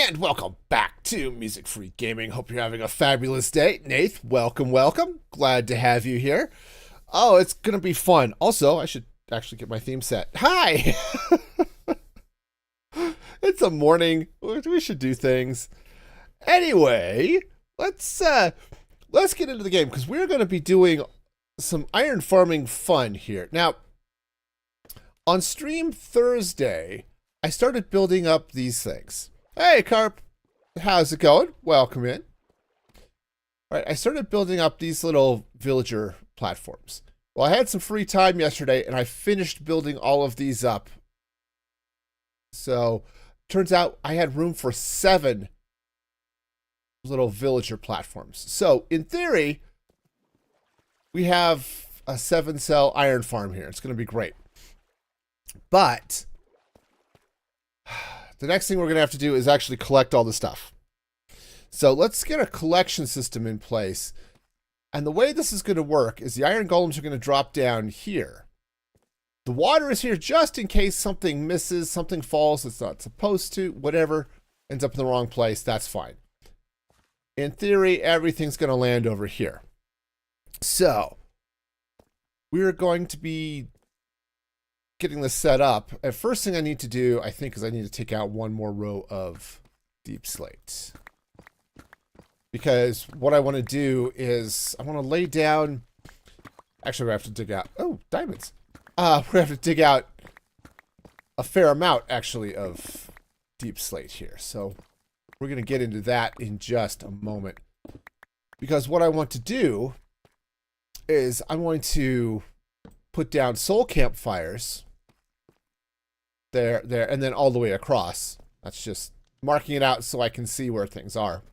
And welcome back to Music Free Gaming. Hope you're having a fabulous day. Nath, welcome. Glad to have you here. Oh, it's going to be fun. Also, I should actually get my theme set. Hi! It's a morning. We should do things. Anyway, let's get into the game because we're going to be doing some iron farming fun here. Now, on stream Thursday, I started building up these things. Hey, Carp. How's it going? Welcome in. All right, I started building up these little villager platforms. Well, I had some free time yesterday, and I finished building all of these up. So, turns out I had room for 7 little villager platforms. So, in theory, we have a 7-cell iron farm here. It's going to be great. But the next thing we're going to have to do is actually collect all the stuff. So let's get a collection system in place. And the way this is going to work is the iron golems are going to drop down here. The water is here just in case something misses, something falls that's not supposed to, whatever, ends up in the wrong place, that's fine. In theory, everything's going to land over here. So we're going to be getting this set up. And first thing I need to do, I think, is I need to take out one more row of deep slate. Because what I want to do is I want to lay down, actually we have to dig out, oh, diamonds. We have to dig out a fair amount, actually, of deep slate here. So we're going to get into that in just a moment. Because what I want to do is I'm going to put down soul campfires there, and then all the way across. That's just marking it out so I can see where things are.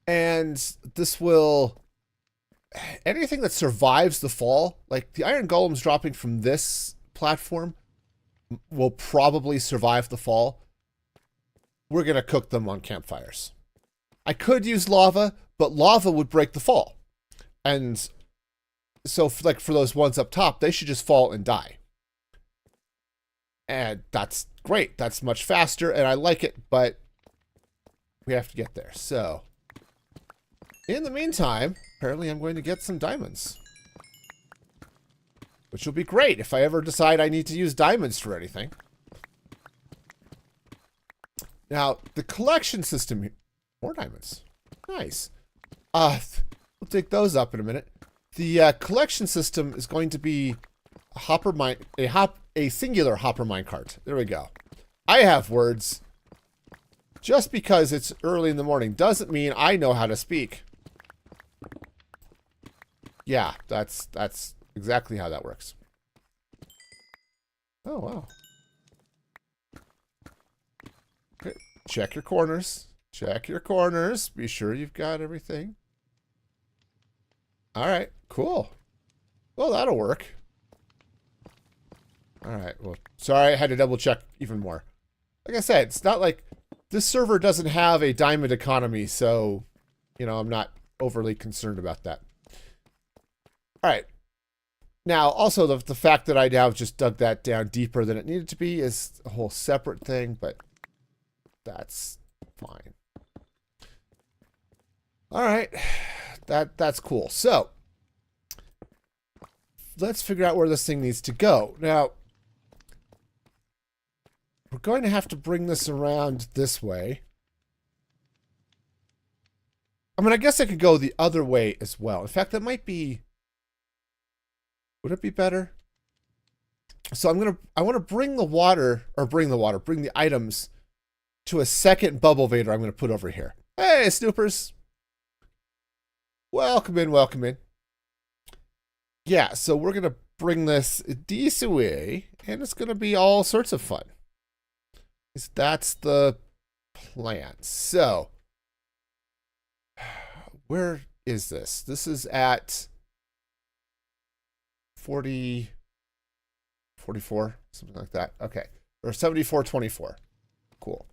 And this will, anything that survives the fall, like the iron golems dropping from this platform will probably survive the fall. We're going to cook them on campfires. I could use lava, but lava would break the fall. And so for those ones up top, they should just fall and die. And that's great. That's much faster, and I like it, but we have to get there. So, in the meantime, apparently I'm going to get some diamonds. Which will be great if I ever decide I need to use diamonds for anything. Now, the collection system... More diamonds. Nice. We'll dig those up in a minute. The collection system is going to be a singular hopper minecart. There we go. I have words. Just because it's early in the morning doesn't mean I know how to speak. Yeah, that's exactly how that works. Oh, wow. Okay. Check your corners. Check your corners. Be sure you've got everything. All right, cool. Well, that'll work. All right, well, sorry, I had to double check even more. Like I said, it's not like this server doesn't have a diamond economy, so, you know, I'm not overly concerned about that. All right. Now, also, the fact that I now just dug that down deeper than it needed to be is a whole separate thing, but that's fine. All right. That's cool. So, let's figure out where this thing needs to go. Now, we're going to have to bring this around this way. I mean, I guess I could go the other way as well. In fact, that might be... Would it be better? So I want to bring the items to a second bubble vader I'm going to put over here. Hey, snoopers. Welcome in. Yeah, so we're going to bring this this way, and it's going to be all sorts of fun. That's the plan. So, where is this? This is at 40, 44, something like that. Okay, or 7424. Cool.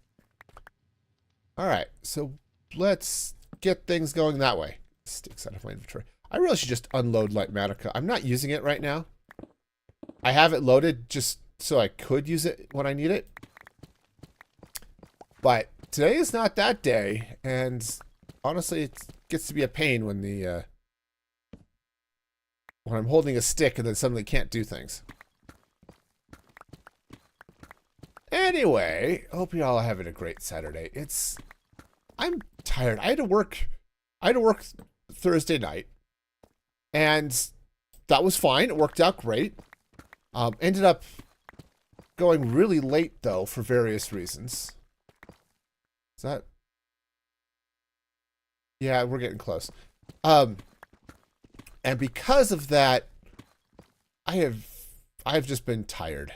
All right, so let's get things going that way. Sticks out of my inventory. I really should just unload light matica. I'm not using it right now. I have it loaded just so I could use it when I need it. But today is not that day, and honestly, it gets to be a pain when when I'm holding a stick and then suddenly can't do things. Anyway, hope you all are having a great Saturday. I'm tired. I had to work Thursday night, and that was fine. It worked out great. Ended up going really late though for various reasons. Is that? Yeah, we're getting close. And because of that, I've just been tired.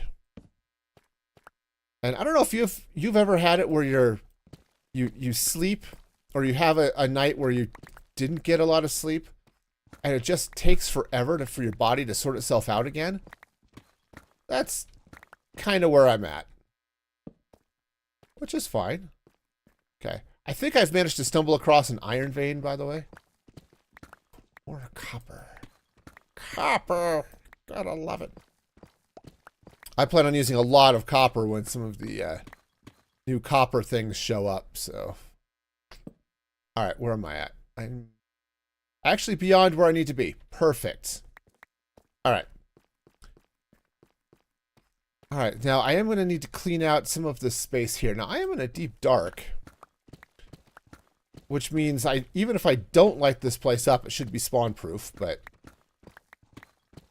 And I don't know if you've ever had it where you sleep, or you have a night where you didn't get a lot of sleep, and it just takes forever for your body to sort itself out again. That's kind of where I'm at, which is fine. Okay, I think I've managed to stumble across an iron vein, by the way, or a copper. Copper, gotta love it. I plan on using a lot of copper when some of the new copper things show up, so. Alright, where am I at? I'm actually beyond where I need to be. Perfect. Alright. Alright, now I am going to need to clean out some of this space here. Now, I am in a deep dark, which means even if I don't light this place up, it should be spawn-proof, but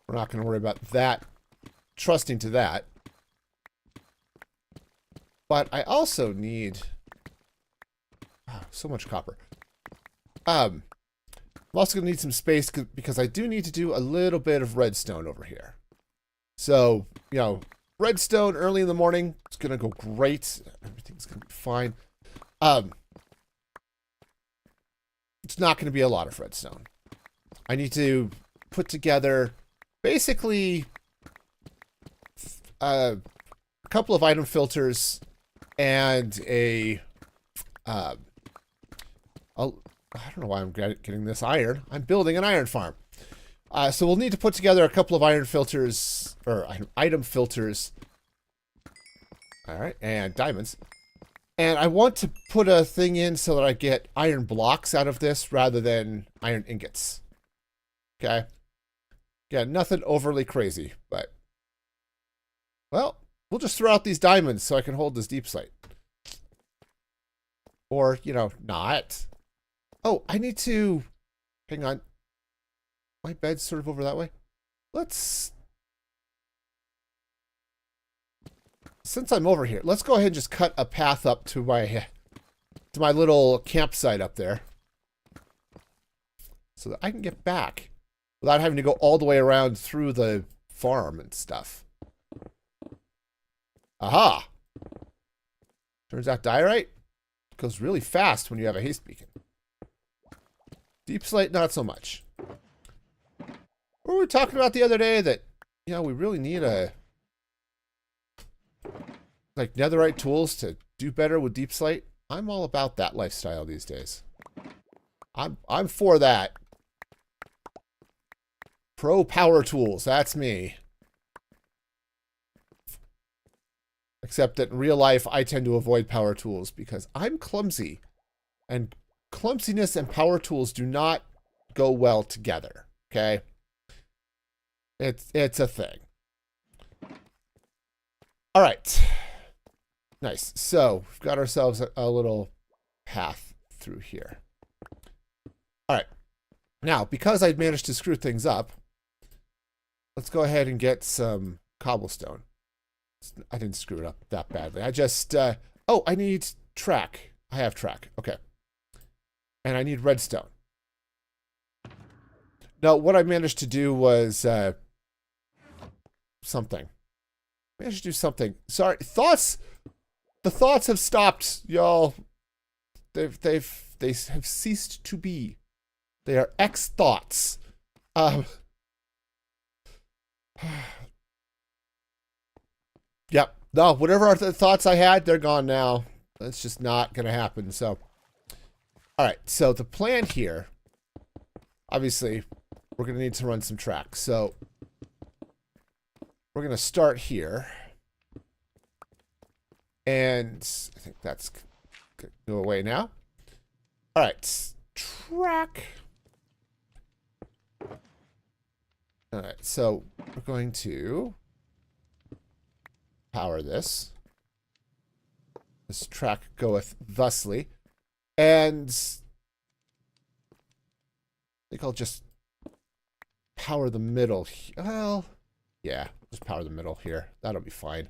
we're not going to worry about that. Trusting to that. But I also need so much copper. I'm also going to need some space because I do need to do a little bit of redstone over here. So, you know, redstone early in the morning, it's going to go great. Everything's going to be fine. It's not going to be a lot of redstone. I need to put together basically a couple of item filters and I don't know why I'm getting this iron. I'm building an iron farm. So we'll need to put together a couple of iron filters, or item filters. All right, and diamonds. And I want to put a thing in so that I get iron blocks out of this rather than iron ingots. Okay. Yeah, nothing overly crazy, but well, we'll just throw out these diamonds so I can hold this deep slate. Or, you know, not. Oh, I need to... Hang on. My bed's sort of over that way. Let's... Since I'm over here, let's go ahead and just cut a path up to my little campsite up there. So that I can get back without having to go all the way around through the farm and stuff. Aha! Turns out diorite goes really fast when you have a haste beacon. Deep slate, not so much. What were we talking about the other day that, you know, we really need like netherite tools to do better with deep slate? I'm all about that lifestyle these days. I'm for that. Pro power tools, that's me. Except that in real life, I tend to avoid power tools because I'm clumsy. And clumsiness and power tools do not go well together. Okay? It's a thing. All right. Nice. So, we've got ourselves a little path through here. All right. Now, because I've managed to screw things up, let's go ahead and get some cobblestone. I didn't screw it up that badly. I just, oh, I need track. I have track. Okay. And I need redstone. No, what I managed to do was, something. I managed to do something. Sorry. Thoughts. The thoughts have stopped, y'all. They have ceased to be. They are X-thoughts. Yep. No, whatever thoughts I had, they're gone now. That's just not going to happen. So, all right. So the plan here, obviously, we're going to need to run some tracks. So we're going to start here. And I think that's go away now. All right, track. All right, so we're going to power this. This track goeth thusly. And I think I'll just power the middle. Well, yeah, just power the middle here. That'll be fine.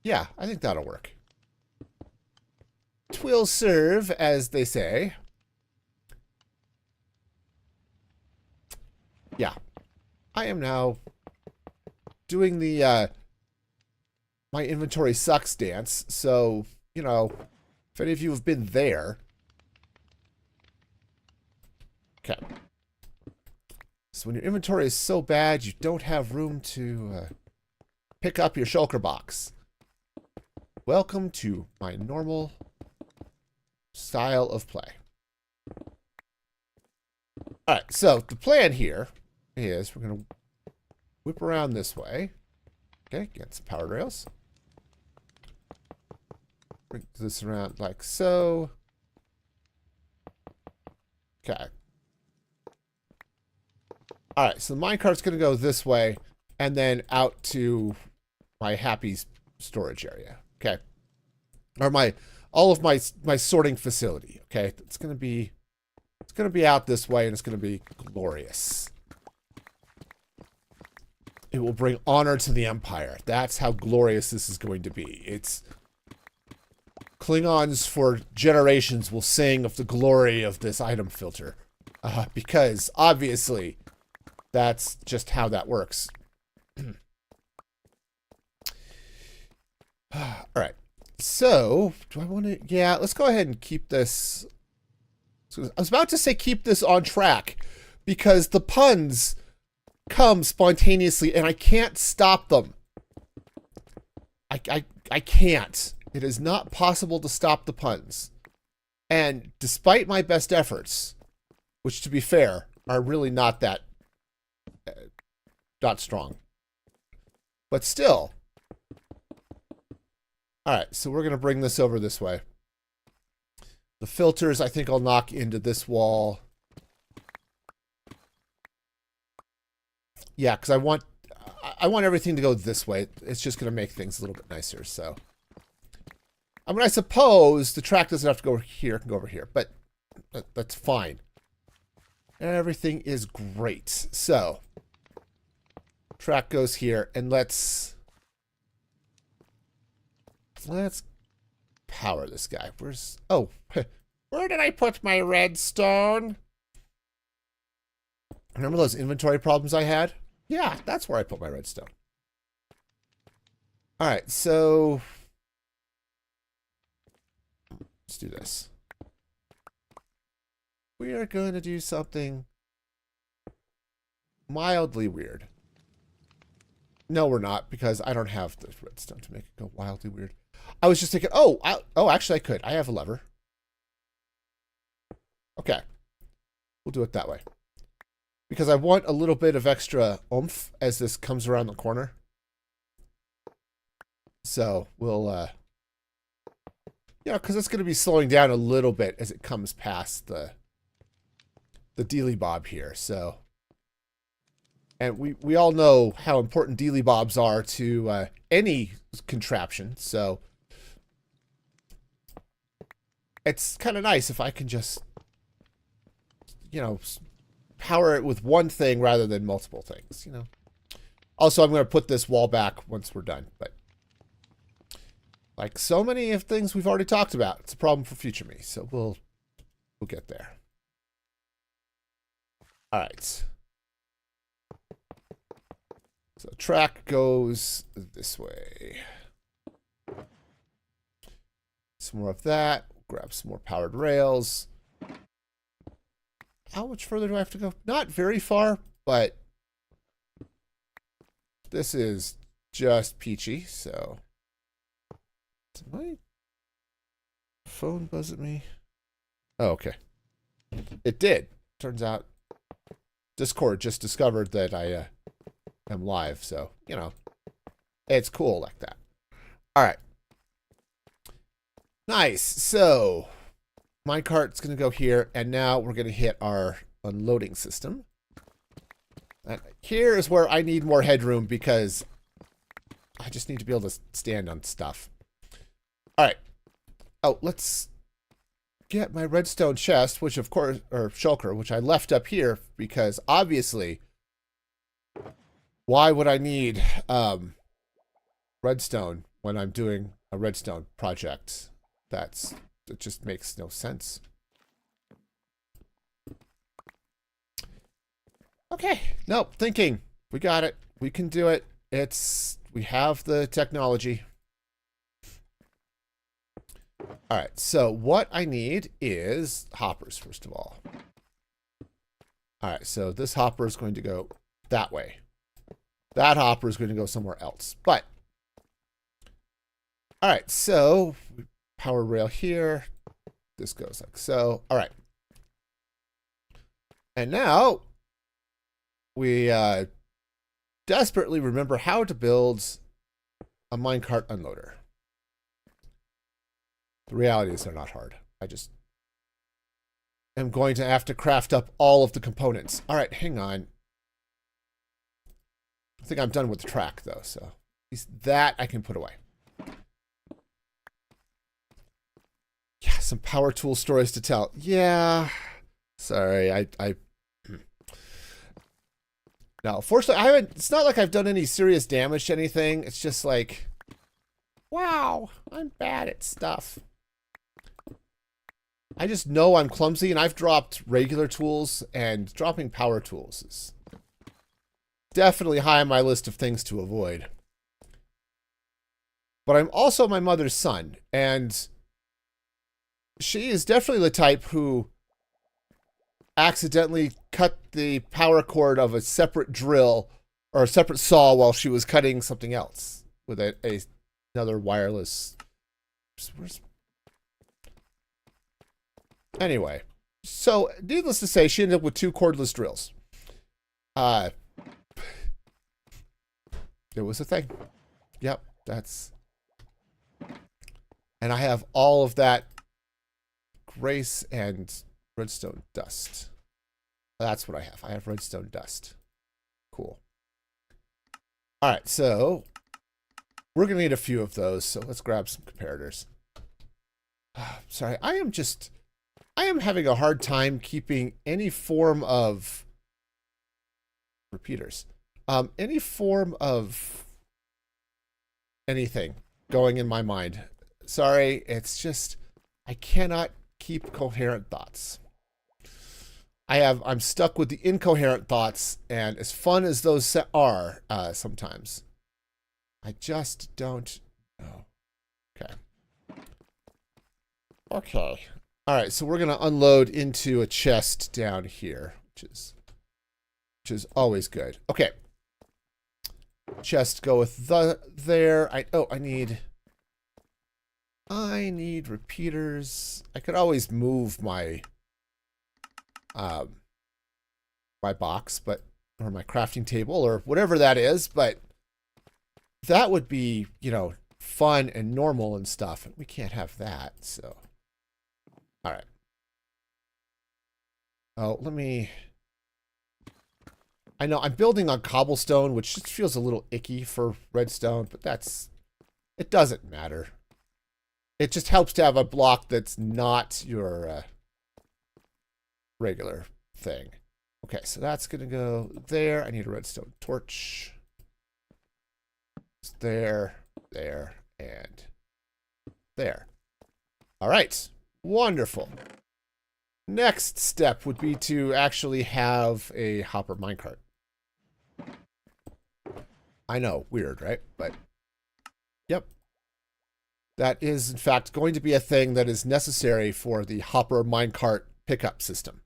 Yeah, I think that'll work. 'Twill serve, as they say. Yeah. I am now doing the my inventory sucks dance. So, you know, if any of you have been there. Okay. So when your inventory is so bad, you don't have room to pick up your shulker box. Welcome to my normal style of play. All right, so the plan here is we're going to whip around this way. Okay, get some powered rails. Bring this around like so. Okay. All right, so the minecart's going to go this way and then out to my happy storage area. Okay. Or all of my sorting facility. Okay. It's going to be out this way and it's going to be glorious. It will bring honor to the Empire. That's how glorious this is going to be. It's Klingons for generations will sing of the glory of this item filter. Because obviously that's just how that works. All right. So, do I want to... Yeah, let's go ahead and keep this... So I was about to say keep this on track because the puns come spontaneously and I can't stop them. I can't. It is not possible to stop the puns. And despite my best efforts, which to be fair, are really not that... not strong. But still... Alright, so we're going to bring this over this way. The filters, I think I'll knock into this wall. Yeah, because I want everything to go this way. It's just going to make things a little bit nicer, so. I mean, I suppose the track doesn't have to go here. It can go over here, but that's fine. Everything is great. So, track goes here, and let's power this guy. Where's... Oh, where did I put my redstone? Remember those inventory problems I had? Yeah, that's where I put my redstone. All right, so... let's do this. We are going to do something mildly weird. No, we're not, because I don't have the redstone to make it go wildly weird. I was just thinking, oh, actually I could. I have a lever. Okay. We'll do it that way. Because I want a little bit of extra oomph as this comes around the corner. So we'll, because it's going to be slowing down a little bit as it comes past the dealy bob here. So, and we all know how important dealy bobs are to any contraption. So it's kind of nice if I can just, power it with one thing rather than multiple things, Also, I'm going to put this wall back once we're done, but like so many of things we've already talked about, it's a problem for future me, so we'll get there. All right. So track goes this way. Some more of that. Grab some more powered rails. How much further do I have to go? Not very far, but this is just peachy, so. Did my phone buzz at me? Oh, okay. It did. Turns out Discord just discovered that I am live, so, it's cool like that. All right. Nice. So minecart's going to go here, and now we're going to hit our unloading system. And here is where I need more headroom because I just need to be able to stand on stuff. All right. Oh, let's get my redstone chest, which of course, or shulker, which I left up here because obviously, why would I need redstone when I'm doing a redstone project? It just makes no sense. Okay, no, thinking. We got it. We can do it. We have the technology. All right, so what I need is hoppers, first of all. All right, so this hopper is going to go that way. That hopper is going to go somewhere else. But, all right, so power rail here. This goes like so. All right. And now we desperately remember how to build a minecart unloader. The reality is they're not hard. I just am going to have to craft up all of the components. All right, hang on. I think I'm done with the track, though, so at least that I can put away. Yeah, some power tool stories to tell. Yeah. Sorry, No, fortunately, it's not like I've done any serious damage to anything. It's just like, wow, I'm bad at stuff. I just know I'm clumsy, and I've dropped regular tools, and dropping power tools is definitely high on my list of things to avoid. But I'm also my mother's son, and she is definitely the type who accidentally cut the power cord of a separate drill or a separate saw while she was cutting something else with another wireless. Anyway, so needless to say, she ended up with 2 cordless drills. It was a thing. Yep, and I have all of that grace and redstone dust. That's what I have. I have redstone dust. Cool. All right, so we're going to need a few of those, so let's grab some comparators. Sorry, I am having a hard time keeping any form of repeaters. Any form of anything going in my mind. Sorry, it's just I cannot keep coherent thoughts. I'm stuck with the incoherent thoughts, and as fun as those are sometimes, I just don't know. Okay. Okay. All right, so we're going to unload into a chest down here, which is always good. Okay. Chest go with there. I need repeaters. I could always move my my box, or my crafting table or whatever that is, but that would be, fun and normal and stuff, and we can't have that, so. All right. Oh, I know I'm building on cobblestone, which just feels a little icky for redstone, but it doesn't matter. It just helps to have a block that's not your regular thing. Okay, so that's going to go there. I need a redstone torch. It's there, and there. All right. Wonderful. Next step would be to actually have a hopper minecart. I know, weird, right? But, yep. That is, in fact, going to be a thing that is necessary for the hopper minecart pickup system.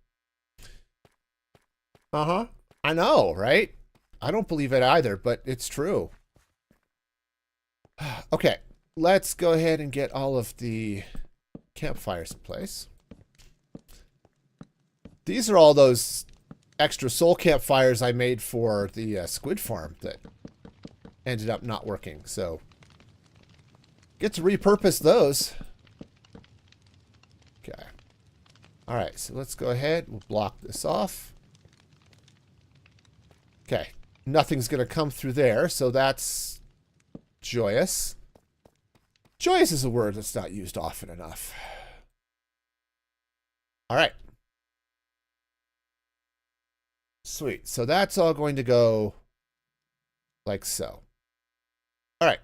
Uh-huh. I know, right? I don't believe it either, but it's true. Okay, let's go ahead and get all of the campfires in place. These are all those extra soul campfires I made for the squid farm that ended up not working. So get to repurpose those. Okay. All right, so let's go ahead. We'll block this off. Okay. Nothing's going to come through there, so that's joyous. Joyous is a word that's not used often enough. All right. Sweet. So that's all going to go like so. All right.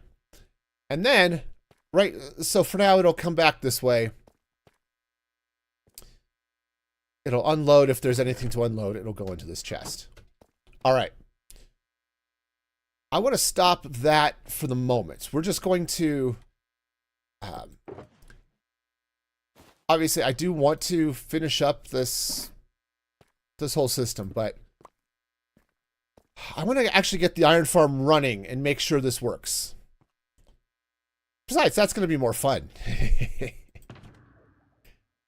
And then, right, so for now it'll come back this way. It'll unload if there's anything to unload. It'll go into this chest. All right. I want to stop that for the moment. We're just going to... obviously, I do want to finish up this whole system, but I want to actually get the iron farm running and make sure this works. Besides, that's going to be more fun.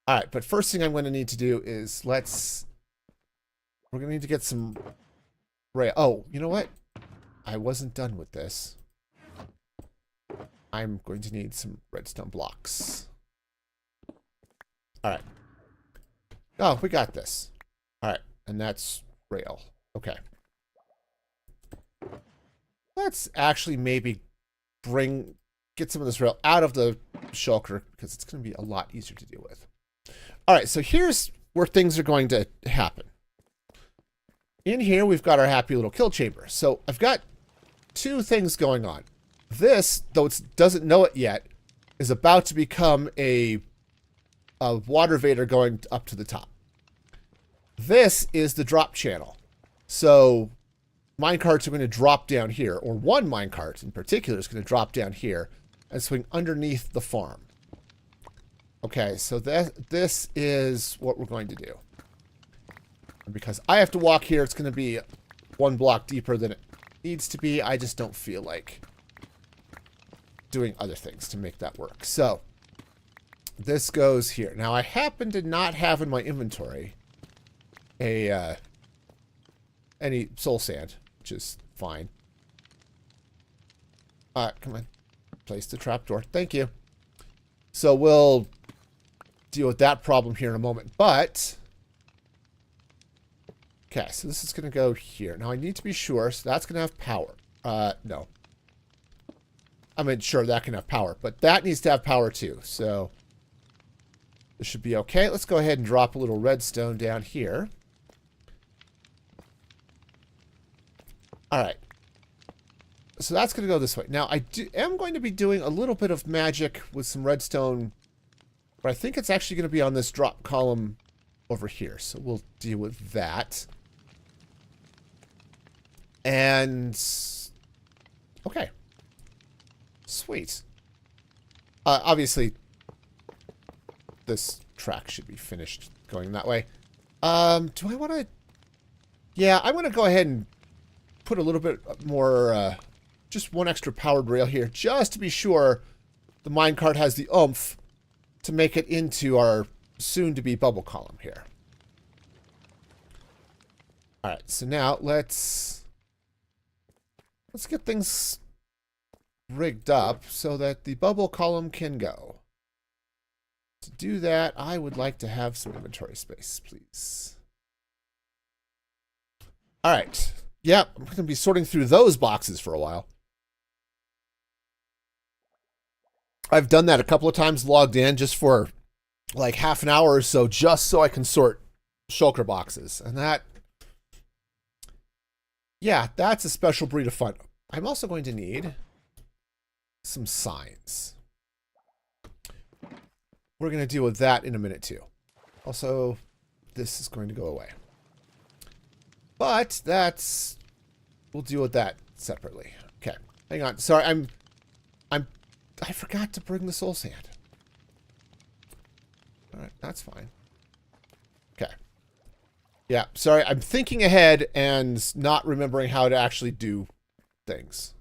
All right, but first thing I'm going to need to do is we're going to need to get some rail. Oh, you know what? I wasn't done with this. I'm going to need some redstone blocks. All right. Oh, we got this. All right, and that's rail. Okay. Let's actually maybe get some of this rail out of the shulker because it's going to be a lot easier to deal with. All right, so here's where things are going to happen. In here, we've got our happy little kill chamber. So I've got two things going on. This, though it doesn't know it yet, is about to become a water vader going up to the top. This is the drop channel. So minecarts are going to drop down here, or one minecart in particular is going to drop down here and swing underneath the farm. Okay, so this is what we're going to do. And because I have to walk here, it's going to be one block deeper than it needs to be. I just don't feel like doing other things to make that work. So this goes here. Now I happen to not have in my inventory any soul sand, which is fine. Come on. Place the trapdoor. Thank you. So we'll deal with that problem here in a moment. But okay, so this is going to go here. Now I need to be sure. So that's going to have power. No. I mean, sure, that can have power, but that needs to have power too. So this should be okay. Let's go ahead and drop a little redstone down here. All right. So that's going to go this way. Now, I am going to be doing a little bit of magic with some redstone, but I think it's actually going to be on this drop column over here. So we'll deal with that. And okay. Sweet. Obviously, this track should be finished going that way. Do I want to... Yeah, I want to go ahead and put a little bit more... just one extra powered rail here, just to be sure the minecart has the oomph to make it into our soon-to-be bubble column here. All right, so now let's get things rigged up so that the bubble column can go. To do that, I would like to have some inventory space, please. All right. Yep, I'm going to be sorting through those boxes for a while. I've done that a couple of times, logged in just for like half an hour or so, just so I can sort shulker boxes. And that, yeah, that's a special breed of fun. I'm also going to need some signs. We're going to deal with that in a minute too. Also, this is going to go away. But we'll deal with that separately. Okay, hang on. Sorry, I forgot to bring the soul sand. All right, that's fine. Okay. Yeah, sorry, I'm thinking ahead and not remembering how to actually do things.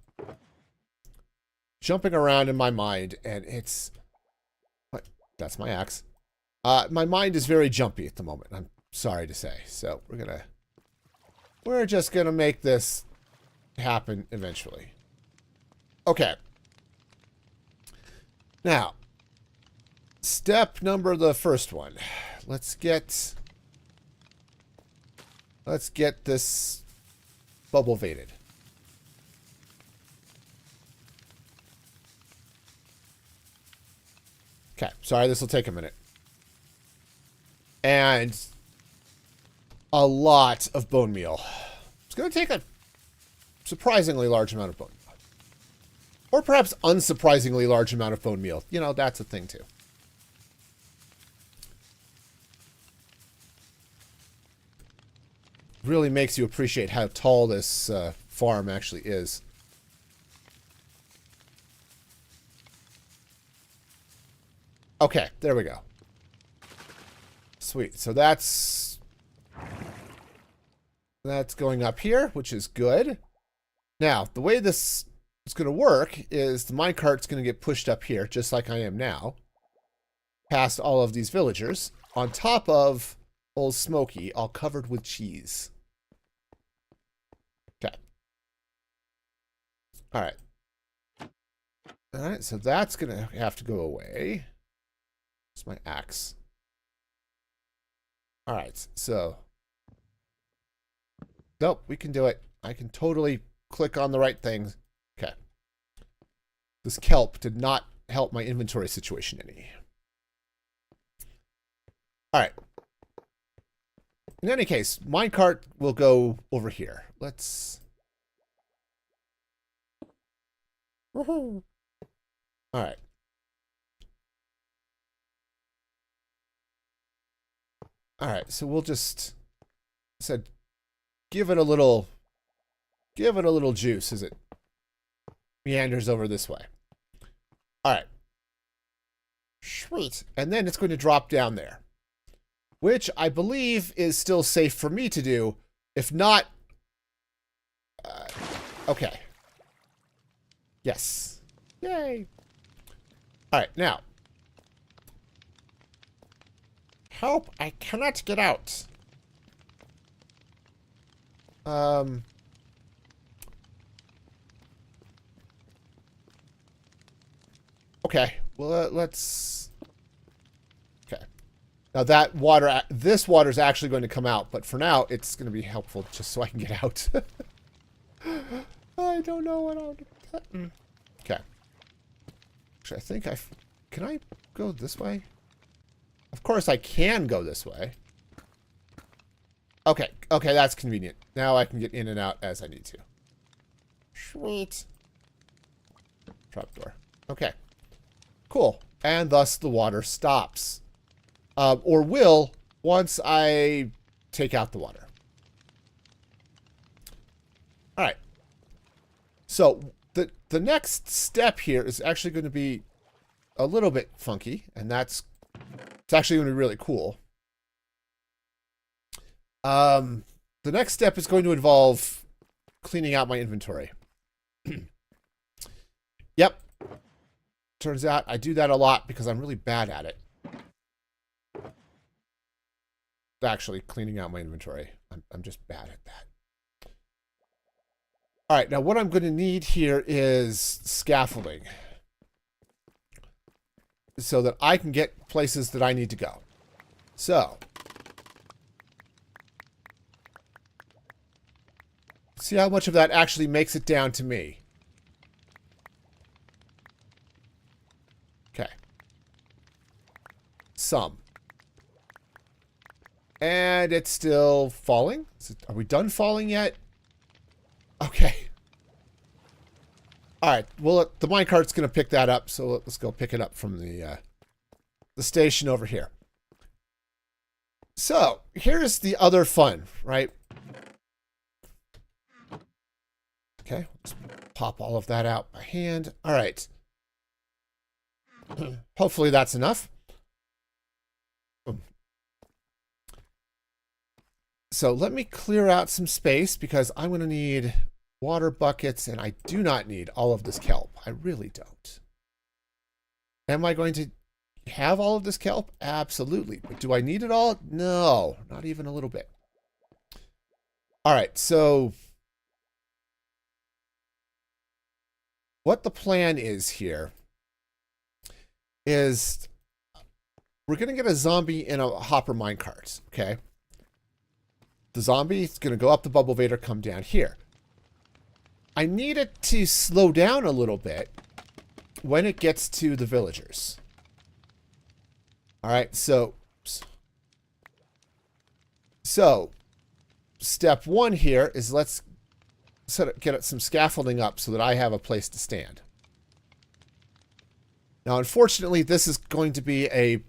Jumping around in my mind, and it's... What? That's my axe. My mind is very jumpy at the moment, I'm sorry to say. So we're just gonna make this happen eventually. Okay. Now, step number the first one. Let's get this bubble veited. Okay, sorry, this will take a minute. And a lot of bone meal. It's going to take a surprisingly large amount of bone meal. Or perhaps unsurprisingly large amount of bone meal. You know, that's a thing too. Really makes you appreciate how tall this farm actually is. Okay, there we go. Sweet. So that's going up here, which is good. Now, the way this is going to work is the minecart's going to get pushed up here, just like I am now, past all of these villagers, on top of Old Smoky, all covered with cheese. Okay. All right. All right, so that's going to have to go away. It's my axe. All right, so. Nope, we can do it. I can totally click on the right things. Okay. This kelp did not help my inventory situation any. All right. In any case, minecart will go over here. Let's. Woohoo! All right. All right, so we'll just give it a little juice as it meanders over this way. All right. Sweet. And then it's going to drop down there, which I believe is still safe for me to do. If not, okay. Yes. Yay. All right, now. Help, I cannot get out. Okay, well, let's... Okay. Now that water, this water is actually going to come out, but for now, it's going to be helpful just so I can get out. I don't know what I'll do. Okay. Actually, I think can I go this way? Of course I can go this way. Okay, okay, that's convenient. Now I can get in and out as I need to. Sweet. Trapdoor. Okay. Cool. And thus the water stops. Or will once I take out the water. Alright. So the next step here is actually going to be a little bit funky, and it's actually going to be really cool. The next step is going to involve cleaning out my inventory. Yep. Turns out I do that a lot because I'm really bad at it. Actually, cleaning out my inventory. I'm just bad at that. All right, now what I'm going to need here is scaffolding, so that I can get places that I need to go. So, see how much of that actually makes it down to me. Okay. Some. And it's still falling. Are we done falling yet? Okay. All right. Well, the minecart's going to pick that up, so let's go pick it up from the station over here. So here's the other fun, right? Okay. Let's pop all of that out by hand. All right. Hopefully that's enough. So let me clear out some space because I'm going to need water buckets, and I do not need all of this kelp. I really don't. Am I going to have all of this kelp? Absolutely. But do I need it all? No, not even a little bit. All right, so what the plan is here is we're going to get a zombie in a hopper minecart, okay? The zombie is going to go up the bubble vader, come down here. I need it to slow down a little bit when it gets to the villagers. All right, so step one here is let's get some scaffolding up so that I have a place to stand. Now, unfortunately, this is going to be a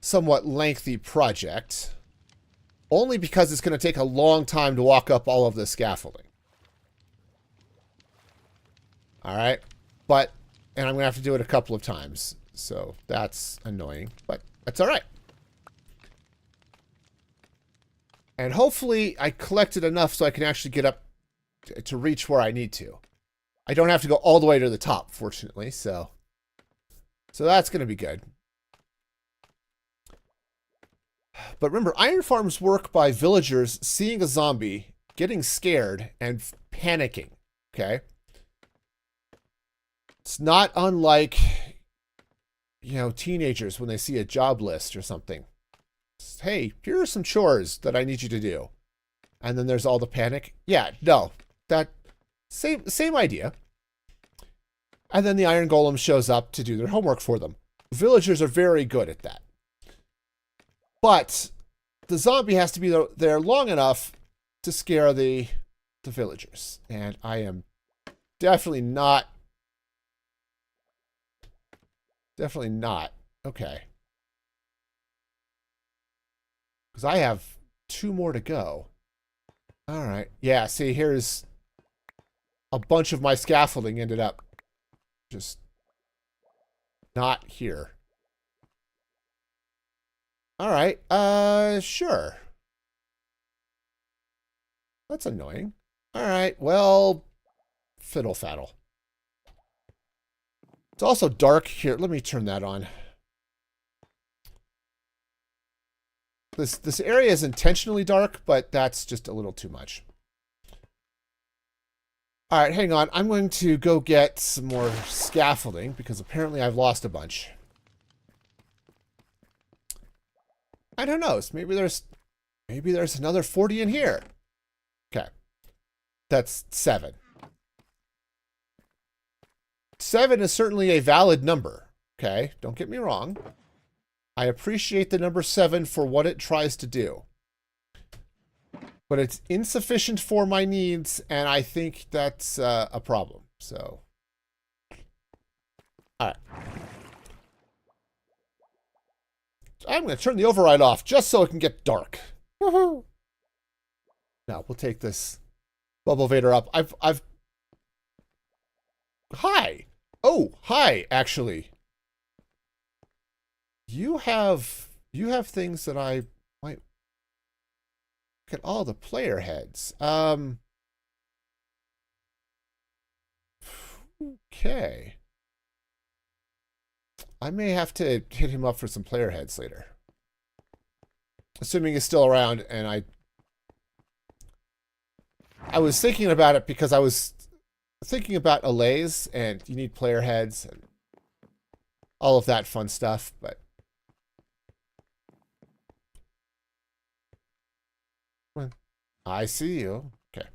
somewhat lengthy project, only because it's going to take a long time to walk up all of the scaffolding. All right, and I'm going to have to do it a couple of times, so that's annoying, but that's all right. And hopefully I collected enough so I can actually get up to reach where I need to. I don't have to go all the way to the top, fortunately, so that's going to be good. But remember, iron farms work by villagers seeing a zombie, getting scared, and panicking, okay? It's not unlike, you know, teenagers when they see a job list or something. It's, hey, here are some chores that I need you to do. And then there's all the panic. Yeah, no, that same idea. And then the iron golem shows up to do their homework for them. Villagers are very good at that. But the zombie has to be there long enough to scare the villagers. And I am definitely not. Okay. Because I have 2 more to go. All right. Yeah, see, here's a bunch of my scaffolding ended up just not here. All right. Sure. That's annoying. All right. Well, fiddle faddle. It's also dark here. Let me turn that on. This area is intentionally dark, but that's just a little too much. All right, hang on. I'm going to go get some more scaffolding because apparently I've lost a bunch. I don't know. Maybe there's another 40 in here. Okay. That's 7. 7 is certainly a valid number. Okay, don't get me wrong. I appreciate the number 7 for what it tries to do. But it's insufficient for my needs, and I think that's a problem. So, all right. I'm going to turn the override off just so it can get dark. Woohoo! Now, we'll take this bubble vader up. Hi! Oh, hi, actually. You have things that I might look at all the player heads. Okay. I may have to hit him up for some player heads later. Assuming he's still around, and I was thinking about it because I was thinking about allays, and you need player heads and all of that fun stuff, but I see you. Okay.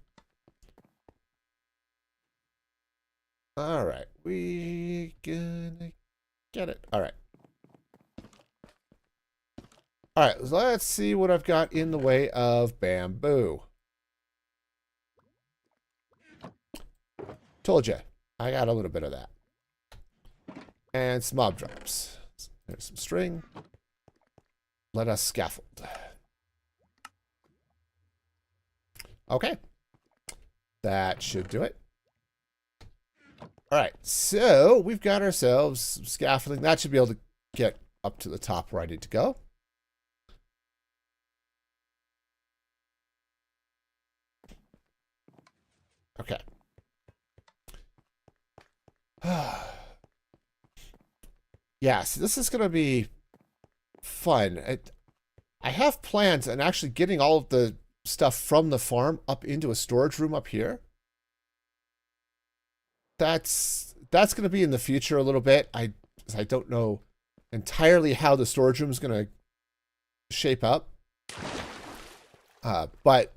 All right. We gonna get it. All right. All right. Let's see what I've got in the way of bamboo. Told you. I got a little bit of that. And some mob drops. There's some string. Let us scaffold. Okay. That should do it. All right. So we've got ourselves some scaffolding. That should be able to get up to the top where I need to go. Okay. Yeah, so this is going to be fun. I have plans on actually getting all of the stuff from the farm up into a storage room up here. That's going to be in the future a little bit. I because I don't know entirely how the storage room is going to shape up. But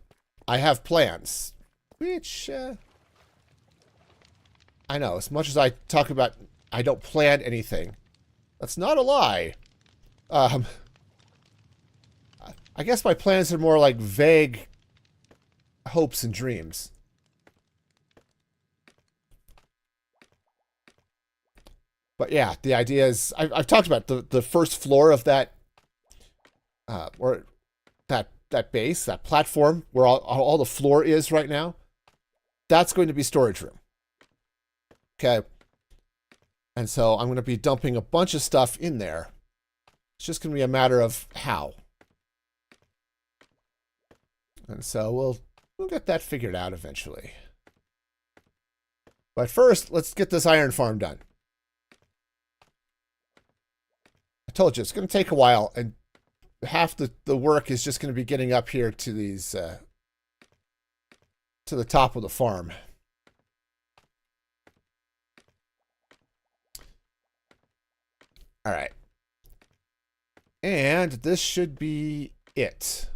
I have plans, which I know, as much as I talk about I don't plan anything, that's not a lie. I guess my plans are more like vague hopes and dreams. But yeah, the idea is I've talked about the first floor of that or that base, that platform where all the floor is right now. That's going to be storage room. Okay. And so I'm going to be dumping a bunch of stuff in there. It's just going to be a matter of how. And so we'll get that figured out eventually. But first, let's get this iron farm done. I told you, it's going to take a while, and half the work is just going to be getting up here to these, to the top of the farm. All right. And this should be it,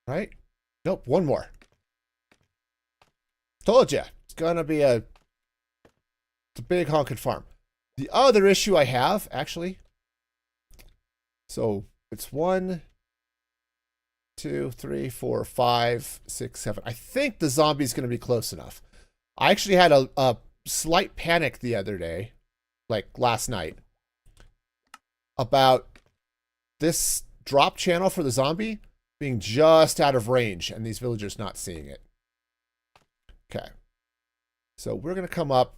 right? Nope, one more. Told you, it's going to be a big honking farm. The other issue I have, actually, so it's 1, 2, 3, 4, 5, 6, 7. I think the zombie's going to be close enough. I actually had a slight panic the other day, like last night, about this drop channel for the zombie being just out of range and these villagers not seeing it. Okay. So we're going to come up.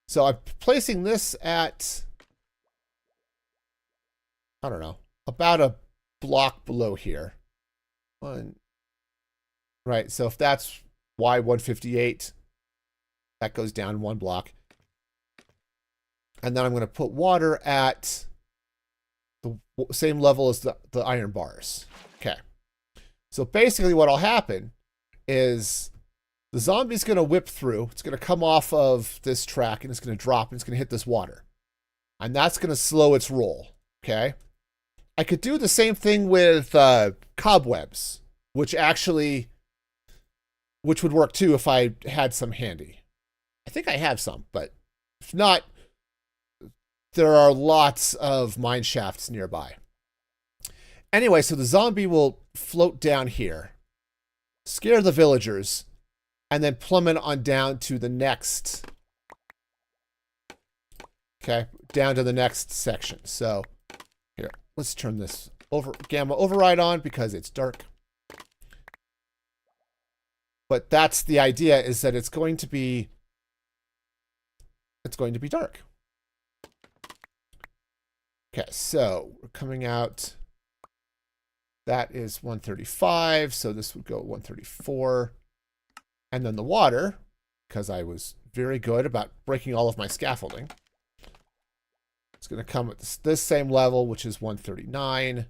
So I'm placing this at, I don't know, about a block below here. Right, so if that's Y158, that goes down one block. And then I'm going to put water at the same level as the iron bars. Okay. So basically what'll happen is the zombie's going to whip through. It's going to come off of this track and it's going to drop and it's going to hit this water. And that's going to slow its roll. Okay. I could do the same thing with cobwebs, which would work too if I had some handy. I think I have some, but if not, there are lots of mine shafts nearby. Anyway, so the zombie will float down here, scare the villagers, and then plummet on down to the next, okay, down to the next section. So here, let's turn this gamma override on because it's dark. But that's the idea, is that it's going to be dark. Okay, so we're coming out. That is 135, so this would go 134. And then the water, because I was very good about breaking all of my scaffolding, it's going to come at this same level, which is 139.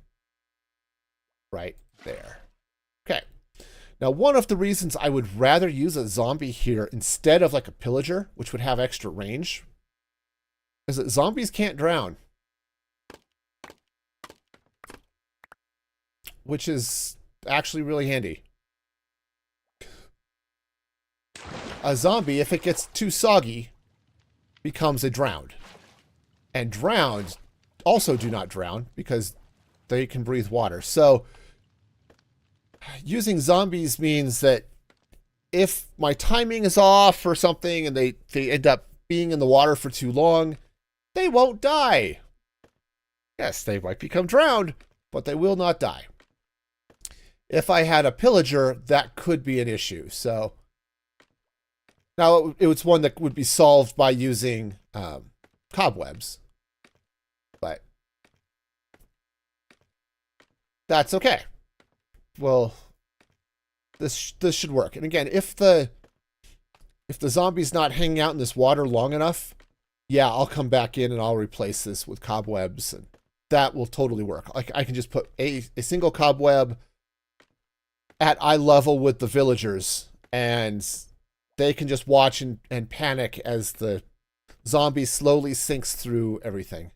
Right there. Okay. Now, one of the reasons I would rather use a zombie here instead of like a pillager, which would have extra range, is that zombies can't drown. Which is actually really handy. A zombie, if it gets too soggy, becomes a drowned. And drowned also do not drown because they can breathe water. So using zombies means that if my timing is off or something and they end up being in the water for too long, they won't die. Yes, they might become drowned, but they will not die. If I had a pillager, that could be an issue. So now it was one that would be solved by using cobwebs, but that's okay. Well, this should work. And again, if the zombie's not hanging out in this water long enough, yeah, I'll come back in and I'll replace this with cobwebs, and that will totally work. Like I can just put a single cobweb at eye level with the villagers, and they can just watch and panic as the zombie slowly sinks through everything.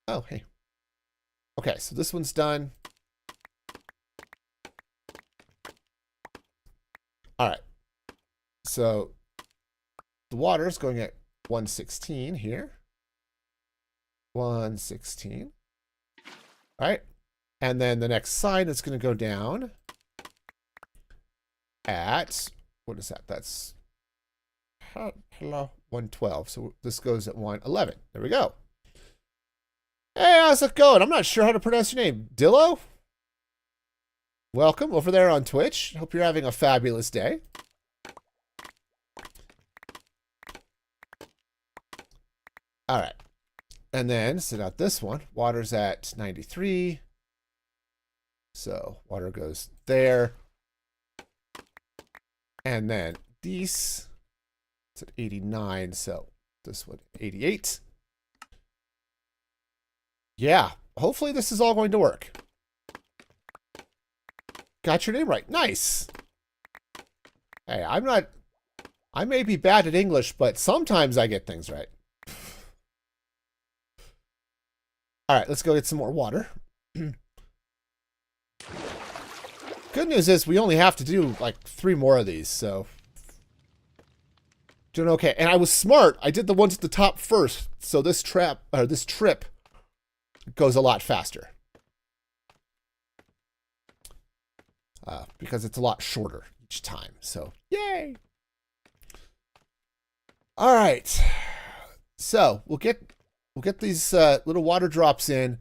Oh, hey. Okay, so this one's done. All right. So the water is going at 116 here. 116. All right. And then the next sign is going to go down at, what is that? That's, hello, 112. So this goes at 111. There we go. Hey, how's it going? I'm not sure how to pronounce your name. Dillo? Welcome over there on Twitch. Hope you're having a fabulous day. All right. And then sit out this one. Water's at 93. So water goes there. And then these, it's at 89. So this one, 88. Yeah, hopefully this is all going to work. Got your name right. Nice. Hey, I may be bad at English, but sometimes I get things right. All right, let's go get some more water. Good news is we only have to do like 3 more of these, so doing okay. And I was smart. I did the ones at the top first, so this trip goes a lot faster. Because it's a lot shorter each time. So, yay! All right. So, we'll get these little water drops in.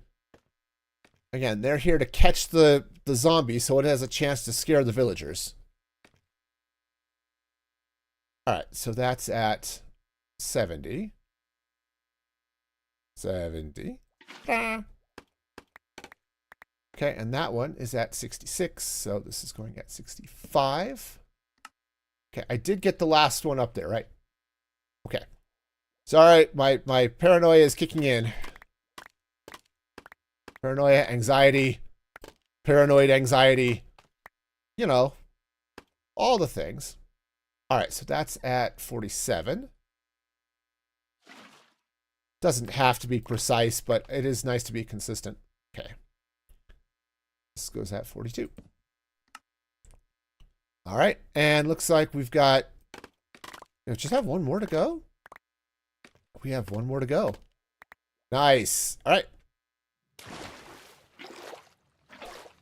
Again, they're here to catch the zombie so it has a chance to scare the villagers. All right, so that's at 70. 70. Ah. Okay, and that one is at 66, so this is going at 65. Okay, I did get the last one up there, right? Okay. Sorry, my paranoia is kicking in. Paranoia, anxiety, paranoid anxiety. You know, all the things. All right, so that's at 47. Doesn't have to be precise, but it is nice to be consistent. Okay. This goes at 42. All right, and looks like we've got, just have one more to go. We have one more to go. Nice. All right.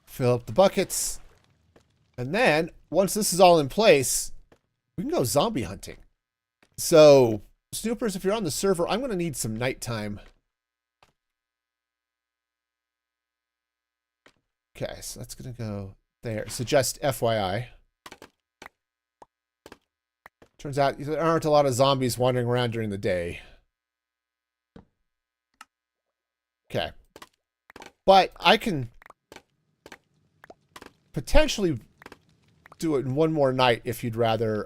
Fill up the buckets. And then, once this is all in place, we can go zombie hunting. So, Snoopers, if you're on the server, I'm going to need some nighttime. Okay, so that's going to go there. So just FYI. Turns out there aren't a lot of zombies wandering around during the day. Okay. But I can potentially do it in one more night if you'd rather.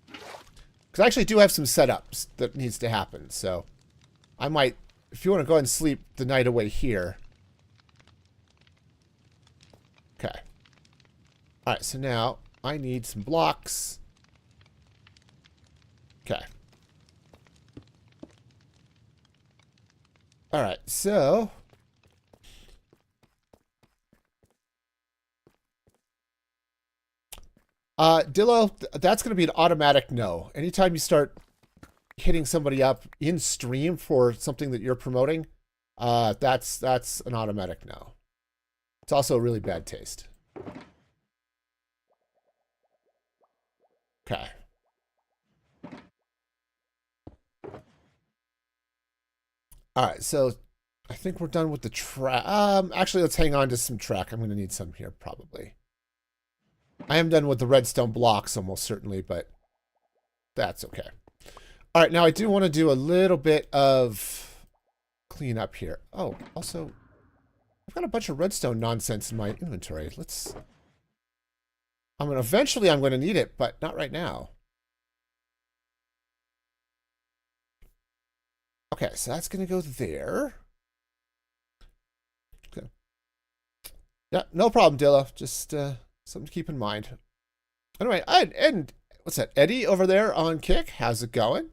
Because I actually do have some setups that needs to happen. So I might, if you want to go ahead and sleep the night away here. Okay. All right, so now I need some blocks. Okay. All right, so Dillo, that's going to be an automatic no. Anytime you start hitting somebody up in stream for something that you're promoting, that's an automatic no. It's also a really bad taste. Okay. All right, so I think we're done with the track. Actually, let's hang on to some track. I'm going to need some here, probably. I am done with the redstone blocks, almost certainly, but that's okay. All right, now I do want to do a little bit of cleanup here. Oh, also, I've got a bunch of redstone nonsense in my inventory. Eventually I'm going to need it, but not right now. Okay, so that's going to go there. Okay. Yeah, no problem, Dilla. Just something to keep in mind. Anyway, and what's that? Eddie over there on Kick. How's it going?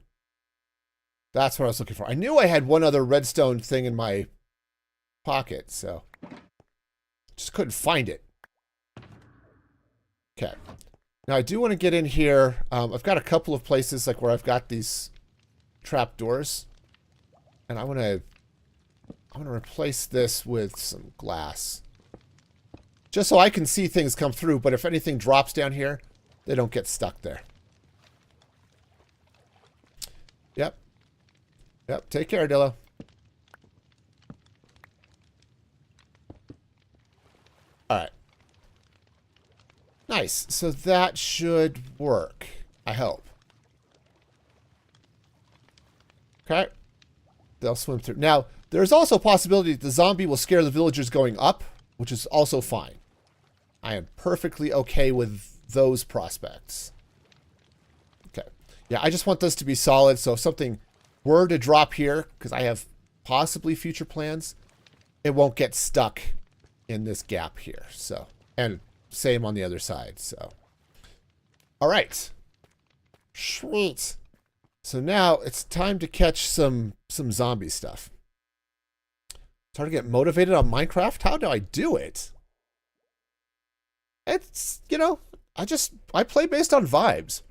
That's what I was looking for. I knew I had one other redstone thing in my pocket, so just couldn't find it. Okay. Now I do want to get in here. I've got a couple of places like where I've got these trap doors, and I want to replace this with some glass, just so I can see things come through. But if anything drops down here, they don't get stuck there. Yep. Yep. Take care, Dillo. All right. Nice. So that should work, I hope. Okay. They'll swim through. Now, there's also a possibility that the zombie will scare the villagers going up, which is also fine. I am perfectly okay with those prospects. Okay. Yeah, I just want this to be solid, so if something were to drop here, because I have possibly future plans, it won't get stuck in this gap here. So, and same on the other side. So, all right. Sweet. So now it's time to catch some zombie stuff. It's hard to get motivated on Minecraft. How do I do it? It's, you know, I play based on vibes.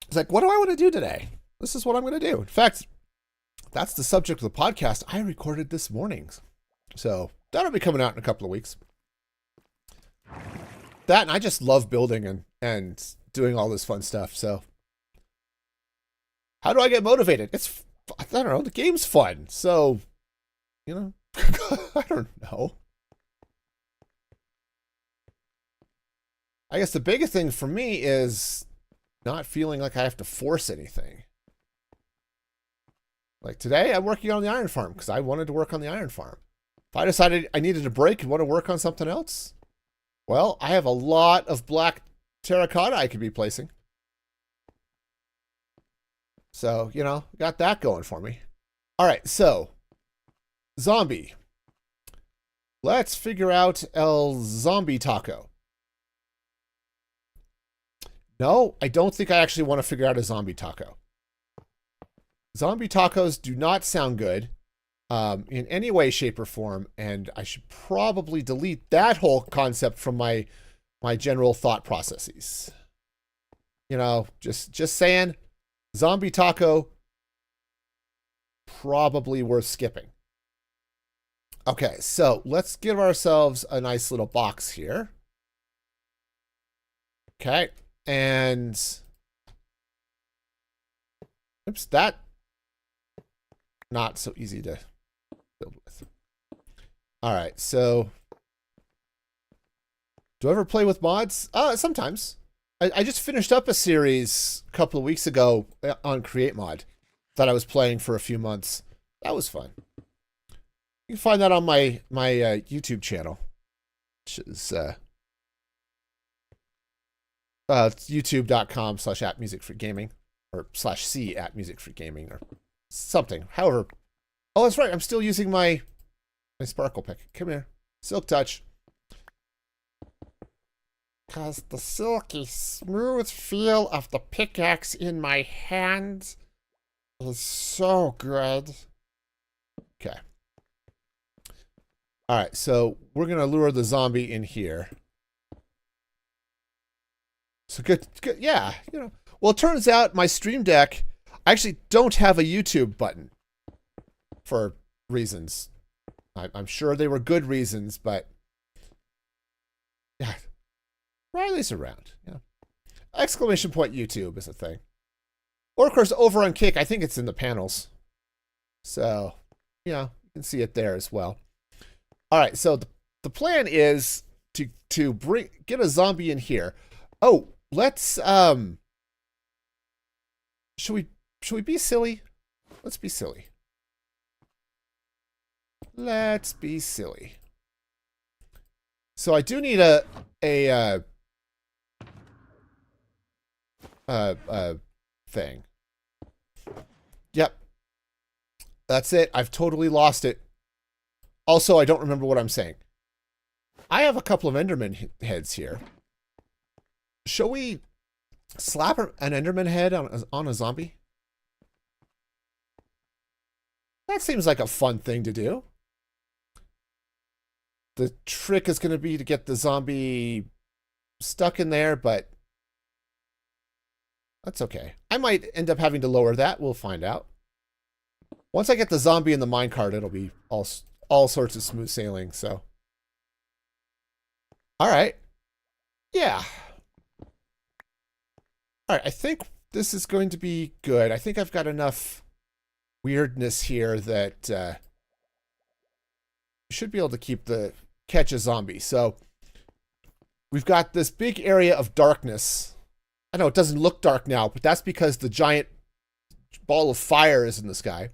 It's like, what do I want to do today? This is what I'm going to do. In fact, that's the subject of the podcast I recorded this morning. So that'll be coming out in a couple of weeks. That, and I just love building and doing all this fun stuff. So how do I get motivated? I don't know. The game's fun. So, you know, I don't know. I guess the biggest thing for me is not feeling like I have to force anything. Like today, I'm working on the iron farm because I wanted to work on the iron farm. If I decided I needed a break and want to work on something else, well, I have a lot of black terracotta I could be placing. So, you know, got that going for me. All right, so zombie. Let's figure out El Zombie Taco. No, I don't think I actually want to figure out a zombie taco. Zombie tacos do not sound good in any way, shape, or form, and I should probably delete that whole concept from my general thought processes. You know, just saying, zombie taco, probably worth skipping. Okay, so let's give ourselves a nice little box here. Okay. And oops, that not so easy to build with. All right, so do I ever play with mods? Sometimes. I just finished up a series a couple of weeks ago on Create Mod that I was playing for a few months. That was fun. You can find that on my YouTube channel, which is it's youtube.com/@musicforgaming or /c@musicforgaming or something. However, oh, that's right. I'm still using my sparkle pick. Come here. Silk touch. Because the silky smooth feel of the pickaxe in my hand is so good. Okay. All right, so we're going to lure the zombie in here. So good, yeah, you know. Well, it turns out my Stream Deck, I actually don't have a YouTube button for reasons. I'm sure they were good reasons, but yeah, Riley's around. Yeah, ! YouTube is a thing. Or of course, over on Kick, I think it's in the panels. So, yeah, you can see it there as well. All right, so the plan is to get a zombie in here. Oh, let's should we be silly? Let's be silly. Let's be silly. So I do need a thing. Yep. That's it. I've totally lost it. Also, I don't remember what I'm saying. I have a couple of Enderman heads here. Shall we slap an Enderman head on a zombie? That seems like a fun thing to do. The trick is going to be to get the zombie stuck in there, but that's okay. I might end up having to lower that. We'll find out. Once I get the zombie in the minecart, it'll be all sorts of smooth sailing, so. All right. Yeah. All right, I think this is going to be good. I think I've got enough weirdness here that should be able to catch a zombie. So we've got this big area of darkness. I know it doesn't look dark now, but that's because the giant ball of fire is in the sky.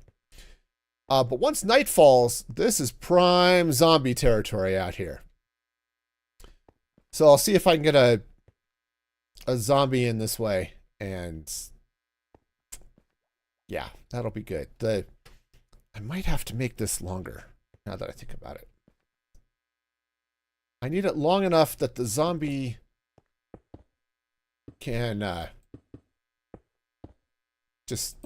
But once night falls, this is prime zombie territory out here. So I'll see if I can get a zombie in this way, and yeah, that'll be good. I might have to make this longer now that I think about it. I need it long enough that the zombie can just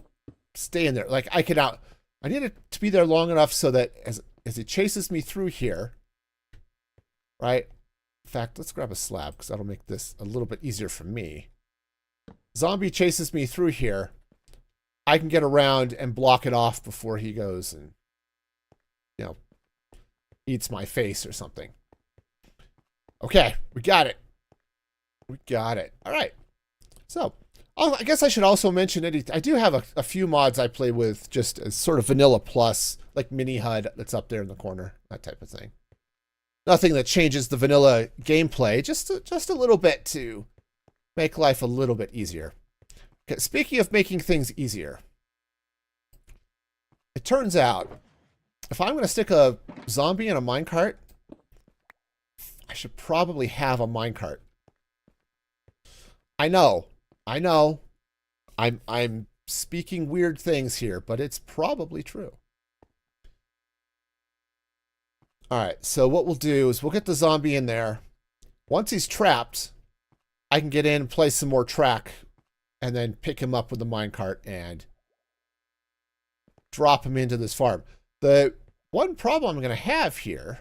stay in there. Like I need it to be there long enough so that as it chases me through here, right? In fact, let's grab a slab because that'll make this a little bit easier for me. Zombie chases me through here. I can get around and block it off before he goes and, you know, eats my face or something. Okay, we got it. We got it. All right. So, I guess I should also mention I do have a few mods I play with just as sort of vanilla plus, like Mini HUD that's up there in the corner, that type of thing. Nothing that changes the vanilla gameplay, just a little bit to make life a little bit easier. Okay, speaking of making things easier, it turns out if I'm going to stick a zombie in a minecart, I should probably have a minecart. I know. I'm speaking weird things here, but it's probably true. All right, so what we'll do is we'll get the zombie in there. Once he's trapped, I can get in and place some more track and then pick him up with the minecart and drop him into this farm. The one problem I'm going to have here,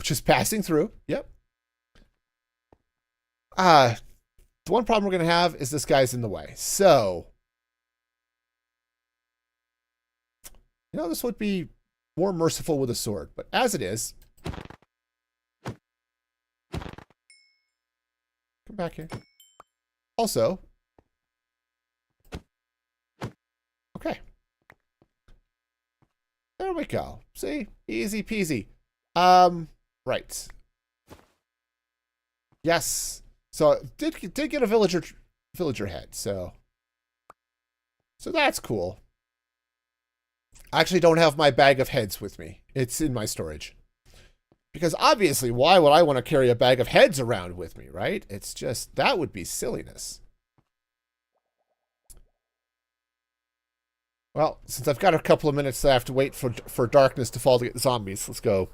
just passing through, yep. The one problem we're going to have is this guy's in the way. So, you know, this would be more merciful with a sword, but as it is, come back here. Also, okay. There we go. See? Easy peasy. Right. Yes. So did get a villager head, so that's cool. I actually don't have my bag of heads with me. It's in my storage. Because obviously, why would I want to carry a bag of heads around with me, right? It's just, that would be silliness. Well, since I've got a couple of minutes that I have to wait for darkness to fall to get the zombies, let's go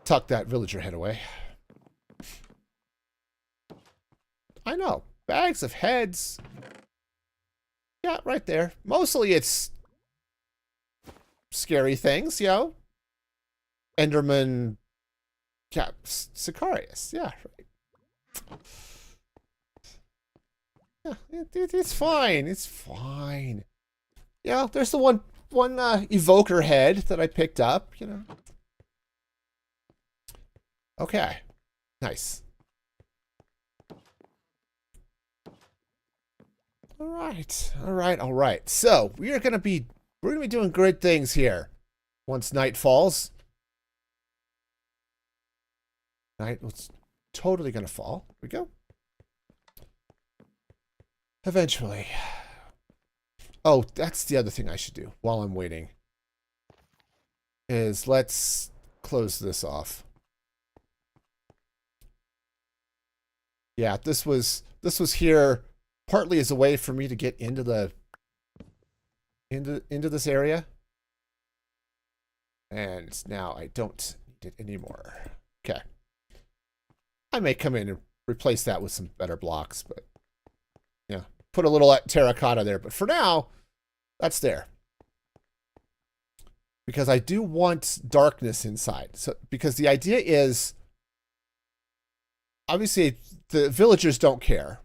tuck that villager head away. I know. Bags of heads. Yeah, right there. Mostly it's scary things, you know? Enderman. Yeah, Sicarius. Yeah, right. Yeah, it's fine. It's fine. Yeah, there's the one evoker head that I picked up, you know. Okay. Nice. All right. So we're gonna be doing great things here once night falls. Night was totally gonna fall. Here we go. Eventually. Oh, that's the other thing I should do while I'm waiting. Is let's close this off. Yeah, this was here partly as a way for me to get into this area. And now I don't need it anymore. Okay. I may come in and replace that with some better blocks, but yeah, put a little terracotta there. But for now, that's there. because I do want darkness inside. So because the idea is, obviously, the villagers don't care.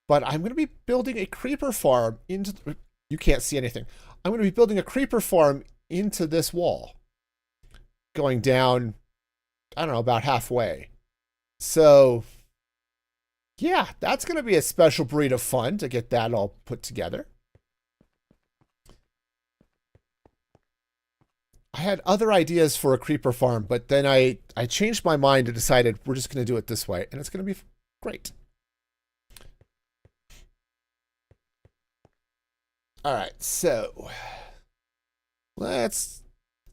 But I'm going to be building a creeper farm into... You can't see anything. I'm going to be building a creeper farm into this wall. Going down, I don't know, about halfway. So, yeah, that's going to be a special breed of fun to get that all put together. I had other ideas for a creeper farm, but then I changed my mind and decided we're just going to do it this way, and it's going to be great. All right, so let's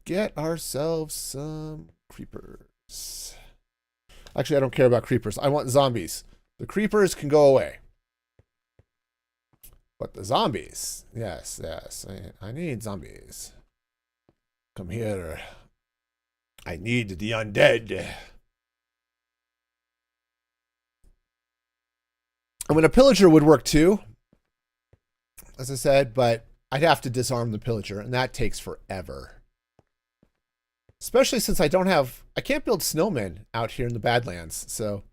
get ourselves some creepers. Actually, I don't care about creepers. I want zombies. The creepers can go away. But the zombies, yes, I need zombies. Come here. I need the undead. I mean, a pillager would work too, as I said, but I'd have to disarm the pillager, and that takes forever. Especially since I can't build snowmen out here in the Badlands, so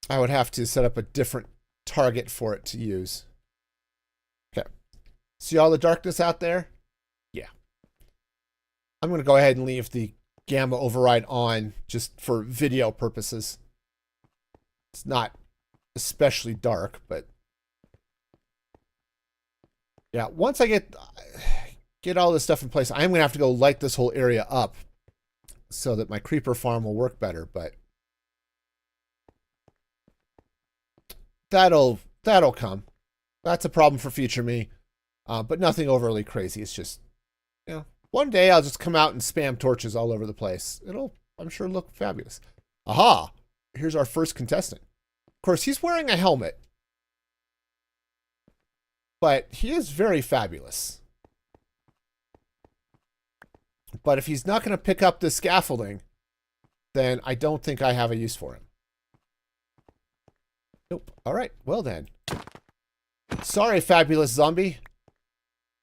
I would have to set up a different target for it to use. Okay. See all the darkness out there? Yeah. I'm going to go ahead and leave the gamma override on just for video purposes. It's not especially dark, but yeah, once I get all this stuff in place, I'm going to have to go light this whole area up so that my creeper farm will work better, but that'll come. That's a problem for future me, but nothing overly crazy. It's just, you know, one day I'll just come out and spam torches all over the place. It'll, I'm sure, look fabulous. Aha! Here's our first contestant. Of course, he's wearing a helmet, but he is very fabulous. But if he's not going to pick up the scaffolding, then I don't think I have a use for him. Nope. All right. Well then. Sorry, fabulous zombie.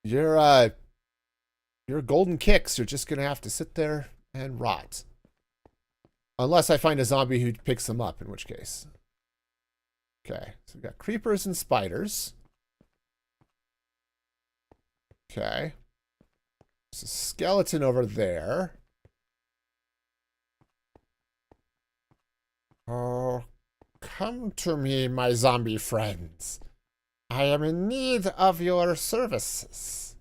Your golden kicks are just going to have to sit there and rot. Unless I find a zombie who picks them up, in which case. Okay. So we've got creepers and spiders. Okay. There's a skeleton over there. Oh, come to me, my zombie friends. I am in need of your services.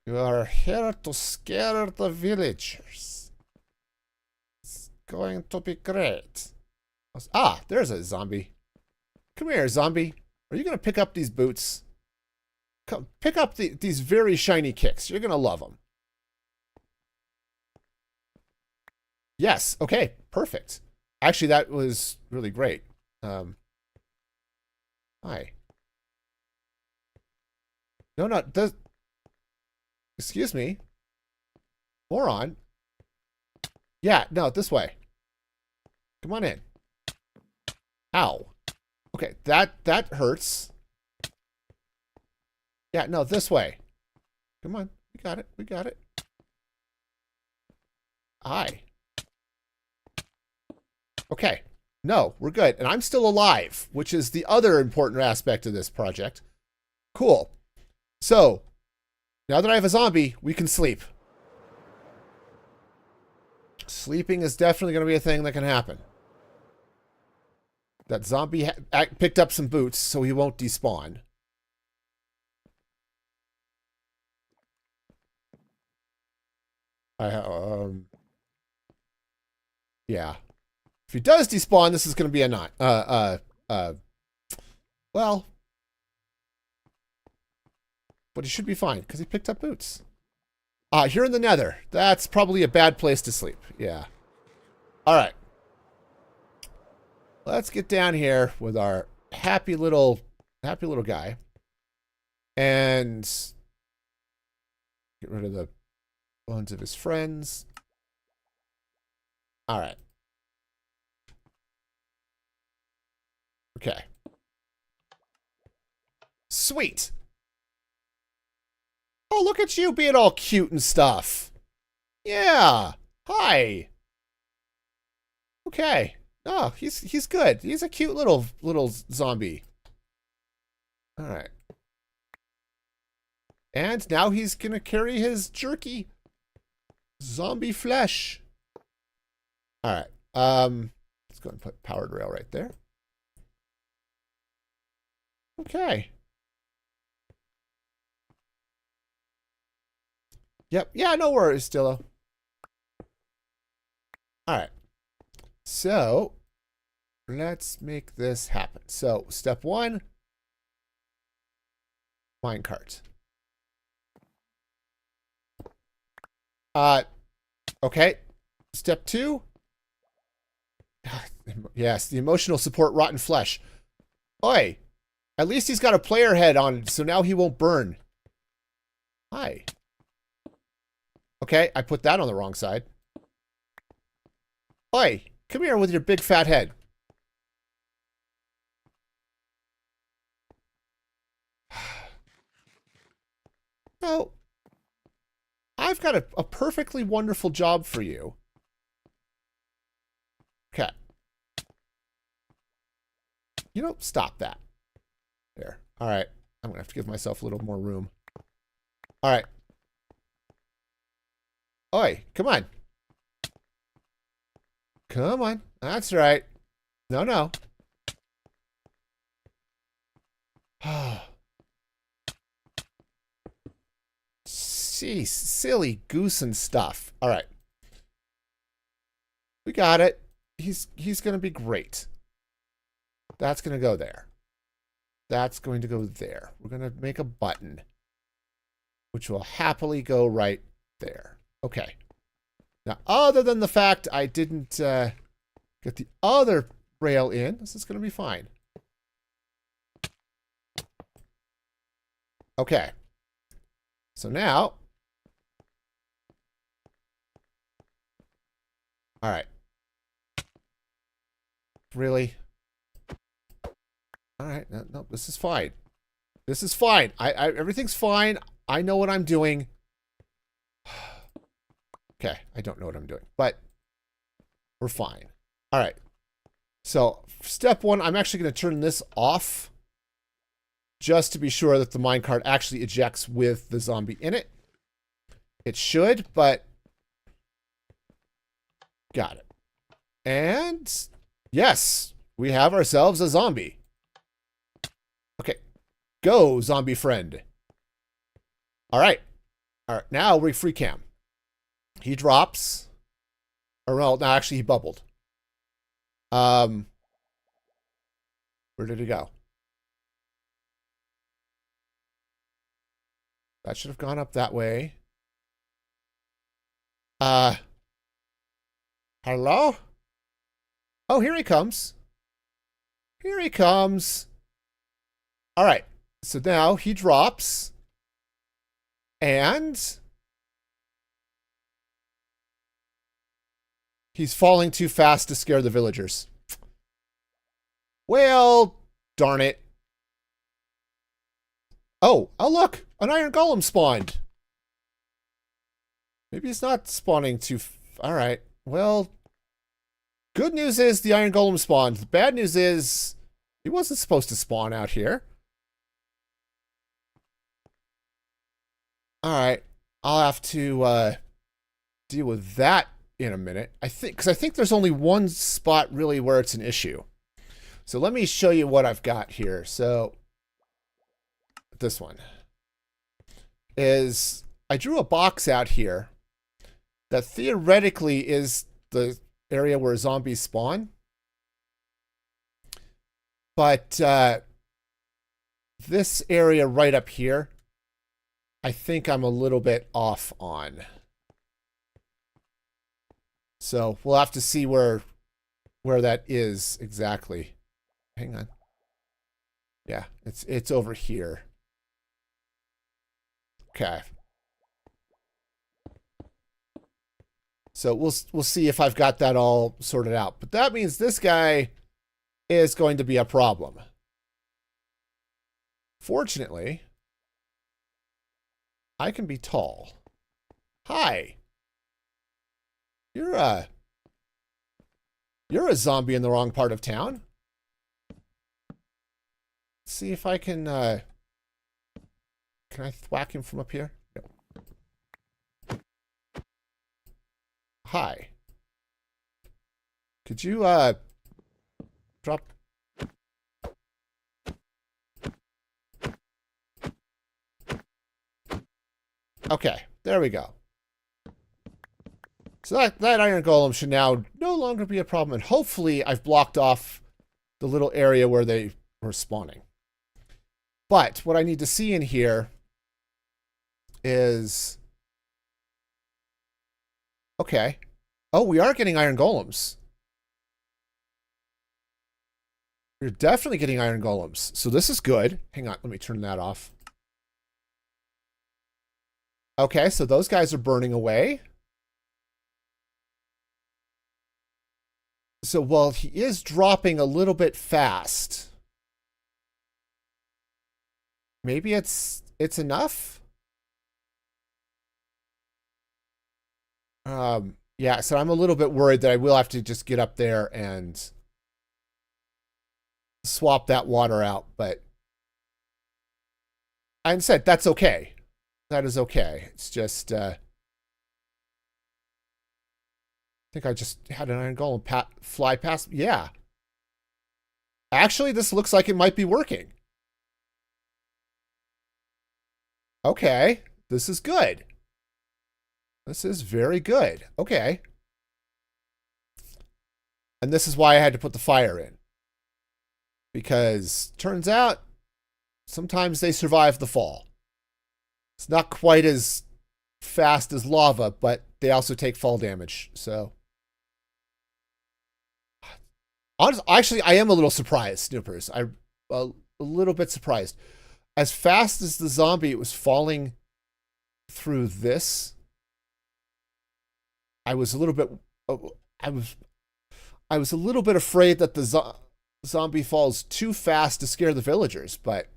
You are here to scare the villagers. It's going to be great. Ah, there's a zombie. Come here, zombie. Are you going to pick up these boots? Come, pick up these very shiny kicks. You're going to love them. Yes. Okay. Perfect. Actually, that was really great. Hi. No. Excuse me. Moron. Yeah, no, this way. Come on in. Ow. Okay, that hurts. Yeah, no, this way. Come on. We got it. Hi. Okay. No, we're good. And I'm still alive, which is the other important aspect of this project. Cool. So, now that I have a zombie, we can sleep. Sleeping is definitely going to be a thing that can happen. That zombie picked up some boots, so he won't despawn. Yeah. If he does despawn, this is going to be a not. Well, but he should be fine because he picked up boots. Here in the Nether. That's probably a bad place to sleep. Yeah. All right. Let's get down here with our happy little guy, and get rid of the bones of his friends. All right. Okay. Sweet. look at you being all cute and stuff. Yeah. Hi. Okay. Oh, he's good. He's a cute little zombie. All right. And now he's gonna carry his jerky zombie flesh. All right. Let's go and put powered rail right there. Okay. Yep. Yeah, no worries, Stillo. All right. So let's make this happen. So step 1, minecart. Okay. Step 2. Yes, the emotional support rotten flesh. Oi. At least he's got a player head on, so now he won't burn. Hi. Okay, I put that on the wrong side. Oi, come here with your big fat head. So, I've got a perfectly wonderful job for you. Okay. You know, stop that. There. All right. I'm going to have to give myself a little more room. All right. Oi, come on. Come on. That's right. No, no. Jeez, silly goose and stuff. All right. We got it. He's going to be great. That's going to go there. That's going to go there. We're going to make a button, which will happily go right there. Okay. Now, other than the fact I didn't get the other rail in, this is going to be fine. Okay. So now, all right. Really? All right. No, this is fine. This is fine. Everything's fine. I know what I'm doing. Okay, I don't know what I'm doing, but we're fine. All right. So step 1, I'm actually going to turn this off just to be sure that the minecart actually ejects with the zombie in it. It should, but got it. And yes, we have ourselves a zombie. Okay, go zombie friend. All right. All right, now we free cam. He drops. Or no, actually he bubbled. Where did he go? That should have gone up that way. Hello? Oh, here he comes. Here he comes. All right. So now he drops. And he's falling too fast to scare the villagers. Well, darn it. Oh, look. An iron golem spawned. Maybe it's not spawning too... All right. Well, good news is the iron golem spawned. The bad news is he wasn't supposed to spawn out here. All right. I'll have to deal with that in a minute. I think there's only one spot really where it's an issue. So let me show you what I've got here. So this one is, I drew a box out here that theoretically is the area where zombies spawn. But this area right up here, I think I'm a little bit off on. So we'll have to see where that is exactly. Hang on. Yeah, it's over here. Okay. So we'll see if I've got that all sorted out. But that means this guy is going to be a problem. Fortunately, I can be tall. Hi. You're a zombie in the wrong part of town. Let's see if I can I thwack him from up here? No. Hi. Could you drop? Okay, there we go. So that iron golem should now no longer be a problem, and hopefully I've blocked off the little area where they were spawning. But what I need to see in here is... Okay. Oh, we are getting iron golems. We're definitely getting iron golems. So this is good. Hang on, let me turn that off. Okay, so those guys are burning away. So, well, he is dropping a little bit fast. Maybe it's enough? Yeah, so I'm a little bit worried that I will have to just get up there and swap that water out, but I said that's okay. That is okay. It's just I think I just had an iron golem fly past. Yeah. Actually, this looks like it might be working. Okay. This is good. This is very good. Okay. And this is why I had to put the fire in. Because turns out sometimes they survive the fall. It's not quite as fast as lava, but they also take fall damage. So honestly, actually, I am a little surprised, Snoopers. I'm a little bit surprised. As fast as the zombie was falling through this, I was a little bit I was a little bit afraid that the zombie falls too fast to scare the villagers, but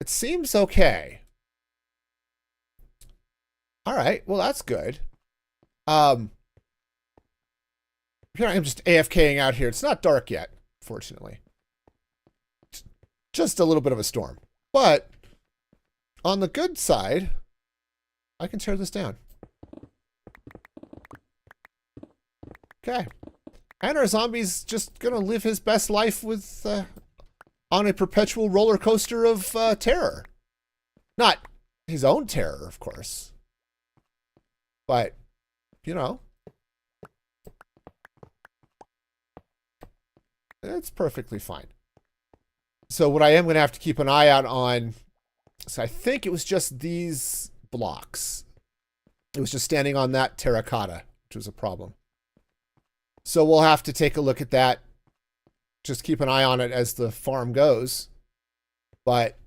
it seems okay. All right, well, that's good. Here I am just AFKing out here. It's not dark yet, fortunately. Just a little bit of a storm. But on the good side, I can tear this down. Okay. And our zombie's just going to live his best life with on a perpetual roller coaster of terror. Not his own terror, of course. But, you know, it's perfectly fine. So what I am going to have to keep an eye out on, so I think it was just these blocks. It was just standing on that terracotta, which was a problem. So we'll have to take a look at that. Just keep an eye on it as the farm goes. But,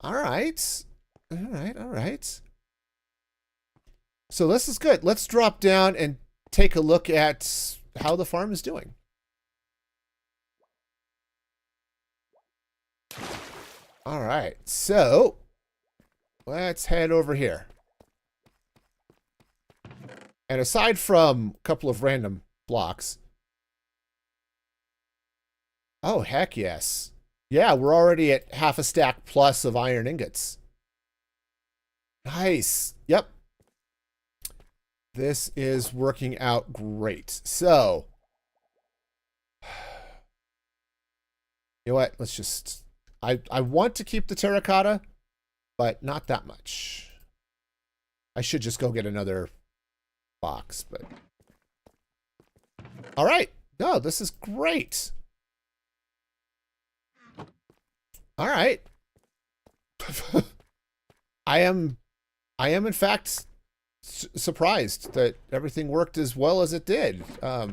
all right. All right, all right. So this is good. Let's drop down and take a look at how the farm is doing. All right, so let's head over here. And aside from a couple of random blocks. Oh, heck yes. Yeah, we're already at half a stack plus of iron ingots. Nice. Yep. This is working out great. So, you know what? Let's just... I want to keep the terracotta, but not that much. I should just go get another box, but... All right. No, this is great. All right. I am in fact surprised that everything worked as well as it did. All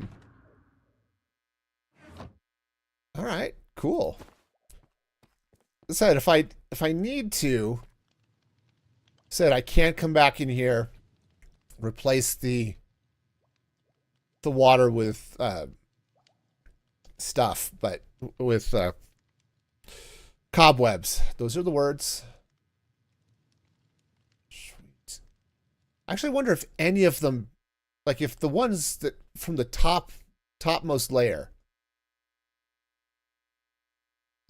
right, cool. Said if I need to, said I can't come back in here, replace the water with stuff, but with cobwebs. Those are the words. I actually wonder if any of them, like if the ones that from the topmost layer,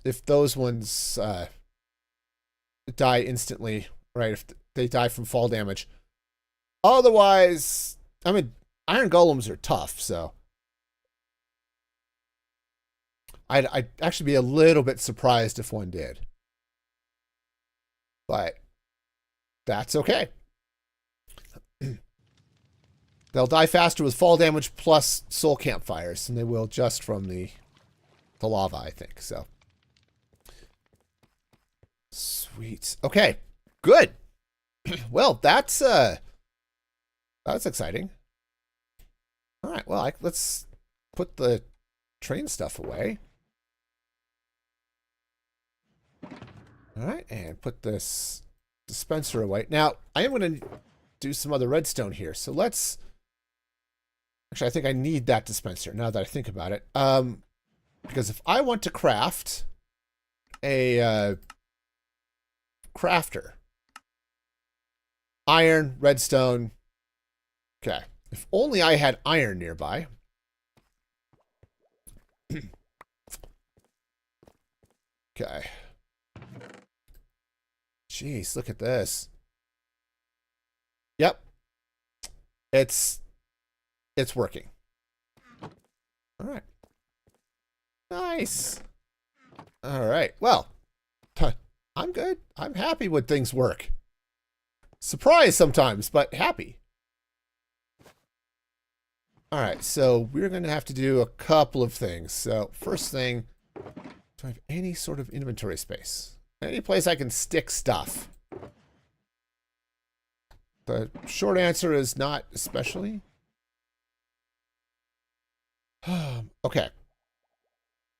if those ones die instantly, right? If they die from fall damage. Otherwise, I mean, iron golems are tough, so I'd actually be a little bit surprised if one did. But that's okay. They'll die faster with fall damage plus soul campfires than they will just from the lava, I think. So sweet. Okay, good. Well, that's exciting. All right. Well, let's put the train stuff away. All right, and put this dispenser away. Now, I am going to do some other redstone here. So let's... Actually, I think I need that dispenser now that I think about it. Because if I want to craft a crafter, iron, redstone. Okay. If only I had iron nearby. Okay. Jeez, look at this. Yep. It's working. All right. Nice. All right. Well, I'm good. I'm happy when things work. Surprised sometimes, but happy. All right, so we're going to have to do a couple of things. So first thing, do I have any sort of inventory space? Any place I can stick stuff? The short answer is not especially. Okay.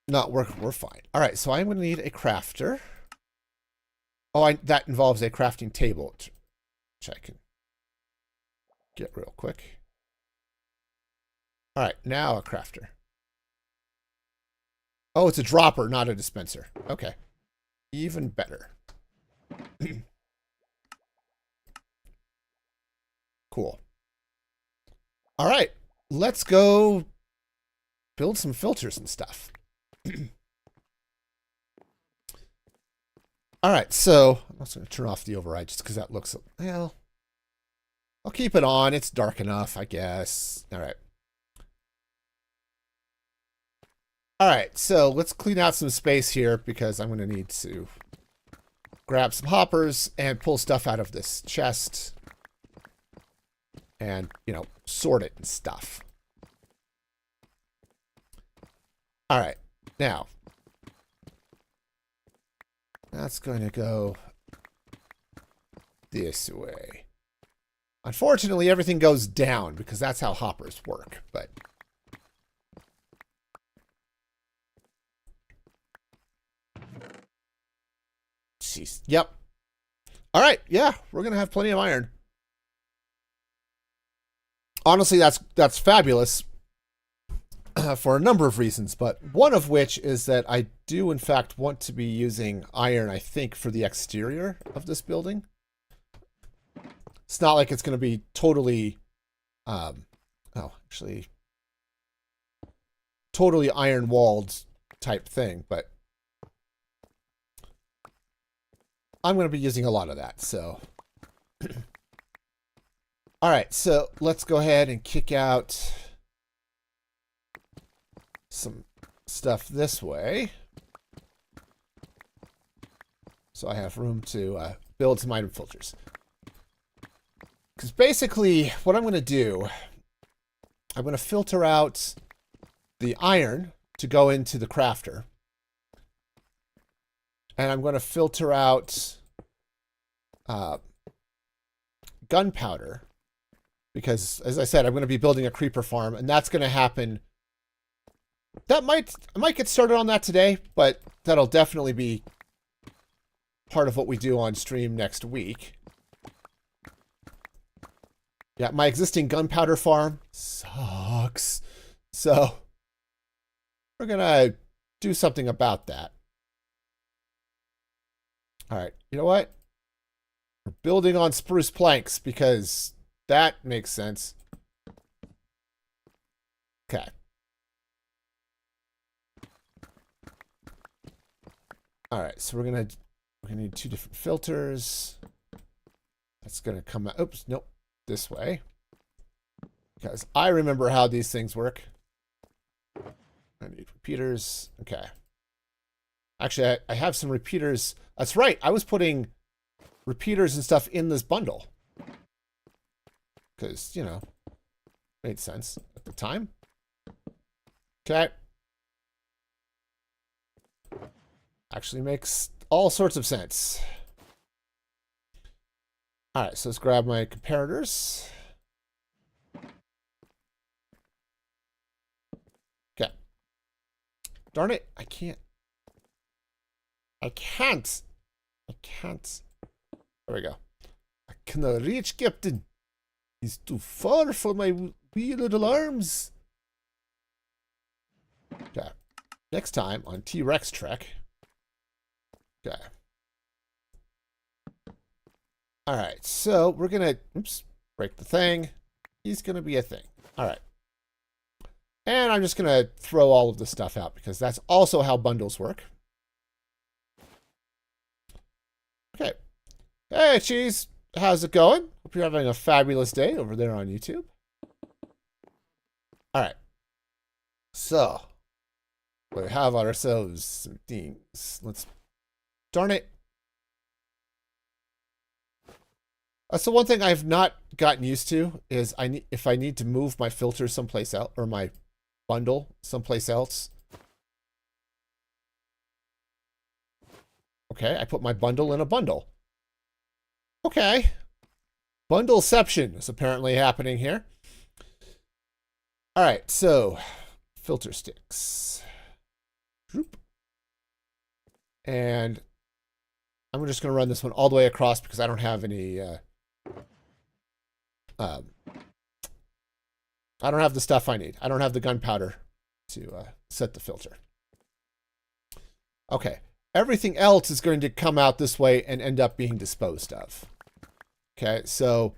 Not working, we're fine. All right, so I'm going to need a crafter. Oh, that involves a crafting table, which I can get real quick. All right, now a crafter. Oh, it's a dropper, not a dispenser. Okay. Even better. Cool. All right, let's go build some filters and stuff. All right, so I'm also going to turn off the override just because that looks, well, I'll keep it on. It's dark enough, I guess. All right. All right, so let's clean out some space here because I'm going to need to grab some hoppers and pull stuff out of this chest and, you know, sort it and stuff. All right, now that's going to go this way. Unfortunately, everything goes down because that's how hoppers work, but... Jeez. Yep. All right. Yeah, we're going to have plenty of iron. Honestly, that's fabulous for a number of reasons, but one of which is that I do, in fact, want to be using iron, I think, for the exterior of this building. It's not like it's going to be totally, totally iron-walled type thing, but I'm going to be using a lot of that, so. All right, so let's go ahead and kick out some stuff this way. So I have room to build some item filters. Because basically, what I'm going to do, I'm going to filter out the iron to go into the crafter. And I'm going to filter out gunpowder because, as I said, I'm going to be building a creeper farm, and that's going to happen. I might get started on that today, but that'll definitely be part of what we do on stream next week. Yeah, my existing gunpowder farm sucks, so we're going to do something about that. All right, you know what? We're building on spruce planks because That makes sense. Okay. All right, so we're gonna need 2 different filters. That's gonna come out. Oops, nope, this way. Because I remember how these things work. I need repeaters. Okay. Actually, I have some repeaters. That's right. I was putting repeaters and stuff in this bundle. Because, you know, made sense at the time. Okay. Actually makes all sorts of sense. All right, so let's grab my comparators. Okay. Darn it, I can't. There we go. I cannot reach, Captain. He's too far for my wee little arms. Okay. Next time on T-Rex Trek. Okay. All right, so we're gonna, oops, break the thing. He's gonna be a thing. All right. And I'm just gonna throw all of this stuff out because that's also how bundles work. Okay. Hey, Cheese. How's it going? Hope you're having a fabulous day over there on YouTube. All right. So, we have ourselves some things. Let's, darn it. So one thing I've not gotten used to is if I need to move my filter someplace else or my bundle someplace else. Okay, I put my bundle in a bundle. Okay. Bundleception is apparently happening here. All right, so filter sticks. And I'm just going to run this one all the way across because I don't have any... I don't have the stuff I need. I don't have the gunpowder to set the filter. Okay. Everything else is going to come out this way and end up being disposed of. Okay, so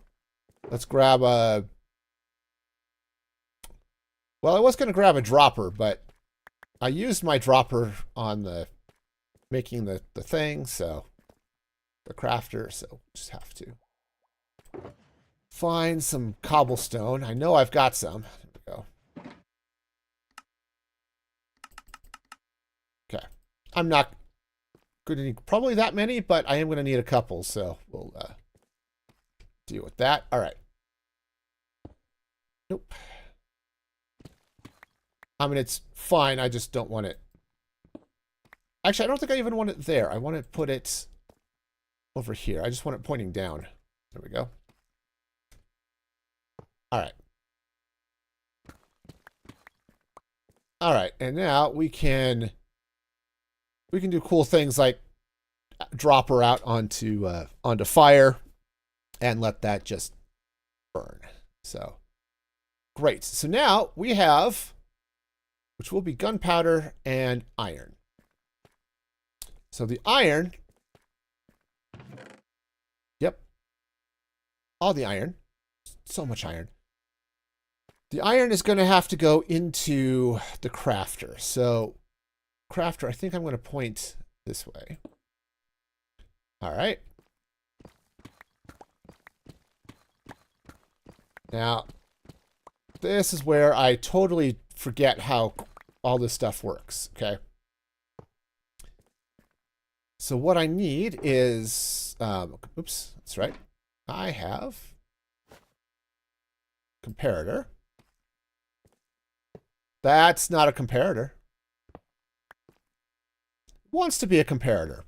let's grab a... Well, I was going to grab a dropper, but I used my dropper on the making the thing, so the crafter, so just have to find some cobblestone. I know I've got some. There we go. Okay. I'm not going to need probably that many, but I am going to need a couple, so we'll deal with that. All right. Nope. I mean, it's fine. I just don't want it. Actually, I don't think I even want it there. I want to put it over here. I just want it pointing down. There we go. All right. All right, and now we can do cool things like drop her out onto fire and let that just burn. So great. So now we have, which will be gunpowder and iron. So the iron, yep, all the iron, so much iron. The iron is going to have to go into the crafter. So crafter, I think I'm going to point this way. All right. Now, this is where I totally forget how all this stuff works, okay? So what I need is, oops, that's right. I have comparator. That's not a comparator. It wants to be a comparator.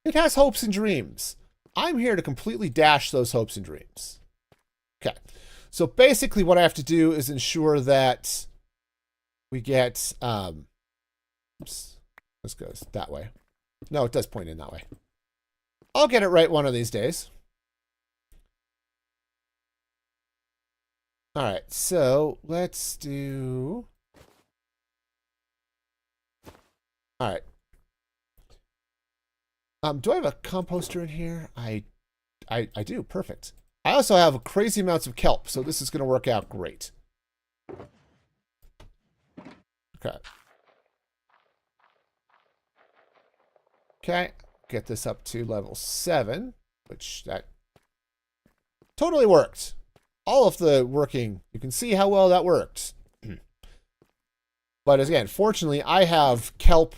It has hopes and dreams. I'm here to completely dash those hopes and dreams. Okay. So basically what I have to do is ensure that we get, oops, this goes that way. No, it does point in that way. I'll get it right one of these days. All right, so let's do... All right. Do I have a composter in here? I do. Perfect. I also have crazy amounts of kelp, so this is going to work out great. Okay. Okay, get this up to level 7, which that totally worked. All of the working, you can see how well that worked. But again, fortunately, I have kelp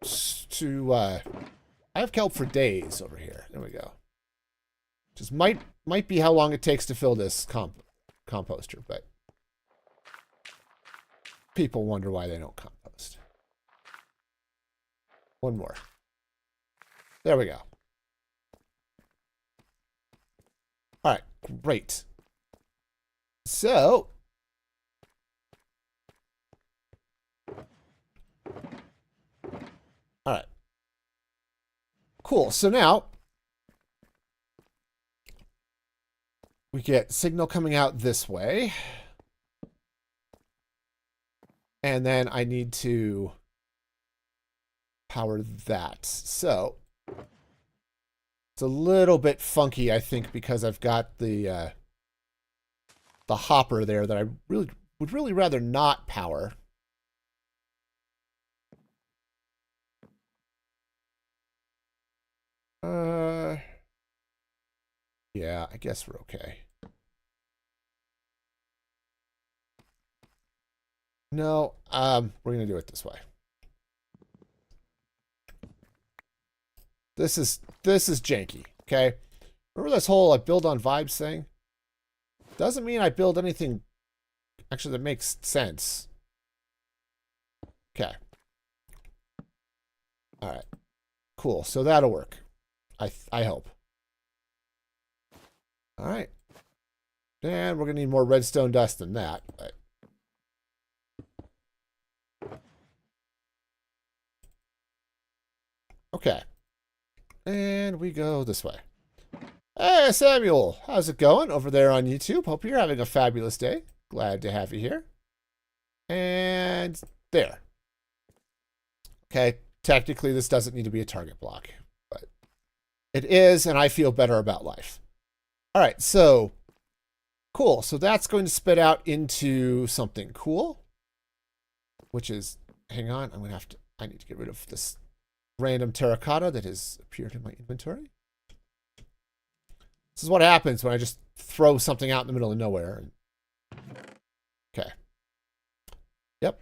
I have kelp for days over here. There we go. Just might be how long it takes to fill this composter, but people wonder why they don't compost. One more. There we go. All right, great. So, all right. Cool. So now we get signal coming out this way. And then I need to power that. So it's a little bit funky, I think, because I've got the hopper there that I would really rather not power. Yeah, I guess we're okay. No, we're gonna do it this way. This is janky, okay? Remember this whole I build on vibes thing? Doesn't mean I build anything actually that makes sense. Okay. All right. Cool. So that'll work. I hope. All right. And we're going to need more redstone dust than that. But... okay. And we go this way. Hey, Samuel. How's it going over there on YouTube? Hope you're having a fabulous day. Glad to have you here. And there. Okay. Technically, this doesn't need to be a target block. But it is, and I feel better about life. All right, so cool. So that's going to spit out into something cool, which is, hang on, I need to get rid of this random terracotta that has appeared in my inventory. This is what happens when I just throw something out in the middle of nowhere. Okay. Yep.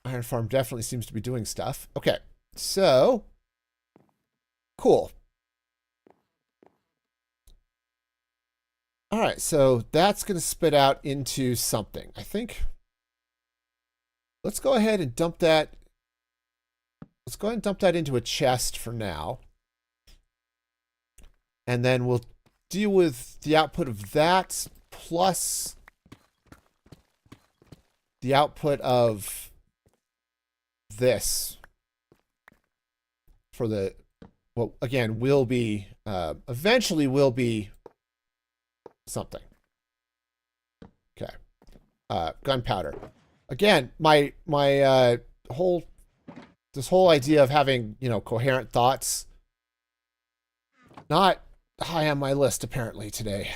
Iron Farm definitely seems to be doing stuff. Okay, so cool. All right, so that's going to spit out into something. I think let's go ahead and dump that. Let's go ahead and dump that into a chest for now. And then we'll deal with the output of that plus the output of this for the, well, again, will be, eventually will be something. Okay. Gunpowder. Again, my this whole idea of having, coherent thoughts, not high on my list apparently today.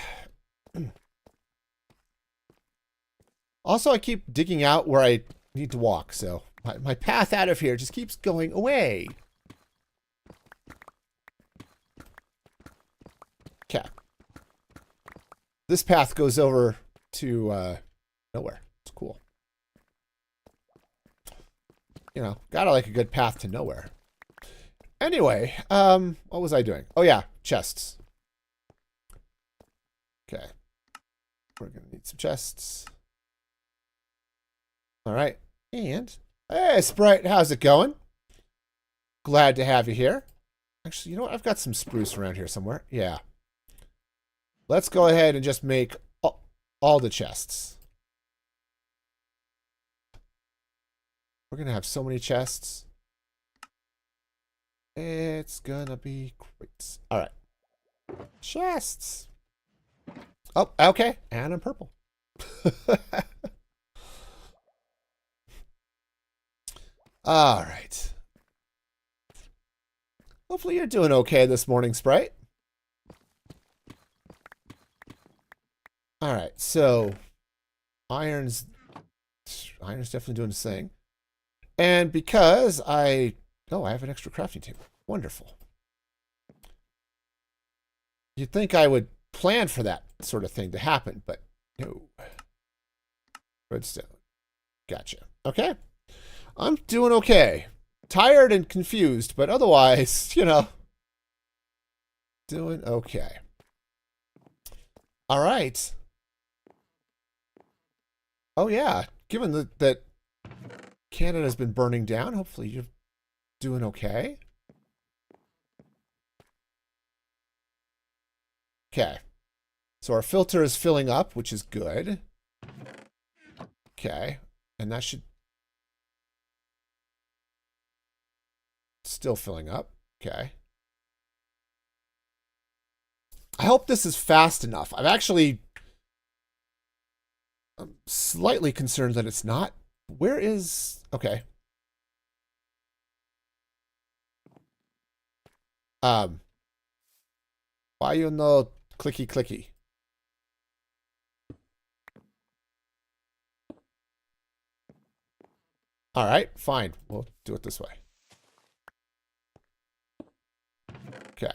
Also, I keep digging out where I need to walk, so my path out of here just keeps going away. Okay. This path goes over to nowhere. It's cool. Gotta like a good path to nowhere. Anyway, what was I doing? Oh yeah, chests. Okay. We're gonna need some chests. All right. And hey, Sprite, how's it going? Glad to have you here. Actually, you know what? I've got some spruce around here somewhere. Yeah. Let's go ahead and just make all the chests. We're going to have so many chests. It's going to be great. All right. Chests. Oh, okay. And I'm purple. All right. Hopefully you're doing okay this morning, Sprite. All right, so iron's definitely doing its thing. And because I have an extra crafting table. Wonderful. You'd think I would plan for that sort of thing to happen, but no. Redstone. Gotcha. Okay. I'm doing okay. Tired and confused, but otherwise, doing okay. All right. Oh, yeah. Given that Canada's been burning down, hopefully you're doing okay. Okay. So our filter is filling up, which is good. Okay. And that should... Still filling up. Okay. I hope this is fast enough. I'm slightly concerned that it's not. Where is... Okay. Why you no clicky clicky? All right, fine. We'll do it this way. Okay.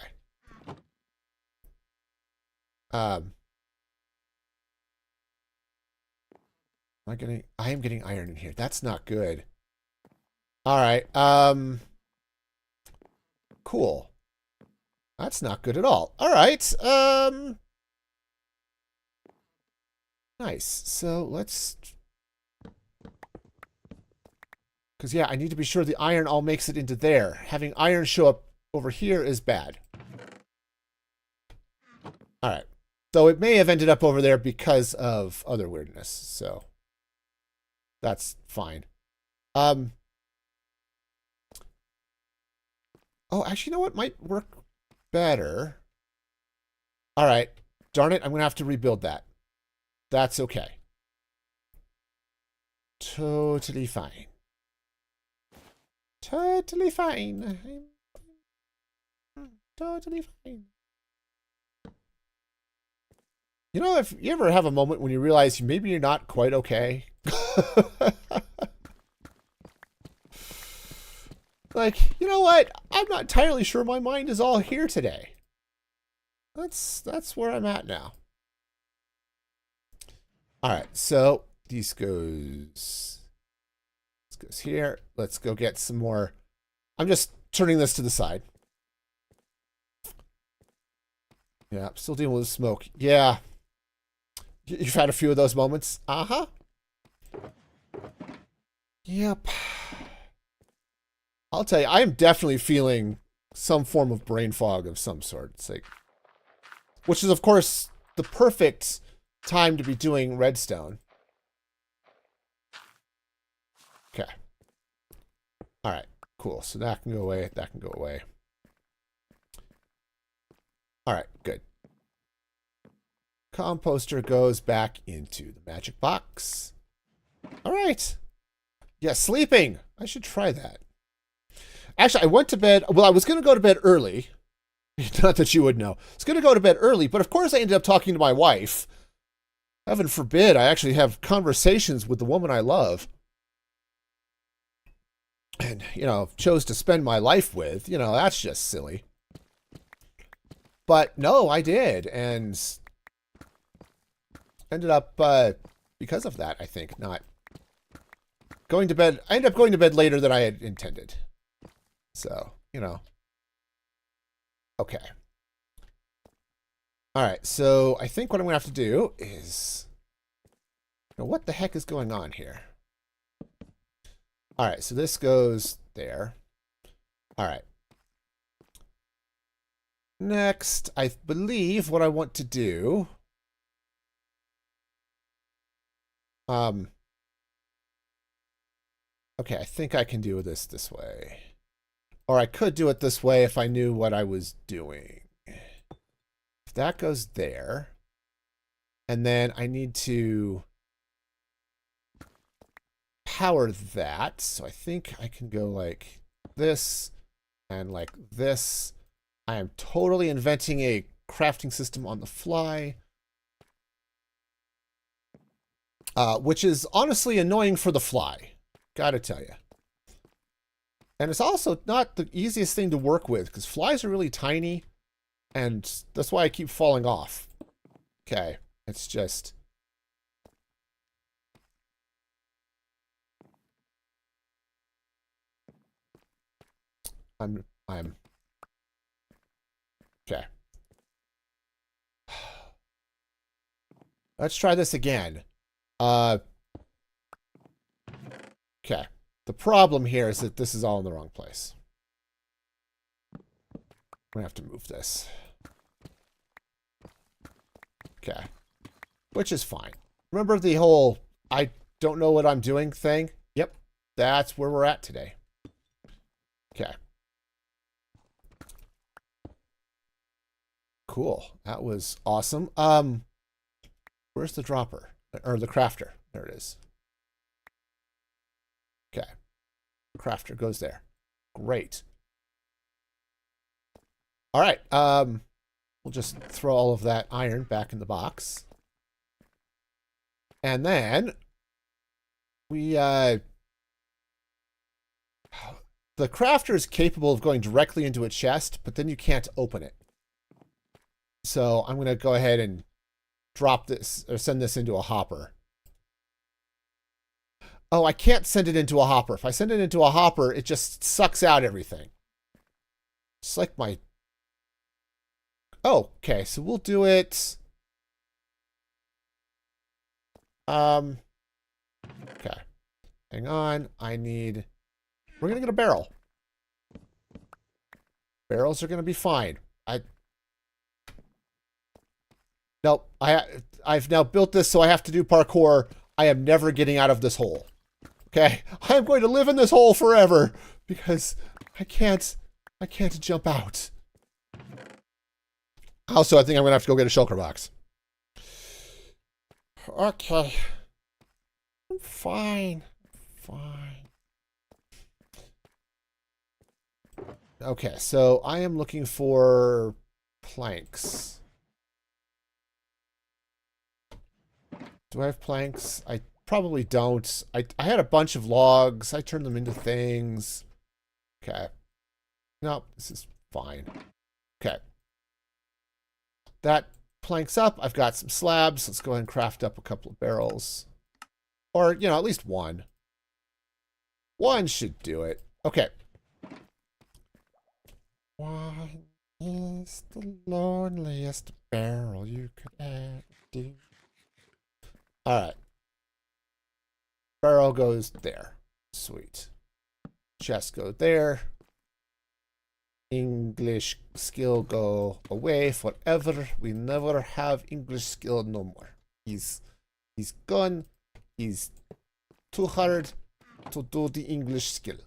I am getting iron in here. That's not good. All right. Cool. That's not good at all. All right. Nice. So let's... Because, yeah, I need to be sure the iron all makes it into there. Having iron show up over here is bad. All right. Though it may have ended up over there because of other weirdness. So that's fine. Oh, actually, you know what might work better? All right. Darn it. I'm going to have to rebuild that. That's okay. Totally fine. Totally fine. Totally fine. You know, if you ever have a moment when you realize maybe you're not quite okay. Like, you know what? I'm not entirely sure my mind is all here today. That's where I'm at now. All right, so this goes here. Let's go get some more. I'm just turning this to the side. Yeah, still dealing with smoke. Yeah. You've had a few of those moments? Uh-huh. Yep. I'll tell you, I am definitely feeling some form of brain fog of some sort. It's like, which is, of course, the perfect time to be doing redstone. Okay. All right, cool. So that can go away. That can go away. All right, good. Composter goes back into the magic box. All right. Yeah, sleeping. I should try that. Actually, I went to bed. Well, I was going to go to bed early. Not that you would know. I was going to go to bed early, but of course I ended up talking to my wife. Heaven forbid I actually have conversations with the woman I love. And, chose to spend my life with. That's just silly. But no, I did. And ended up, because of that, I think, not going to bed. I ended up going to bed later than I had intended. So, okay. All right, so I think what I'm going to have to do is... what the heck is going on here? All right, so this goes there. All right. Next, I believe what I want to do... Okay, I think I can do this way. Or I could do it this way if I knew what I was doing. If that goes there, and then I need to power that. So I think I can go like this and like this. I am totally inventing a crafting system on the fly. which is honestly annoying for the fly. Gotta tell you. And it's also not the easiest thing to work with because flies are really tiny, and that's why I keep falling off. Okay, it's just... I'm... Okay. Let's try this again. Okay. The problem here is that this is all in the wrong place. I'm gonna have to move this. Okay. Which is fine. Remember the whole I don't know what I'm doing thing? Yep. That's where we're at today. Okay. Cool. That was awesome. Where's the dropper? Or the crafter? There it is. Okay. Crafter goes there. Great. All right. We'll just throw all of that iron back in the box. And then we the crafter is capable of going directly into a chest, but then you can't open it. So I'm going to go ahead and drop this or send this into a hopper. Oh, I can't send it into a hopper. If I send it into a hopper, it just sucks out everything. It's like my... Oh, okay. So we'll do it... Okay. Hang on. I need... We're going to get a barrel. Barrels are going to be fine. Nope. I've now built this so I have to do parkour. I am never getting out of this hole. Okay? I'm going to live in this hole forever because I can't jump out. Also, I think I'm going to have to go get a shulker box. Okay. I'm fine. Fine. Okay, so I am looking for planks. Do I have planks? I probably don't. I had a bunch of logs. I turned them into things. Okay. No, this is fine. Okay. That planks up. I've got some slabs. Let's go ahead and craft up a couple of barrels. Or, you know, at least one. One should do it. Okay. What is the loneliest barrel you could ever do? All right. Barrel goes there. Sweet. Chest go there. English skill go away forever. We never have English skill no more. He's gone. He's too hard to do the English skill.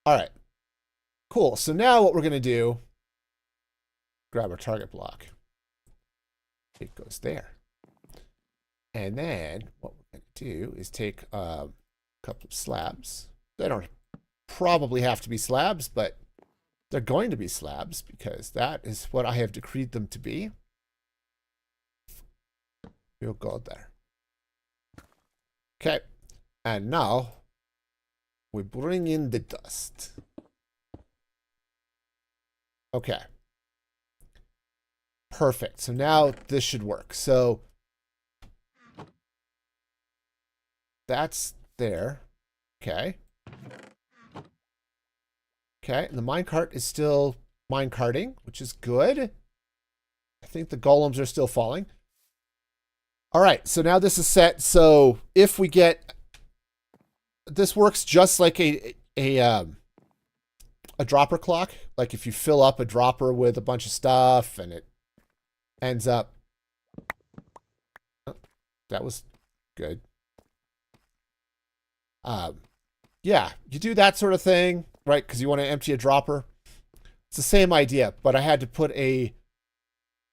All right. Cool. So now what we're going to do, grab our target block. It goes there. And then what we're going to do is take a couple of slabs. They don't probably have to be slabs, but they're going to be slabs because that is what I have decreed them to be. We'll go there. Okay. And now we bring in the dust. Okay. Perfect. So now this should work. So that's there. Okay. Okay, and the minecart is still minecarting, which is good. I think the golems are still falling. All right, so now this is set. So if we get... This works just like a dropper clock. Like if you fill up a dropper with a bunch of stuff and it ends up... Oh, that was good. Yeah, you do that sort of thing, right? Because you want to empty a dropper. It's the same idea, but I had to put a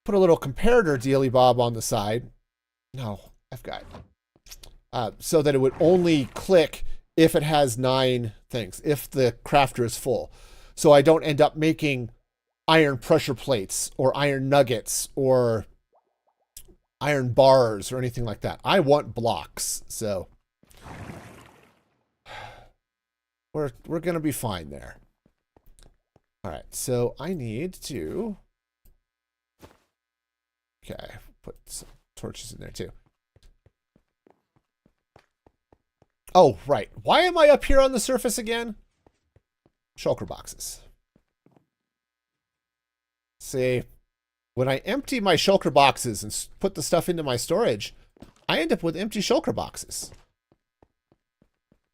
little comparator dealy bob on the side. No, I've got so that it would only click if it has 9 things, if the crafter is full. So I don't end up making iron pressure plates or iron nuggets or iron bars or anything like that. I want blocks. So we're going to be fine there. All right. So I need to... Okay. Put some torches in there too. Oh, right. Why am I up here on the surface again? Shulker boxes. See, when I empty my shulker boxes and put the stuff into my storage, I end up with empty shulker boxes.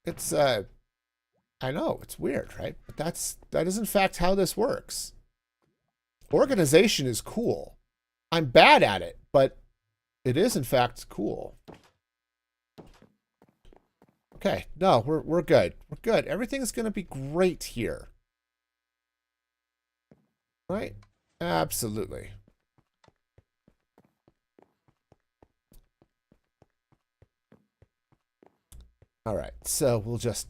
It's, I know, it's weird, right? But that is in fact how this works. Organization is cool. I'm bad at it, but it is in fact cool. Okay, no, we're good. We're good. Everything's going to be great here. Right? Absolutely. All right, so we'll just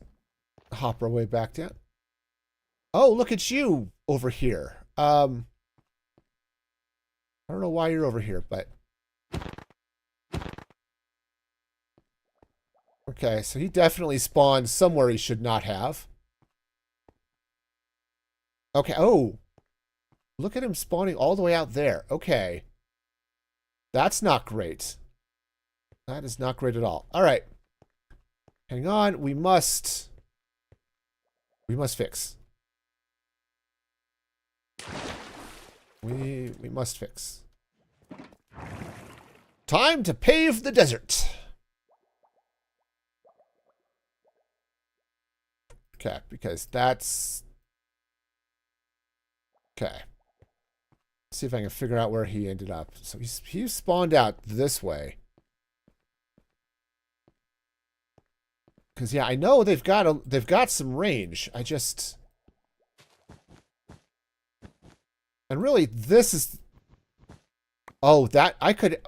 hop our way back down. Oh, look at you over here. I don't know why you're over here, but... Okay, so he definitely spawned somewhere he should not have. Okay, oh. Look at him spawning all the way out there. Okay. That's not great. That is not great at all. All right. Hang on. We must fix. We must fix. Time to pave the desert. Okay, because that's... Okay. Let's see if I can figure out where he ended up. So he spawned out this way. Because yeah, I know they've got some range. I just... And really, this is... Oh, that... I could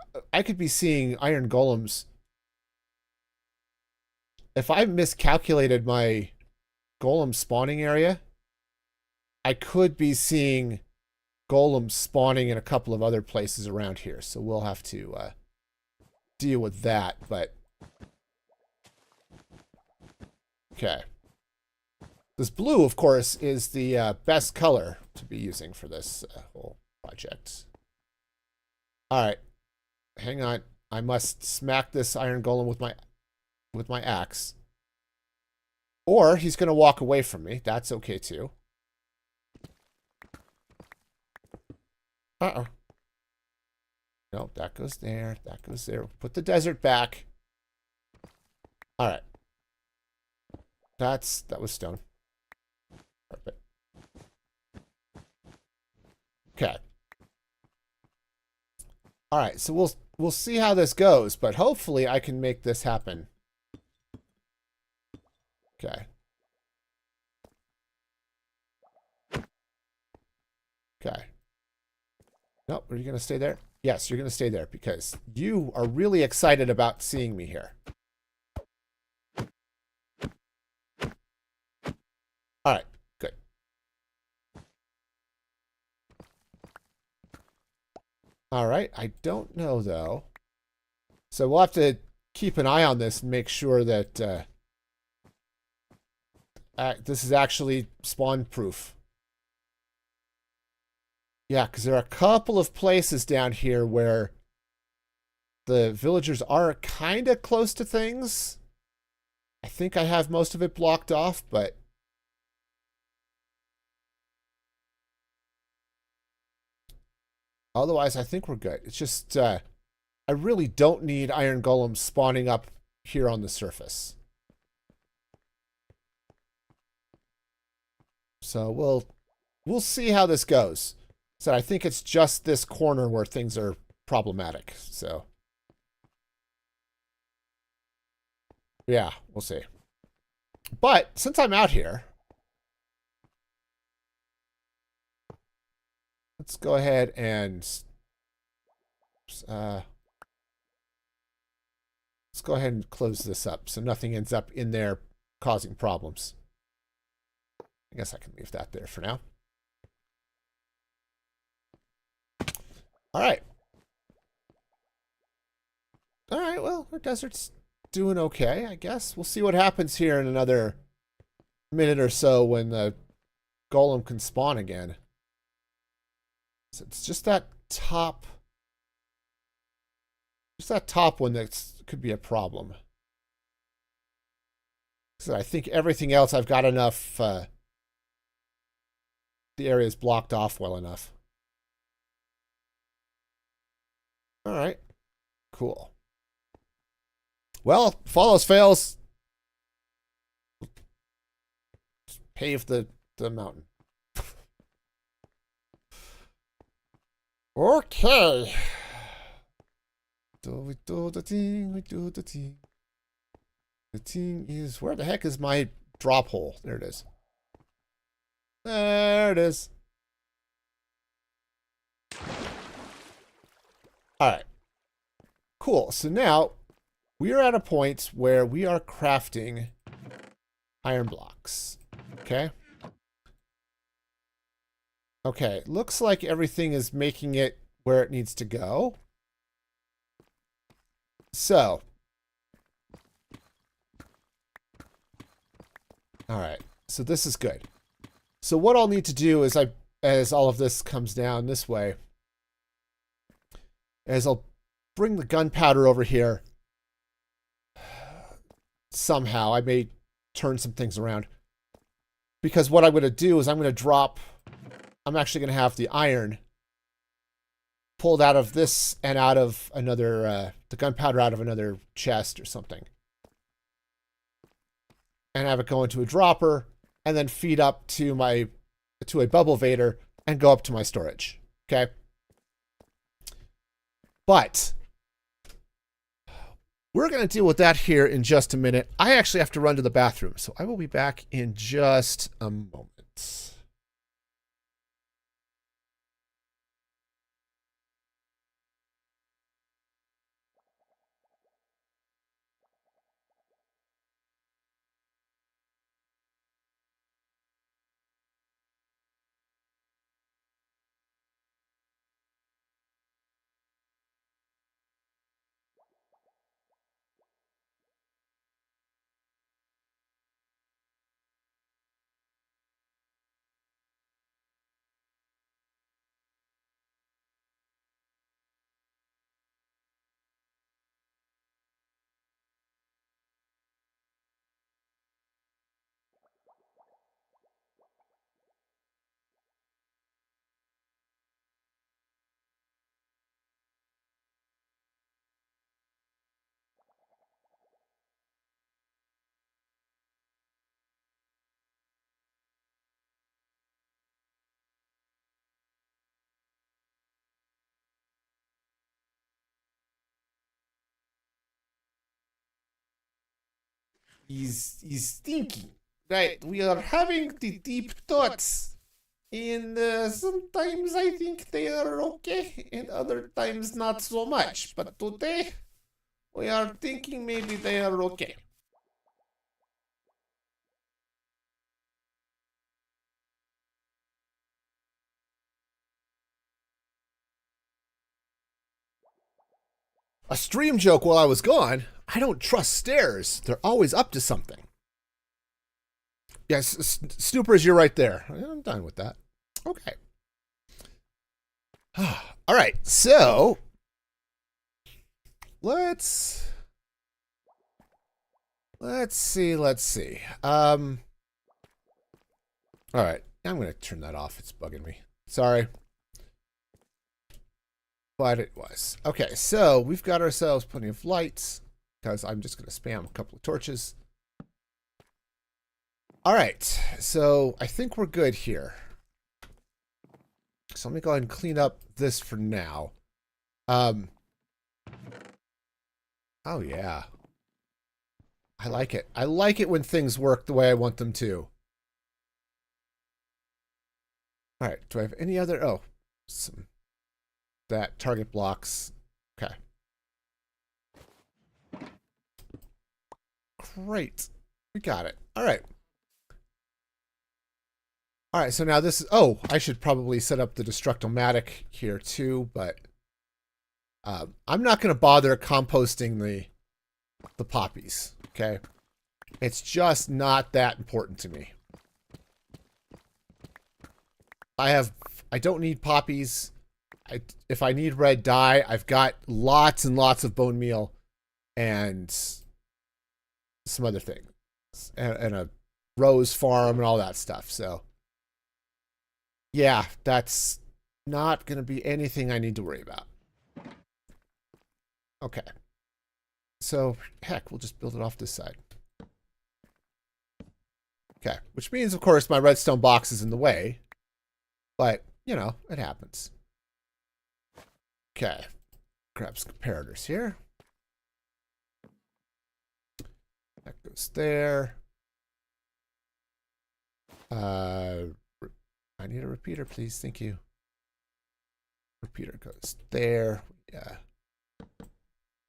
be seeing iron golems. If I miscalculated my golem spawning area, I could be seeing golems spawning in a couple of other places around here. So we'll have to deal with that, but... Okay. This blue, of course, is the best color to be using for this whole project. All right. Hang on. I must smack this iron golem with my axe. Or he's going to walk away from me. That's okay, too. Uh-oh. No, that goes there. That goes there. Put the desert back. All right. That was stone. Perfect. Okay. All right, so we'll see how this goes, but hopefully I can make this happen. Okay. Okay. Nope, are you going to stay there? Yes, you're going to stay there because you are really excited about seeing me here. All right, good. All right, I don't know, though. So we'll have to keep an eye on this and make sure that this is actually spawn-proof. Yeah, because there are a couple of places down here where the villagers are kind of close to things. I think I have most of it blocked off, but... Otherwise, I think we're good. It's just, I really don't need iron golems spawning up here on the surface. So we'll see how this goes. So I think it's just this corner where things are problematic. So yeah, we'll see. But since I'm out here, let's go ahead and let's go ahead and close this up so nothing ends up in there causing problems. I guess I can leave that there for now. All right. All right, well, our desert's doing okay, I guess. We'll see what happens here in another minute or so when the golem can spawn again. So it's just that top one that could be a problem. So I think everything else I've got enough, the area is blocked off well enough. All right, cool. Well, follows fails. Just pave the mountain. Okay. We do the thing, we do the thing. The thing is, where the heck is my drop hole? There it is. There it is. All right. Cool. So now we are at a point where we are crafting iron blocks. Okay. Okay. Looks like everything is making it where it needs to go. So. All right. So this is good. So what I'll need to do is as all of this comes down this way, is I'll bring the gunpowder over here. Somehow I may turn some things around, because what I'm going to do is I'm actually going to have the iron pulled out of this and out of another, the gunpowder out of another chest or something, and have it go into a dropper and then feed up to a bubble vader and go up to my storage. Okay. But we're going to deal with that here in just a minute. I actually have to run to the bathroom, so I will be back in just a moment. He's thinking. Right, we are having the deep thoughts. And sometimes I think they are okay, and other times not so much. But today, we are thinking maybe they are okay. A stream joke while I was gone. I don't trust stairs. They're always up to something. Yes, Snoopers, you're right there. I'm done with that. Okay. All right, so let's see. All right, I'm going to turn that off. It's bugging me. Sorry. But it was. Okay, so we've got ourselves plenty of lights, because I'm just going to spam a couple of torches. All right, so I think we're good here. So let me go ahead and clean up this for now. Oh, yeah. I like it. I like it when things work the way I want them to. All right, do I have any other? Oh, some that target blocks. Okay. Great. We got it. All right. All right, so now this is, oh, I should probably set up the Destructomatic here too, but I'm not going to bother composting the poppies, okay? It's just not that important to me. I don't need poppies. If I need red dye, I've got lots and lots of bone meal and some other things. And a rose farm and all that stuff. So, yeah, that's not going to be anything I need to worry about. Okay. So, heck, we'll just build it off this side. Okay. Which means, of course, my redstone box is in the way. But, you know, it happens. Okay. Grab some comparators here. That goes there. I need a repeater, please. Thank you. Repeater goes there. Yeah.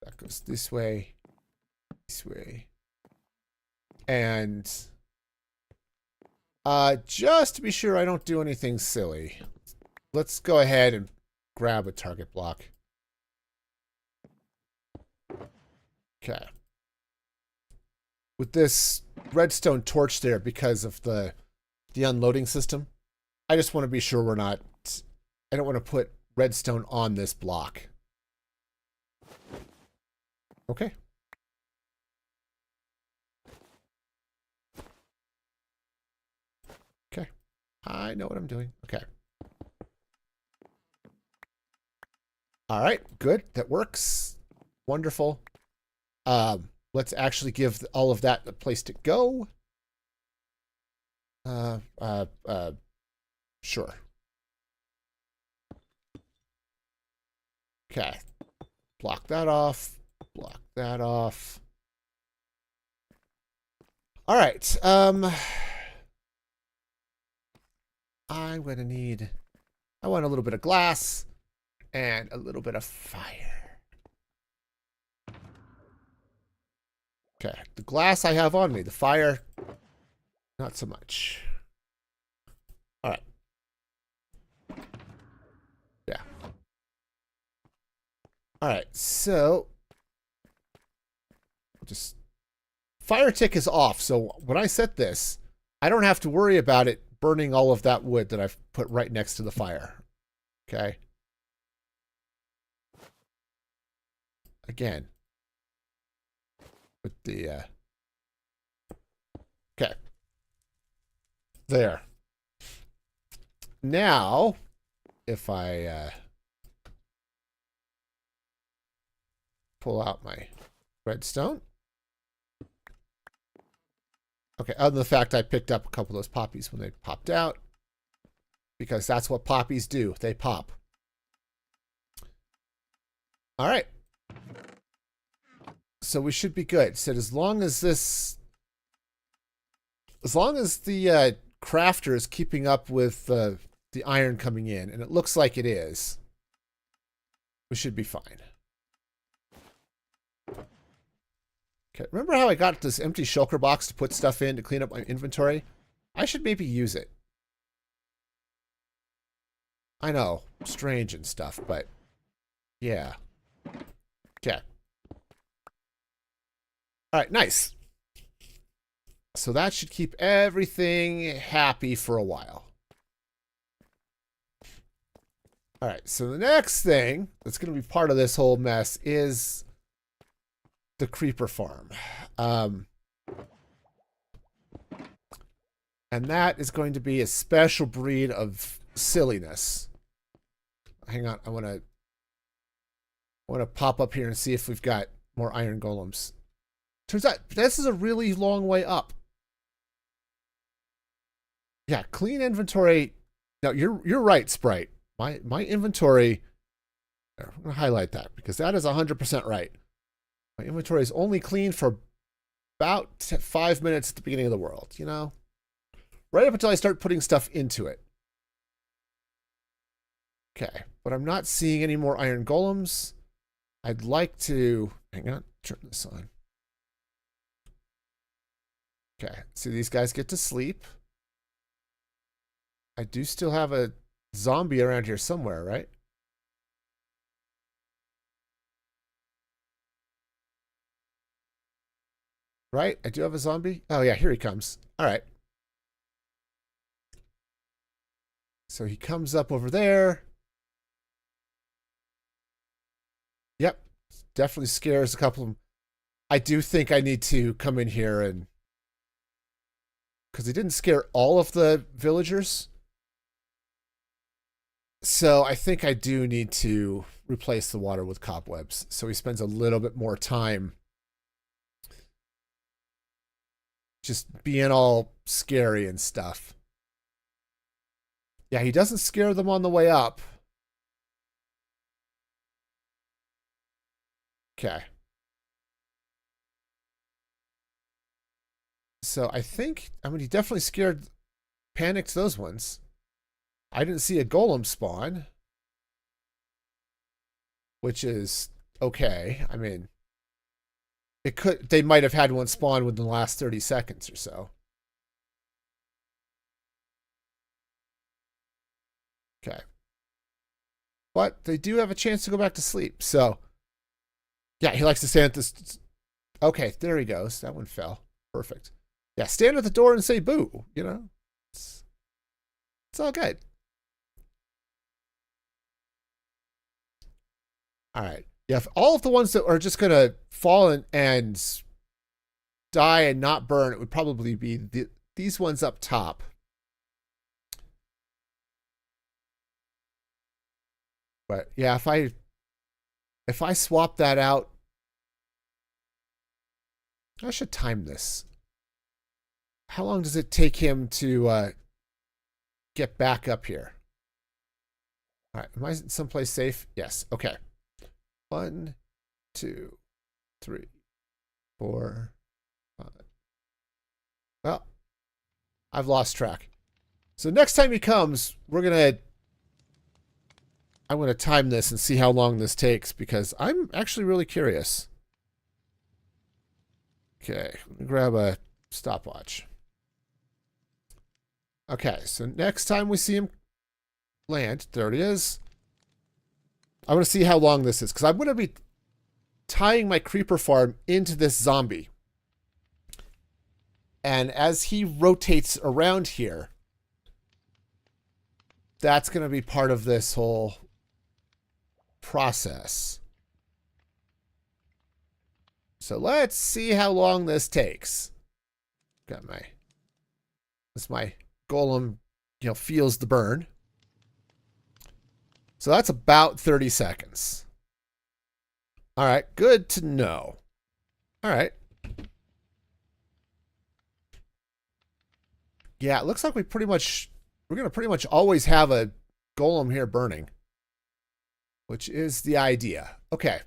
That goes this way. This way. And just to be sure I don't do anything silly, let's go ahead and grab a target block. Okay. With this redstone torch there because of the unloading system, I just want to be sure we're not... I don't want to put redstone on this block. Okay. Okay. I know what I'm doing. Okay. All right. Good. That works. Wonderful. Let's actually give all of that a place to go. Sure. Okay. Block that off. Block that off. All right. I'm going to need... I want a little bit of glass and a little bit of fire. Okay. The glass I have on me. The fire, not so much. All right. Yeah. All right. So, just... Fire tick is off. So when I set this, I don't have to worry about it burning all of that wood that I've put right next to the fire. Okay. Again. With the, okay. There. Now, if I, pull out my redstone. Okay, other than the fact I picked up a couple of those poppies when they popped out. Because that's what poppies do. They pop. All right. So we should be good. So as long as this... As long as the crafter is keeping up with the iron coming in, and it looks like it is, we should be fine. Okay, remember how I got this empty shulker box to put stuff in to clean up my inventory? I should maybe use it. I know, strange and stuff, but yeah. Okay. All right, nice. So that should keep everything happy for a while. All right, so the next thing that's going to be part of this whole mess is the creeper farm. And that is going to be a special breed of silliness. Hang on, I want to pop up here and see if we've got more iron golems. Turns out this is a really long way up. Yeah, clean inventory. No, you're right, Sprite. My inventory. I'm going to highlight that because that is 100% right. My inventory is only clean for about 5 minutes at the beginning of the world, you know? Right up until I start putting stuff into it. Okay, but I'm not seeing any more iron golems. I'd like to... Hang on, turn this on. Okay, so these guys get to sleep. I do still have a zombie around here somewhere, right? right? I do have a zombie. Oh, yeah, here he comes. All right. So he comes up over there. Yep. Definitely scares a couple of them. I do think I need to come in here and... because he didn't scare all of the villagers. So I think I do need to replace the water with cobwebs. So he spends a little bit more time just being all scary and stuff. Yeah, he doesn't scare them on the way up. Okay. So I think, I mean, he definitely panicked those ones. I didn't see a golem spawn, which is okay. I mean, they might have had one spawn within the last 30 seconds or so. Okay. But they do have a chance to go back to sleep. So, yeah, he likes to stand at this. Okay, there he goes. That one fell. Perfect. Yeah, stand at the door and say boo, you know? It's all good. All right. Yeah, if all of the ones that are just going to fall and die and not burn, it would probably be these ones up top. But yeah, if I swap that out, I should time this. How long does it take him to get back up here? All right, am I someplace safe? Yes. Okay. 1, 2, 3, 4, 5. Well, I've lost track. So next time he comes, I'm gonna time this and see how long this takes because I'm actually really curious. Okay, let me grab a stopwatch. Okay, so next time we see him land, there it is. I want to see how long this is because I'm going to be tying my creeper farm into this zombie. And as he rotates around here, that's going to be part of this whole process. So let's see how long this takes. Got my golem, feels the burn. So that's about 30 seconds. All right, good to know. All right. Yeah, it looks like we're going to pretty much always have a golem here burning, which is the idea. Okay.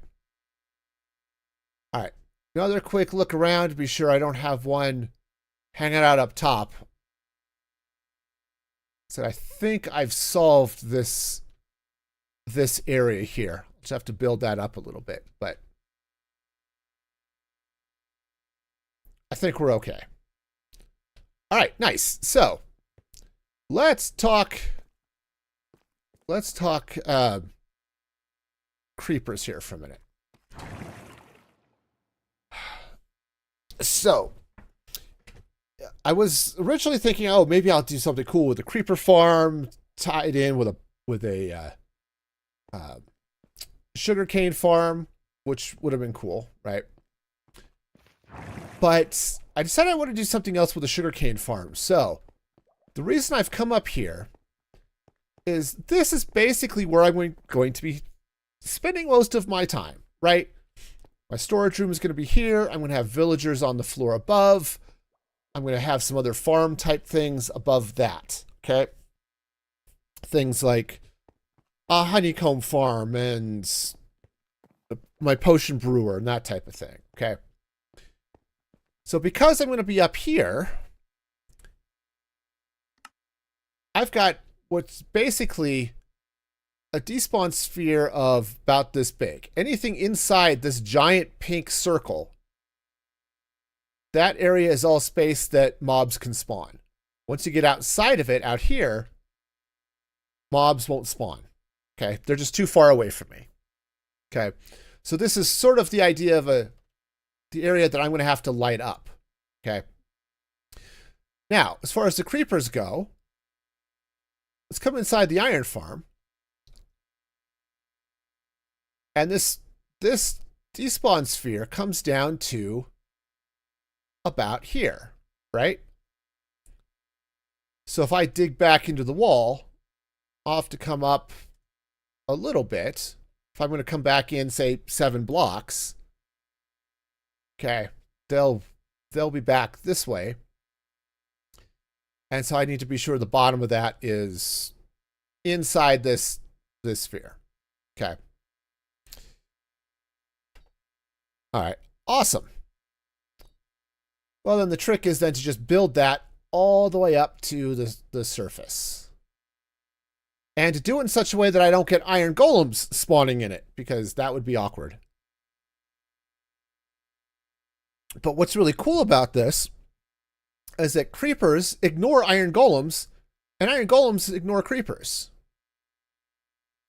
All right. Another quick look around to be sure I don't have one hanging out up top. So I think I've solved this area here. Just have to build that up a little bit, but I think we're okay. All right, nice. So let's talk creepers here for a minute. So I was originally thinking, oh, maybe I'll do something cool with the creeper farm tied in with a sugarcane farm, which would have been cool, right? But I decided I want to do something else with the sugarcane farm. So the reason I've come up here is this is basically where I'm going to be spending most of my time, right? My storage room is going to be here. I'm going to have villagers on the floor above. I'm going to have some other farm type things above that, okay? Things like a honeycomb farm and my potion brewer and that type of thing, okay? So because I'm going to be up here, I've got what's basically a despawn sphere of about this big. Anything inside this giant pink circle, that area is all space that mobs can spawn. Once you get outside of it, out here, mobs won't spawn. Okay, they're just too far away from me. Okay, so this is sort of the idea of the area that I'm going to have to light up. Okay. Now, as far as the creepers go, let's come inside the iron farm. And this despawn sphere comes down to about here, right? So if I dig back into the wall, I'll have to come up a little bit. If I'm going to come back in, say, 7 blocks, okay, they'll be back this way. And so I need to be sure the bottom of that is inside this sphere. Okay. All right. Awesome. Well, then the trick is then to just build that all the way up to the surface. And to do it in such a way that I don't get iron golems spawning in it, because that would be awkward. But what's really cool about this is that creepers ignore iron golems, and iron golems ignore creepers.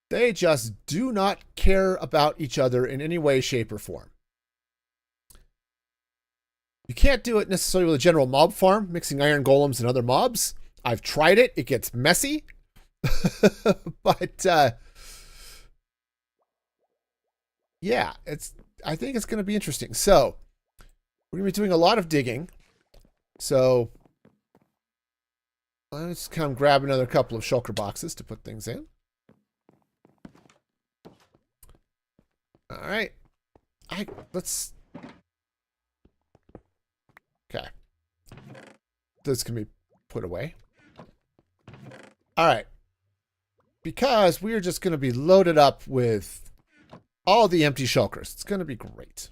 They just do not care about each other in any way, shape, or form. You can't do it necessarily with a general mob farm, mixing iron golems and other mobs. I've tried it. It gets messy. But, yeah, I think it's going to be interesting. So, we're going to be doing a lot of digging. So, let's come grab another couple of shulker boxes to put things in. All right. Let's... Okay. This can be put away. All right. Because we're just going to be loaded up with all the empty shulkers. It's going to be great.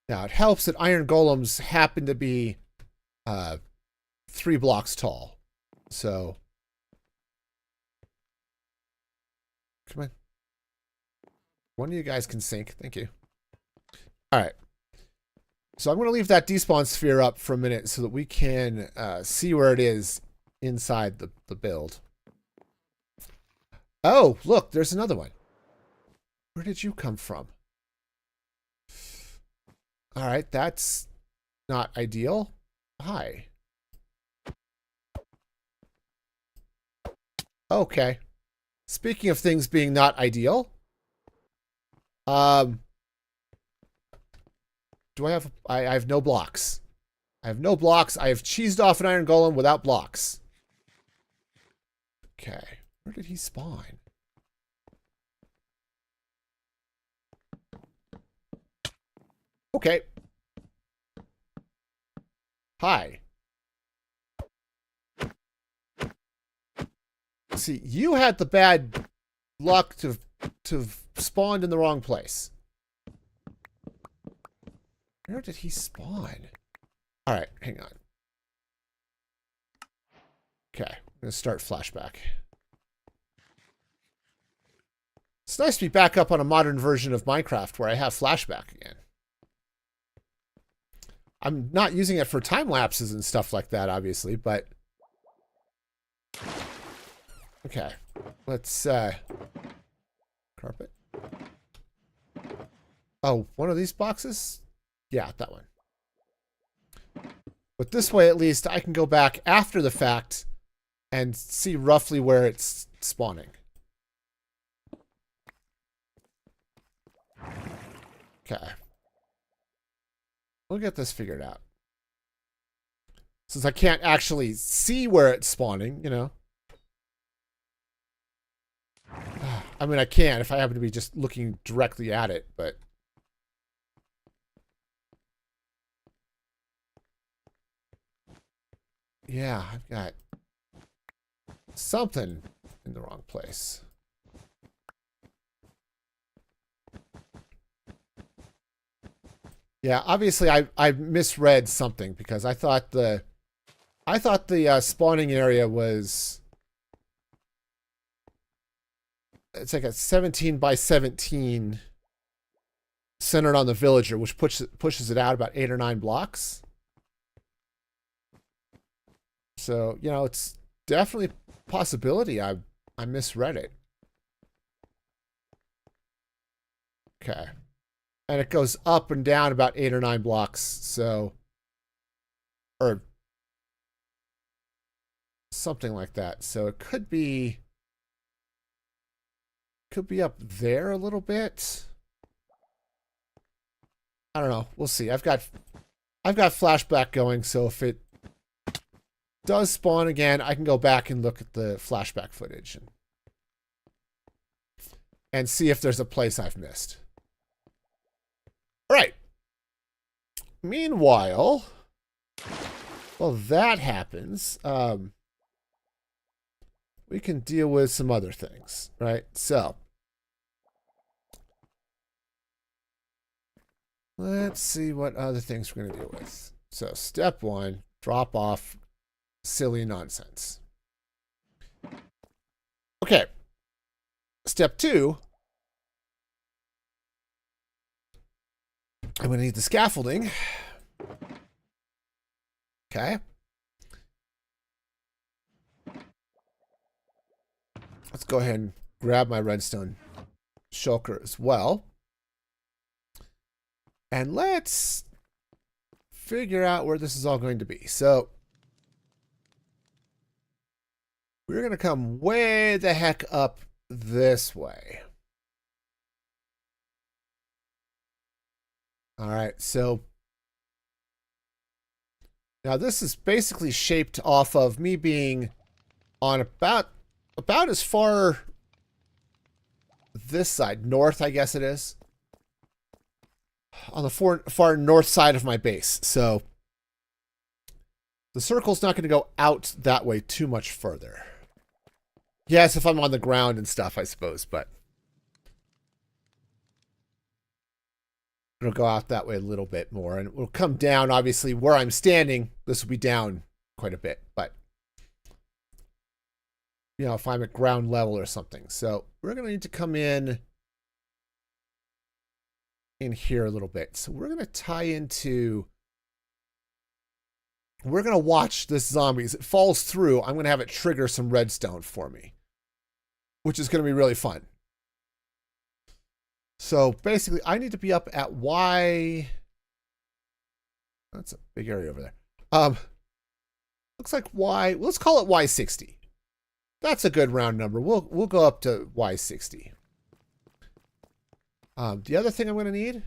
Now, it helps that iron golems happen to be 3 blocks tall. So, come on. One of you guys can sink. Thank you. All right. So I'm going to leave that despawn sphere up for a minute so that we can see where it is inside the build. Oh, look, there's another one. Where did you come from? All right, that's not ideal. Hi. Okay. Speaking of things being not ideal, do I have... I have no blocks. I have no blocks. I have cheesed off an iron golem without blocks. Okay. Where did he spawn? Okay. Hi. See, you had the bad luck to spawned in the wrong place. Where did he spawn? All right, hang on. Okay, I'm going to start flashback. It's nice to be back up on a modern version of Minecraft where I have flashback again. I'm not using it for time lapses and stuff like that, obviously, but... Okay, let's, carpet. Oh, one of these boxes? Yeah, that one. But this way, at least, I can go back after the fact and see roughly where it's spawning. Okay. We'll get this figured out. Since I can't actually see where it's spawning, you know. I mean, I can if I happen to be just looking directly at it, but... Yeah, I've got something in the wrong place. Yeah, obviously I misread something because I thought the spawning area was... It's like a 17 by 17 centered on the villager, which pushes it out about 8 or 9 blocks. So, you know, it's definitely a possibility I misread it. Okay. And it goes up and down about 8 or 9 blocks. So, or something like that. So it could be up there a little bit. I don't know. We'll see. I've got flashback going, so if it does spawn again, I can go back and look at the flashback footage and see if there's a place I've missed. All right. Meanwhile, while that happens, we can deal with some other things, right? So, let's see what other things we're going to deal with. So, step 1, drop off silly nonsense. Okay. Step 2, I'm going to need the scaffolding. Okay. Let's go ahead and grab my redstone shulker as well. And let's figure out where this is all going to be. So, we're going to come way the heck up this way. All right, so now this is basically shaped off of me being on about as far this side, north, I guess it is, on the far north side of my base. So the circle's not going to go out that way too much further. Yes, if I'm on the ground and stuff, I suppose, but it'll go out that way a little bit more, and it will come down. Obviously, where I'm standing, this will be down quite a bit, but you know, if I'm at ground level or something. So we're going to need to come in here a little bit. So we're going to tie into, we're going to watch this zombie. As it falls through, I'm going to have it trigger some redstone for me, which is going to be really fun. So basically, I need to be up at Y. That's a big area over there. Looks like Y. Let's call it Y60. That's a good round number. We'll go up to Y60. The other thing I'm going to need,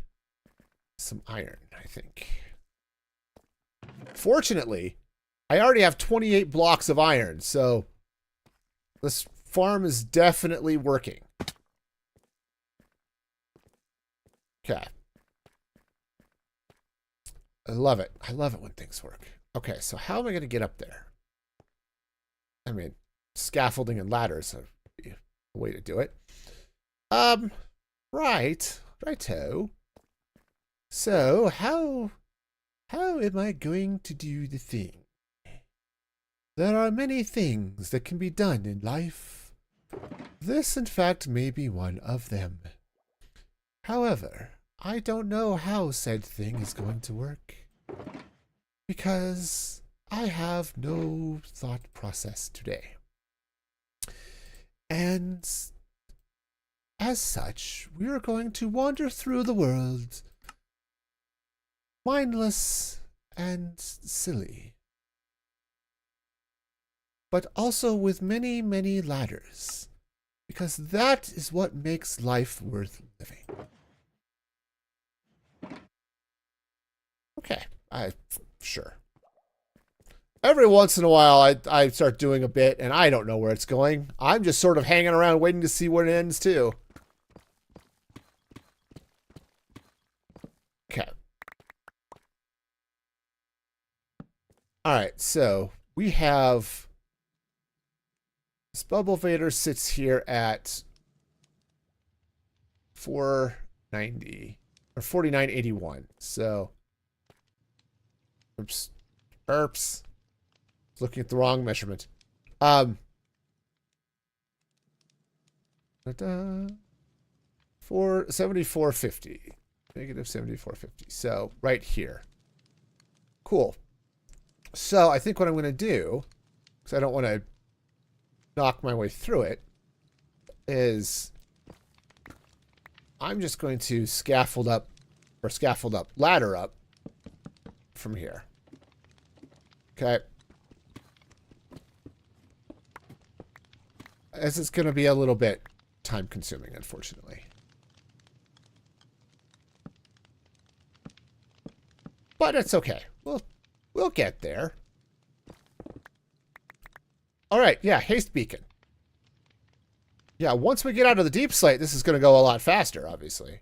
some iron, I think. Fortunately, I already have 28 blocks of iron, so this farm is definitely working. Okay. I love it. I love it when things work. Okay, so how am I going to get up there? I mean, scaffolding and ladders are a way to do it. Righto. So, how am I going to do the thing? There are many things that can be done in life. This, in fact, may be one of them. However, I don't know how said thing is going to work, because I have no thought process today. And as such, we are going to wander through the world, mindless and silly, but also with many, many ladders, because that is what makes life worth living. Okay, sure. Every once in a while, I start doing a bit, and I don't know where it's going. I'm just sort of hanging around waiting to see where it ends, too. Okay. All right, so we have... This bubble vader sits here at 490, or 4981, so... Oops. Looking at the wrong measurement. -7450. -7450. So right here. Cool. So I think what I'm going to do, because I don't want to knock my way through it, is I'm just going to scaffold up or scaffold up, ladder up from here. Okay. This is going to be a little bit time consuming, unfortunately. But it's okay. We'll get there. All right. Yeah. Haste beacon. Yeah. Once we get out of the deep slate, this is going to go a lot faster, obviously.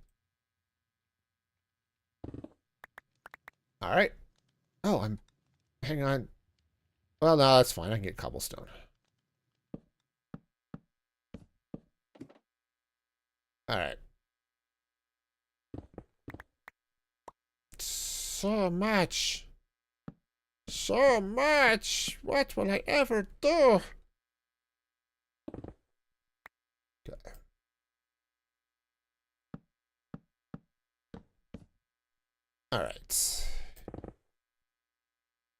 All right. Oh, hang on. Well, no, that's fine. I can get cobblestone. All right. So much. So much. What will I ever do? Okay. All right.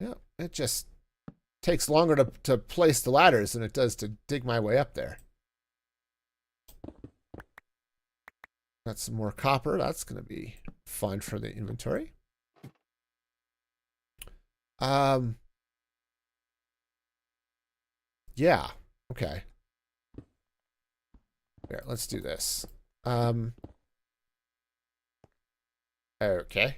Yeah, it just takes longer to place the ladders than it does to dig my way up there. Got some more copper. That's going to be fun for the inventory. Yeah. Okay. Here, let's do this. Okay.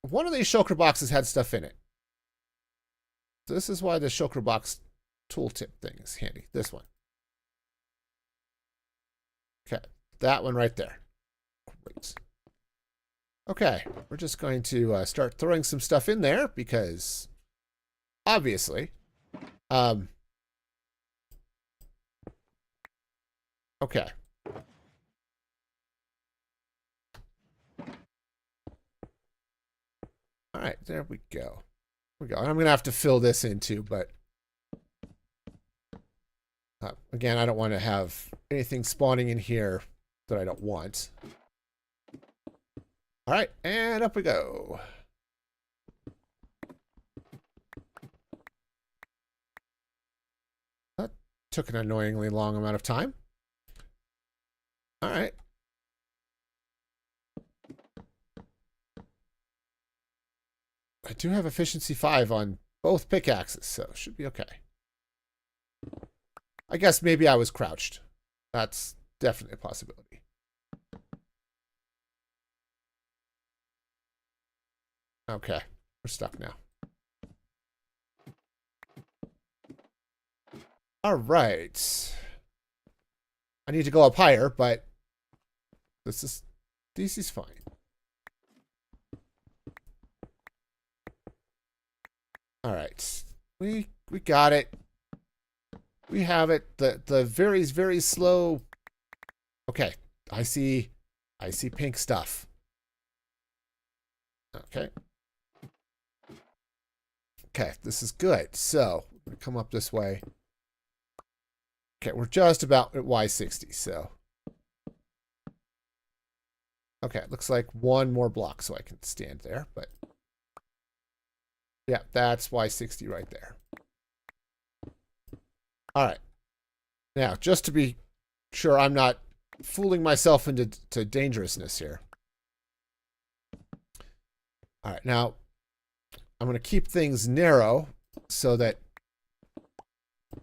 One of these shulker boxes had stuff in it. So this is why the shulker box tooltip thing is handy. This one. Okay. That one right there. Great. Okay. We're just going to start throwing some stuff in there because obviously. Okay. All right, there we go. And I'm going to have to fill this in too, but again, I don't want to have anything spawning in here that I don't want. All right, and up we go. That took an annoyingly long amount of time. All right. I do have efficiency 5 on both pickaxes, so it should be okay. I guess maybe I was crouched. That's definitely a possibility. Okay, we're stuck now. All right. I need to go up higher, but this is fine. All right, we got it. We have it. The very slow. Okay, I see pink stuff. Okay. Okay, this is good. So we're gonna come up this way. Okay, we're just about at Y60. So okay, it looks like one more block, so I can stand there, but. Yeah, that's Y60 right there. All right. Now, just to be sure I'm not fooling myself into dangerousness here. All right, now I'm going to keep things narrow so that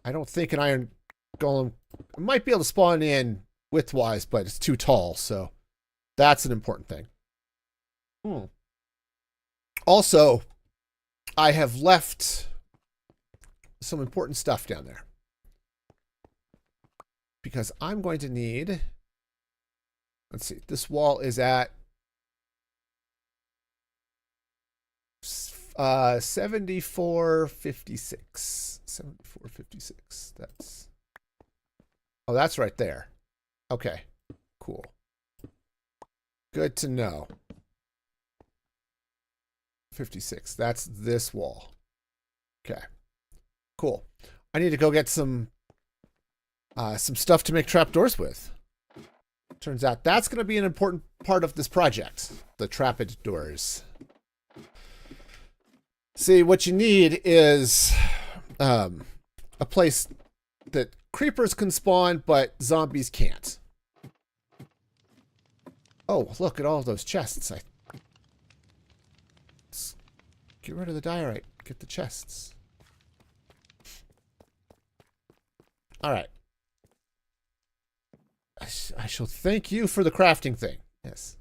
I don't think an iron golem might be able to spawn in widthwise, but it's too tall, so that's an important thing. Also, I have left some important stuff down there because I'm going to need, let's see, this wall is at 7456. 7456. That's, oh, that's right there. Okay, cool. Good to know. 56. That's this wall. Okay. Cool. I need to go get some stuff to make trapdoors with. Turns out that's going to be an important part of this project. The trapid doors. See, what you need is a place that creepers can spawn, but zombies can't. Oh, look at all those chests. Let's get rid of the diorite. Get the chests. All right. I shall thank you for the crafting thing. Yes.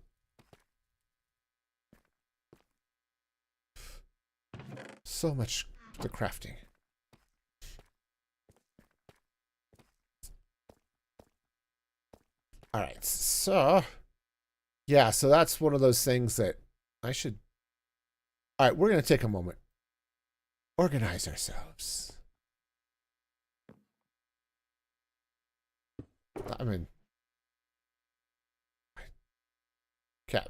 So much the crafting. All right. So, yeah, so that's one of those things that I should... All right, we're going to take a moment. Organize ourselves. I mean... Okay.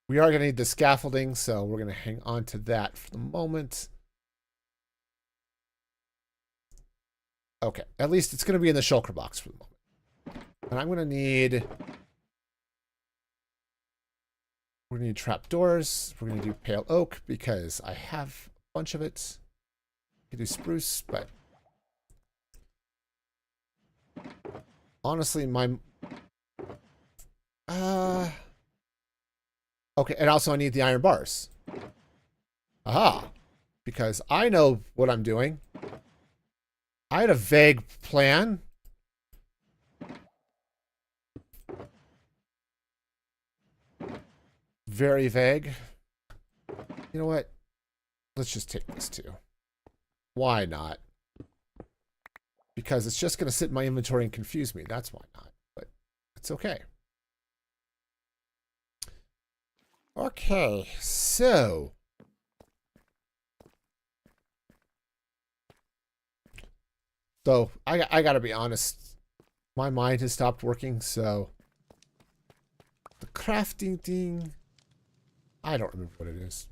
We are going to need the scaffolding, so we're going to hang on to that for the moment. Okay. At least it's going to be in the shulker box for the moment. And I'm going to need... We're going to need trapdoors. We're going to do pale oak because I have a bunch of it. I could do spruce, but... Honestly, my... Okay, and also I need the iron bars. Aha. Because I know what I'm doing. I had a vague plan. Very vague. You know what? Let's just take this too. Why not? Because it's just going to sit in my inventory and confuse me. That's why not. But it's okay. Okay, so... So, I gotta be honest. My mind has stopped working, so... The crafting thing... I don't remember what it is.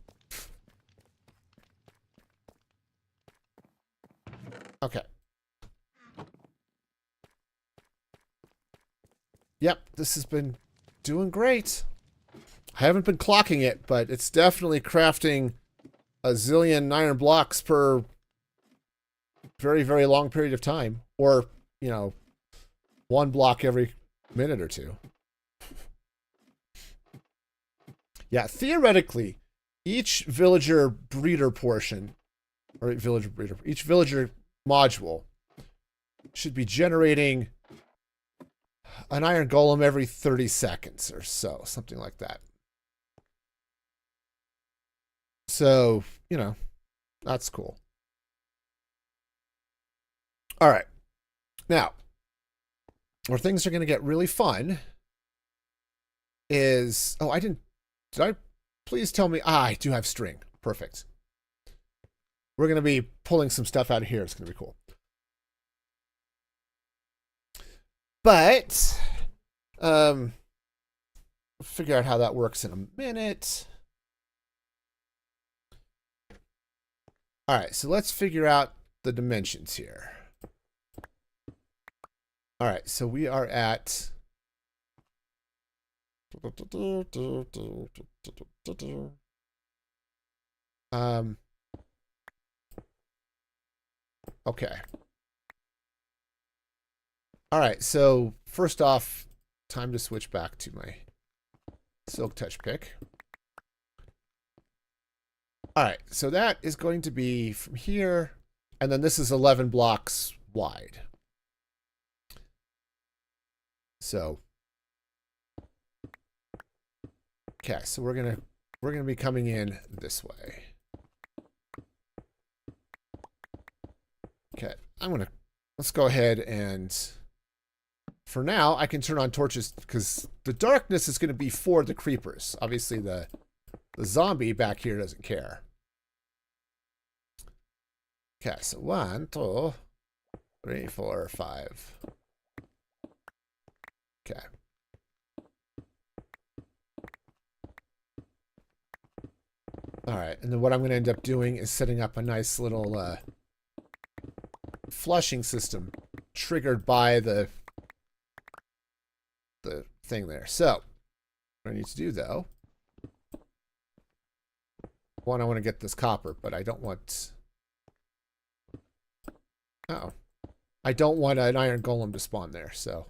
Okay. Yep, this has been doing great. I haven't been clocking it, but it's definitely crafting a zillion iron blocks per very, very long period of time. Or, you know, one block every minute or two. Yeah, theoretically, each villager breeder portion, or villager breeder, each villager module should be generating an iron golem every 30 seconds or so, something like that. So, you know, that's cool. All right. Now, where things are going to get really fun is... Oh, did I... Please tell me... I do have string. Perfect. We're going to be pulling some stuff out of here. It's going to be cool. But, figure out how that works in a minute. All right, so let's figure out the dimensions here. All right, so we are at... Okay. All right, so first off, time to switch back to my Silk Touch pick. All right, so that is going to be from here, and then this is 11 blocks wide. So, okay, so we're gonna be coming in this way. Okay, let's go ahead and for now I can turn on torches because the darkness is going to be for the creepers. Obviously the zombie back here doesn't care. Okay, so 1, 2, 3, 4, 5. Okay. All right, and then what I'm going to end up doing is setting up a nice little flushing system triggered by the thing there. So, what I need to do though, one, I want to get this copper, but I don't want... Uh-oh. I don't want an iron golem to spawn there, so...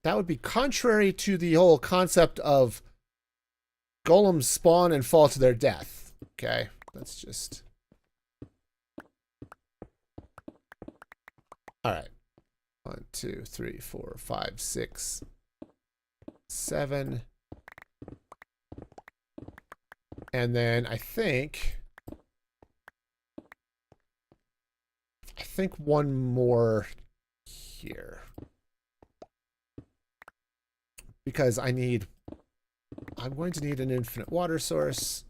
that would be contrary to the whole concept of golems spawn and fall to their death. Okay, let's just... All right. 1, 2, 3, 4, 5, 6, 7. And then I think one more here. Because I'm going to need an infinite water source,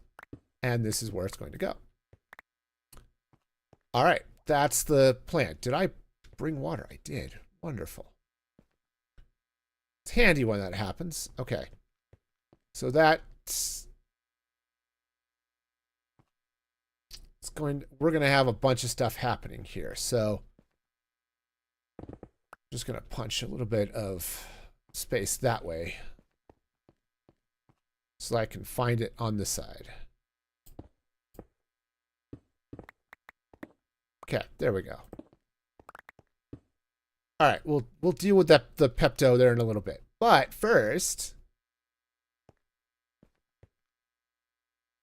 and this is where it's going to go. All right, that's the plan. Did I bring water? I did. Wonderful. It's handy when that happens. Okay. So that's... we're going to have a bunch of stuff happening here. So I'm just going to punch a little bit of space that way so I can find it on this side. Okay, there we go. All right, we'll deal with the Pepto there in a little bit. But first,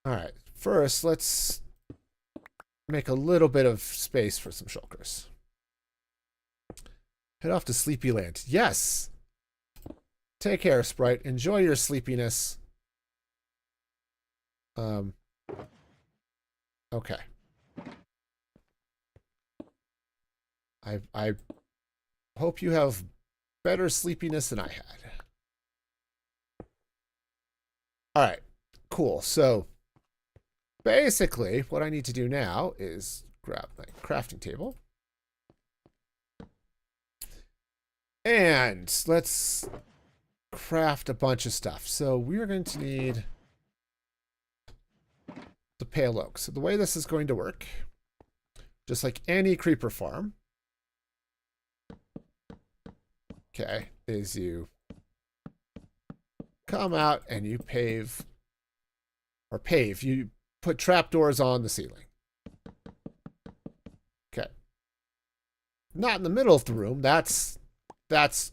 all right, first let's make a little bit of space for some shulkers. Head off to Sleepyland. Yes. Take care, Sprite. Enjoy your sleepiness. Okay. I hope you have better sleepiness than I had. All right. Cool. So basically, what I need to do now is grab my crafting table. And let's craft a bunch of stuff. So we're going to need the pale oak. So the way this is going to work, just like any creeper farm, okay, is you come out and you pave, you put trapdoors on the ceiling. Okay. Not in the middle of the room. That's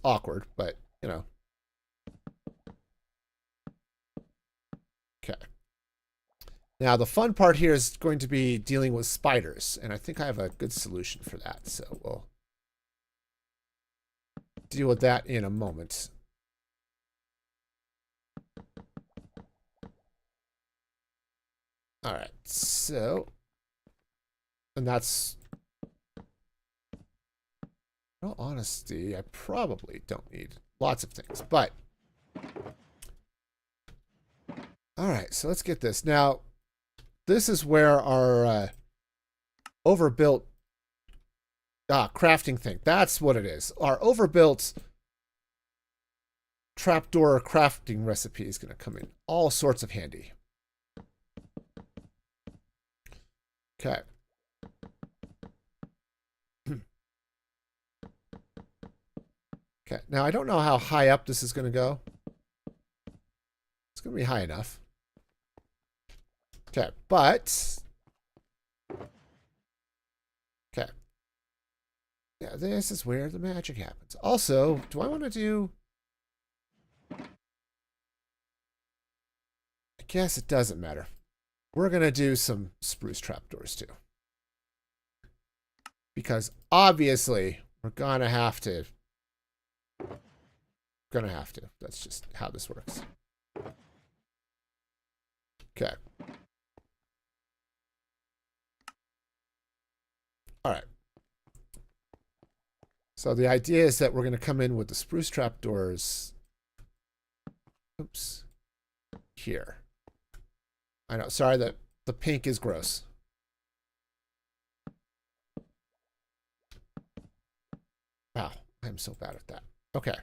awkward, but, you know. Okay. Now, the fun part here is going to be dealing with spiders, and I think I have a good solution for that, so we'll deal with that in a moment. All right, so, and that's, in all honesty, I probably don't need lots of things, but, all right, so let's get this. Now, this is where our overbuilt crafting thing, that's what it is. Our overbuilt trapdoor crafting recipe is going to come in all sorts of handy. Okay. Okay, now I don't know how high up this is going to go. It's going to be high enough. Okay, but... Okay. Yeah, this is where the magic happens. Also, do I want to do... I guess it doesn't matter. We're going to do some spruce trapdoors too. Because obviously, we're going to have to. That's just how this works. Okay. All right. So the idea is that we're going to come in with the spruce trapdoors. Oops. Here. I know, sorry that the pink is gross. Wow, I'm so bad at that. Okay.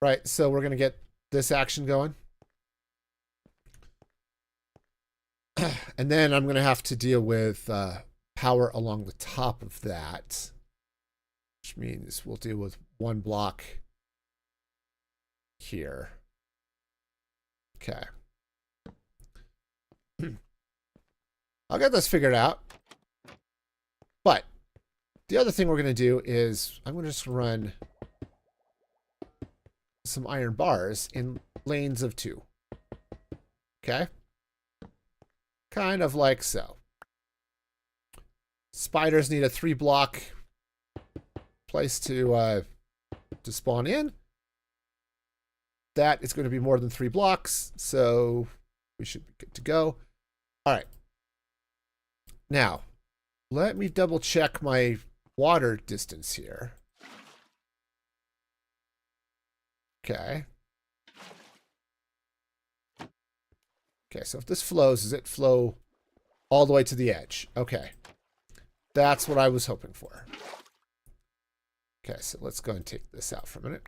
Right, so we're going to get this action going. And then I'm going to have to deal with power along the top of that. Which means we'll deal with one block here. Okay. I'll get this figured out. But the other thing we're going to do is I'm going to just run some iron bars in lanes of 2. Okay? Kind of like so. Spiders need a 3-block place to spawn in. That is going to be more than 3 blocks, so we should be good to go. All right. Now, let me double check my water distance here. Okay. Okay, so if this flows, does it flow all the way to the edge? Okay. That's what I was hoping for. Okay, so let's go and take this out for a minute.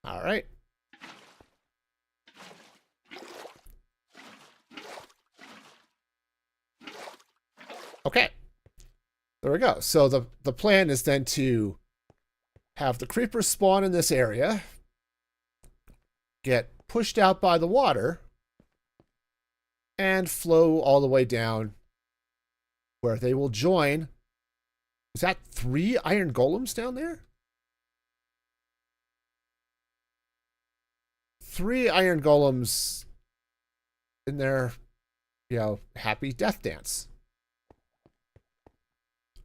All right. Okay. There we go. So the plan is then to have the creepers spawn in this area, get pushed out by the water, and flow all the way down where they will join. Is that 3 iron golems down there? 3 iron golems in their, happy death dance.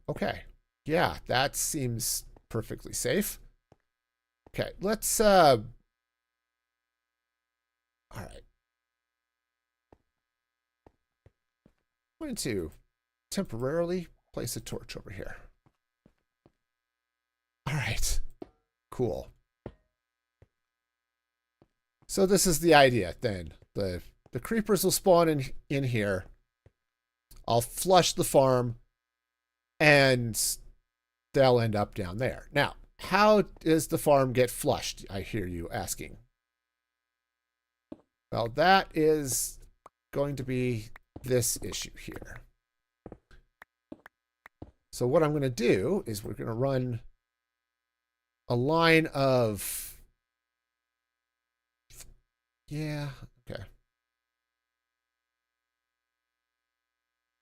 Okay. Yeah, that seems perfectly safe. Okay, let's, all right. I'm going to temporarily place a torch over here. All right. Cool. So this is the idea then. The creepers will spawn in here. I'll flush the farm and they'll end up down there. Now, how does the farm get flushed? I hear you asking. Well, that is going to be this issue here. So what I'm going to do is we're going to run a line of... Yeah, okay.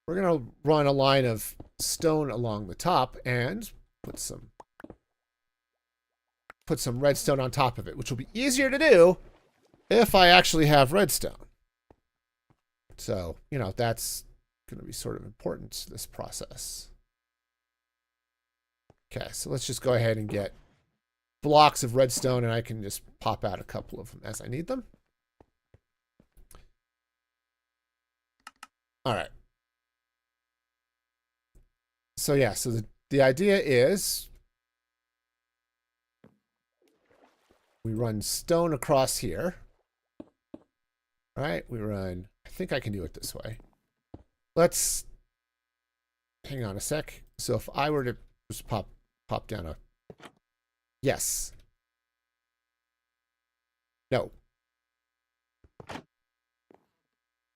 We're going to run a line of stone along the top and put some redstone on top of it, which will be easier to do if I actually have redstone. So, that's going to be sort of important to this process. Okay, so let's just go ahead and get blocks of redstone, and I can just pop out a couple of them as I need them. All right. So yeah, so the idea is we run stone across here. All right, we run, I think I can do it this way. Let's, hang on a sec. So if I were to just pop down a, yes. No.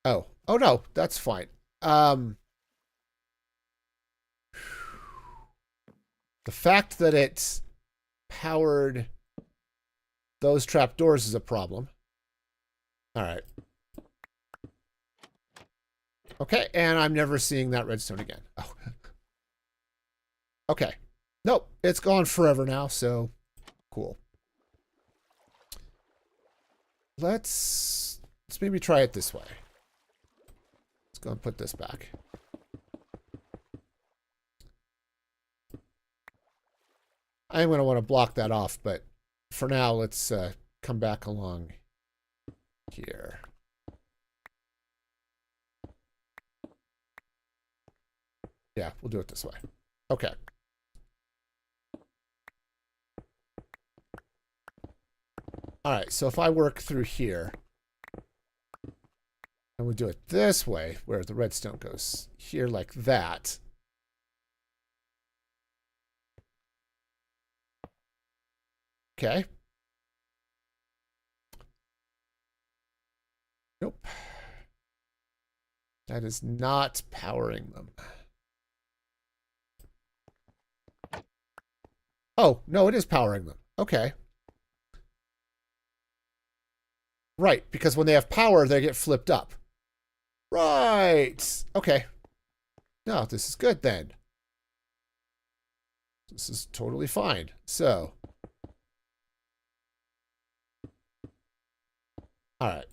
Oh no, that's fine. The fact that it's powered those trapdoors is a problem. All right. Okay, and I'm never seeing that redstone again. Oh. Okay. Nope, it's gone forever now, so cool. Let's maybe try it this way. Let's go and put this back. I'm going to want to block that off, but for now, let's come back along here. Yeah, we'll do it this way. Okay. All right, so if I work through here, and we do it this way, where the redstone goes here like that. Okay. Nope. That is not powering them. Oh, no, it is powering them. Okay. Right, because when they have power, they get flipped up. Right. Okay. No, this is good then. This is totally fine. So, all right.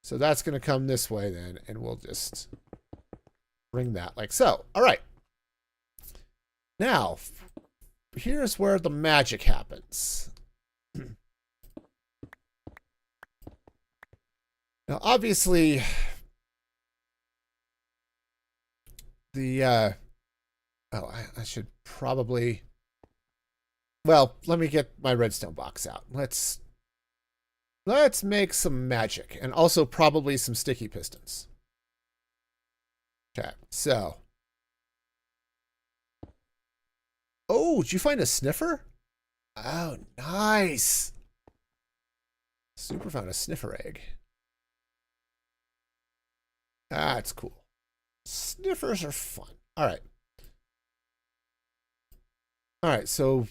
So that's going to come this way then, and we'll just bring that like so. All right. Now, here's where the magic happens. Now, obviously, the, I should probably, well, let me get my redstone box out. Let's make some magic, and also probably some sticky pistons. Okay, so. Oh, did you find a sniffer? Oh, nice. Super found a sniffer egg. That's cool. Sniffers are fun. All right. All right, so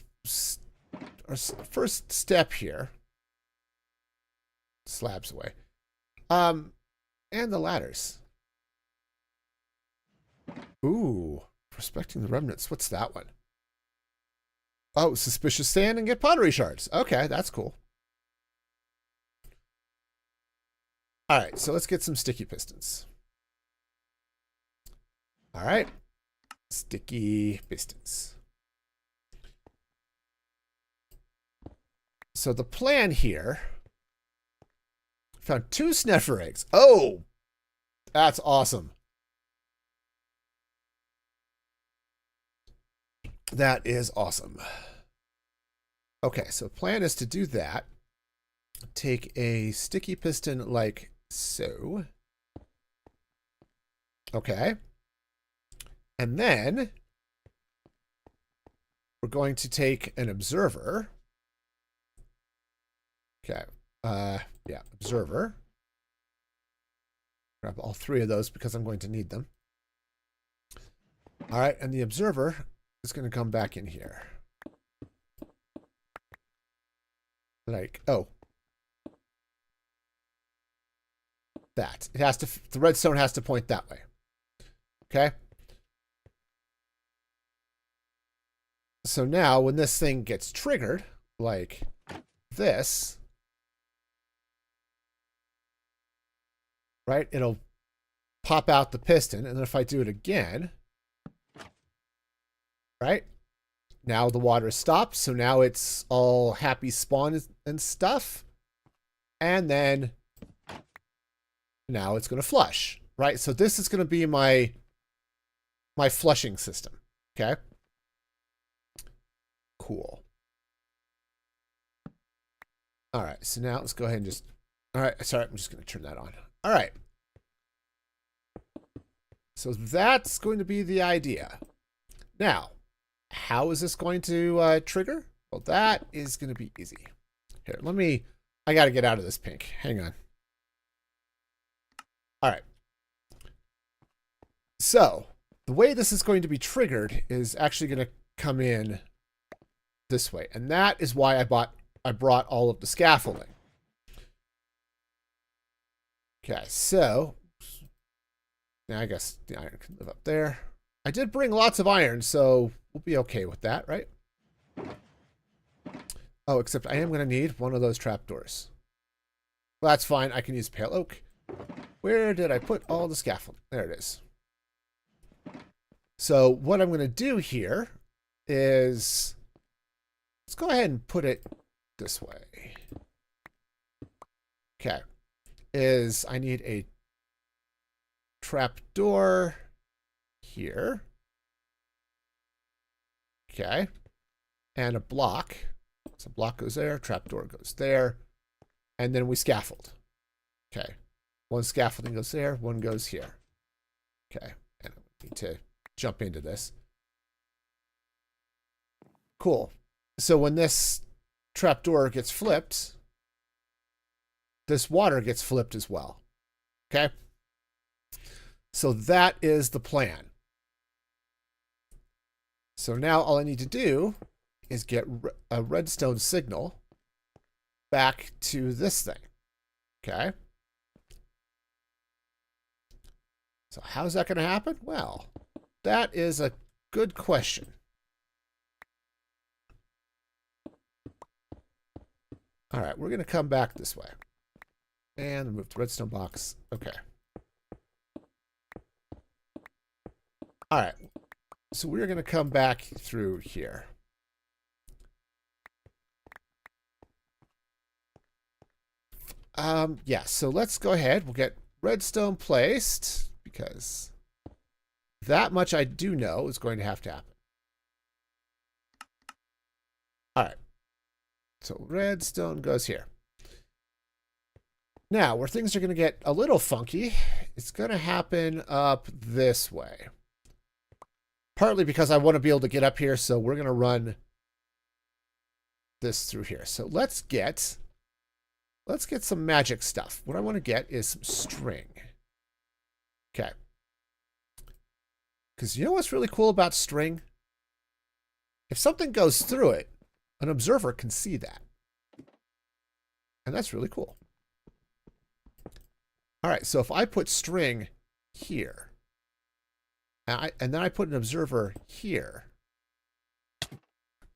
our first step here. Slabs away. And the ladders. Ooh, prospecting the remnants. What's that one? Oh, suspicious sand and get pottery shards. Okay, that's cool. All right, so let's get some sticky pistons. All right, sticky pistons. So the plan here, found 2 sniffer eggs. Oh, that's awesome. That is awesome. Okay, so the plan is to do that. Take a sticky piston like so. Okay. And then we're going to take an observer. Okay. Yeah, observer. Grab all 3 of those because I'm going to need them. All right, and the observer is going to come back in here. Like, oh. That. It has to, the redstone has to point that way. Okay? So now, when this thing gets triggered, like this, right, it'll pop out the piston, and then if I do it again, right, now the water stops, so now it's all happy spawn and stuff, and then now it's going to flush, right? So this is going to be my flushing system, okay? Cool. All right, so now let's go ahead and just, all right, sorry, I'm just going to turn that on. All right. So that's going to be the idea. Now, how is this going to trigger? Well, that is going to be easy. Here, I got to get out of this pink. Hang on. All right. So the way this is going to be triggered is actually going to come in this way. And that is why I brought all of the scaffolding. Okay, so now I guess the iron can live up there. I did bring lots of iron, so we'll be okay with that, right? Oh, except I am going to need one of those trapdoors. Well, that's fine. I can use pale oak. Where did I put all the scaffolding? There it is. So what I'm going to do here is, let's go ahead and put it this way. Okay. Is I need a trapdoor here. Okay. And a block. So block goes there, trapdoor goes there, and then we scaffold. Okay. One scaffolding goes there, one goes here. Okay. And I need to jump into this. Cool. So when this trapdoor gets flipped, this water gets flipped as well. Okay? So that is the plan. So now all I need to do is get a redstone signal back to this thing. Okay? So So how's that going to happen? Well, that is a good question. All right, we're going to come back this way. And move the redstone box. Okay. All right. So we're going to come back through here. Yeah, so let's go ahead. We'll get redstone placed because that much I do know is going to have to happen. All right. So redstone goes here. Now, where things are going to get a little funky, it's going to happen up this way. Partly because I want to be able to get up here, so we're going to run this through here. So let's get some magic stuff. What I want to get is some string. Okay. Because you know what's really cool about string? If something goes through it, an observer can see that. And that's really cool. All right, so if I put string here, and then I put an observer here.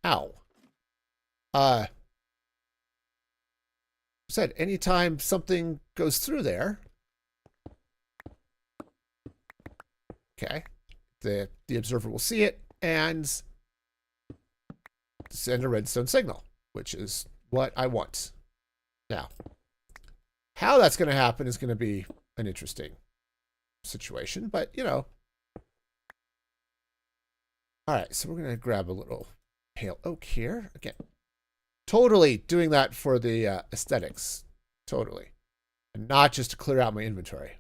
Ow. Said anytime something goes through there, okay, the observer will see it and send a redstone signal, which is what I want. Now, how that's going to happen is going to be an interesting situation, but you know. All right, so we're going to grab a little pale oak here again. Totally doing that for the aesthetics. Totally. And not just to clear out my inventory.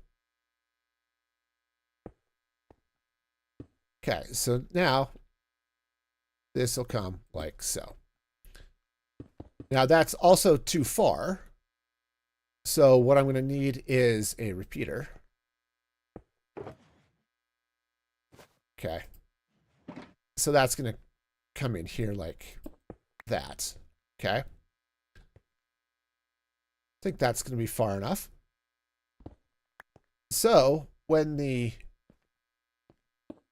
Okay, so now this will come like so. Now that's also too far. So what I'm going to need is a repeater. Okay. So that's going to come in here like that. Okay. I think that's going to be far enough. So when the...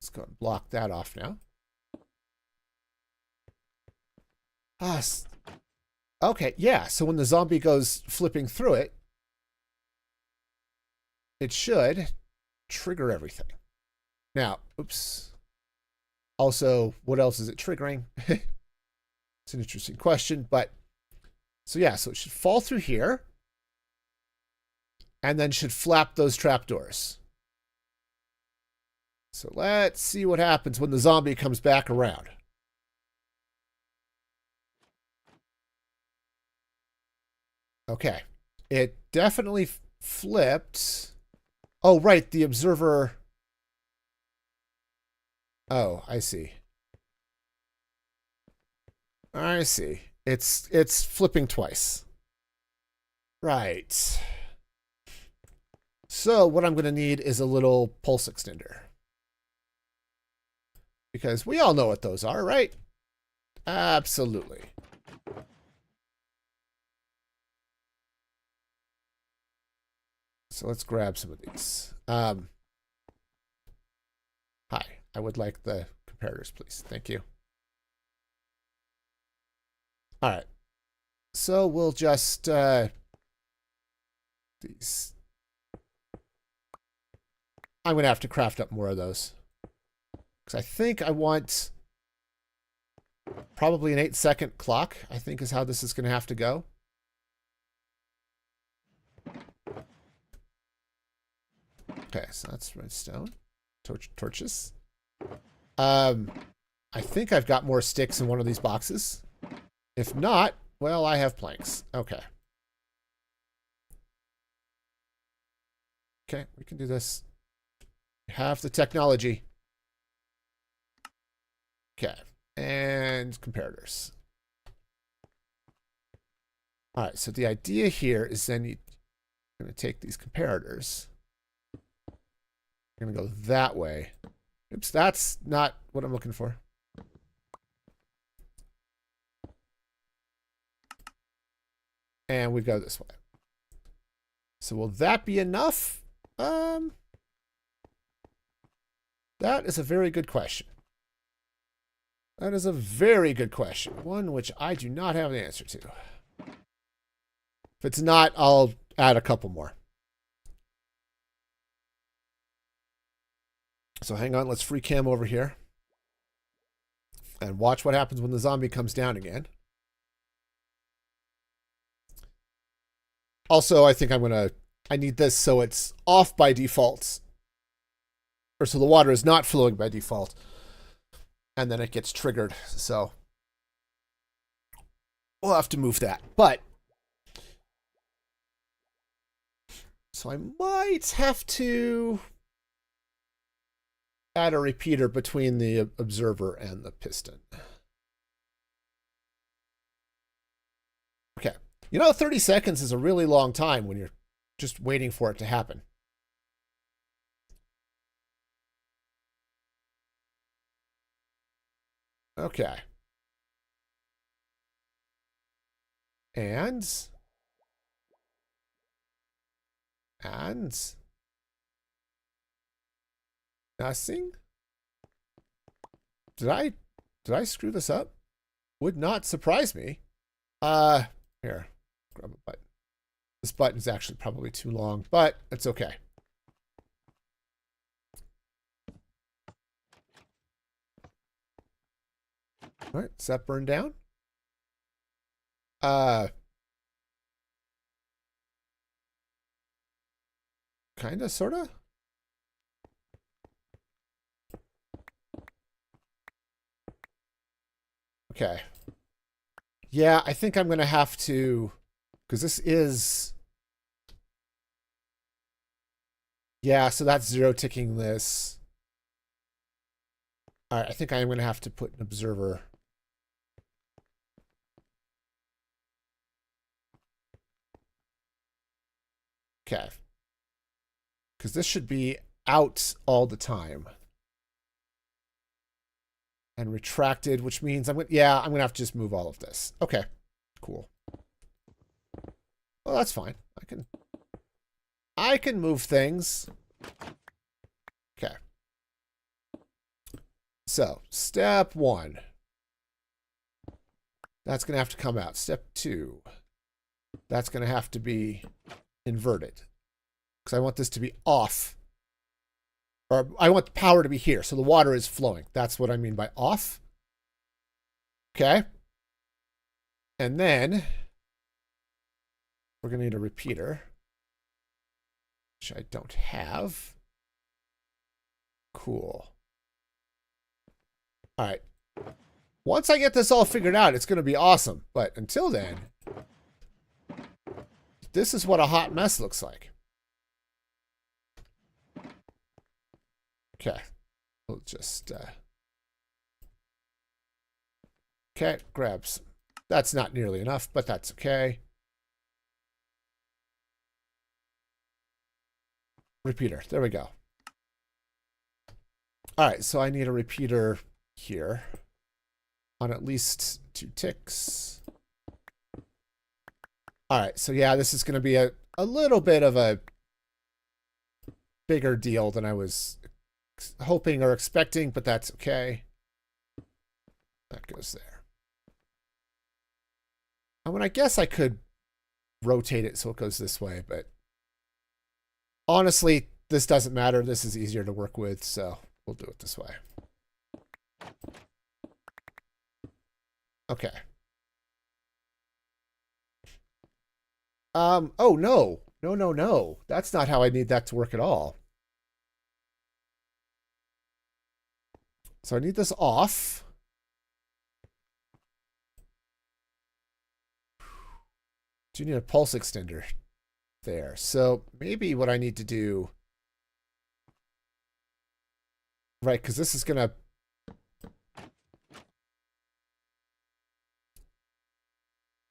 Let's go and block that off now. Okay, yeah. So when the zombie goes flipping through it, it should trigger everything. Now, oops. Also, what else is it triggering? It's an interesting question, but so yeah, so it should fall through here and then should flap those trapdoors. So let's see what happens when the zombie comes back around. Okay, it definitely flipped. Oh, right, the observer. Oh, I see. I see. It's flipping twice. Right. So what I'm going to need is a little pulse extender. Because we all know what those are, right? Absolutely. So let's grab some of these. Hi, I would like the comparators, please. Thank you. All right. So we'll just these. I'm going to have to craft up more of those. Because I think I want probably an 8-second clock, I think is how this is going to have to go. Okay, so that's redstone. Torches. I think I've got more sticks in one of these boxes. If not, well, I have planks. Okay. Okay, we can do this. We have the technology. Okay, and comparators. All right, so the idea here is then you're going to take these comparators. You're going to go that way. Oops, that's not what I'm looking for. And we go this way. So will that be enough? That is a very good question. That is a very good question. One which I do not have the answer to. If it's not, I'll add a couple more. So hang on, let's free cam over here. And watch what happens when the zombie comes down again. Also, I think I need this so it's off by default. Or so the water is not flowing by default. And then it gets triggered. So we'll have to move that. But so I might have to add a repeater between the observer and the piston. Okay. 30 seconds is a really long time when you're just waiting for it to happen. Okay. And nothing? Did I screw this up? Would not surprise me. Here, grab a button. This button is actually probably too long, but it's okay. All right, does that burn down? Kinda, sorta. Okay. Yeah, I think I'm gonna have to, because this is, yeah, so that's zero ticking this. All right, I think I am gonna have to put an observer. Okay. Because this should be out all the time. And retracted, which means I'm gonna have to just move all of this. Okay, cool. Well, that's fine. I can move things. Okay. So, step 1. That's gonna have to come out. Step 2. That's gonna have to be inverted. Because I want this to be off. Or I want the power to be here, so the water is flowing. That's what I mean by off. Okay. And then we're going to need a repeater, which I don't have. Cool. All right. Once I get this all figured out, it's going to be awesome. But until then, this is what a hot mess looks like. Okay, we'll just, okay, grabs. That's not nearly enough, but that's okay. Repeater, there we go. All right, so I need a repeater here on at least 2 ticks. All right, so yeah, this is going to be a little bit of a bigger deal than I was hoping or expecting, but that's okay. That goes there. I mean, I guess I could rotate it so it goes this way, but honestly, this doesn't matter. This is easier to work with, so we'll do it this way. Okay. Oh, no. No. That's not how I need that to work at all. So I need this off. Do you need a pulse extender there? So maybe what I need to do, right, because this is going to,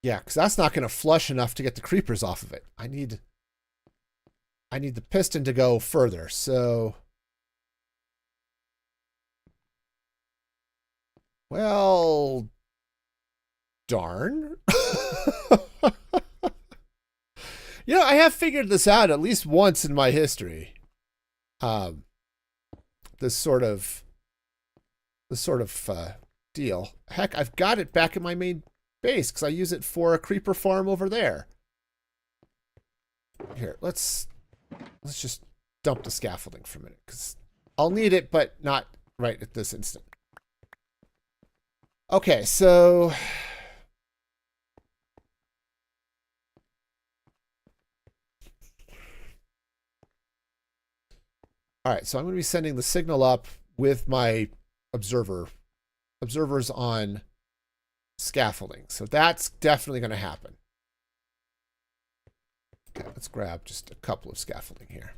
yeah, because that's not going to flush enough to get the creepers off of it. I need the piston to go further. So, well, darn. I have figured this out at least once in my history. this sort of deal. Heck, I've got it back in my main base because I use it for a creeper farm over there. Here, let's just dump the scaffolding for a minute because I'll need it, but not right at this instant. Okay, so all right, so I'm going to be sending the signal up with my observers on scaffolding. So that's definitely going to happen. Okay, let's grab just a couple of scaffolding here.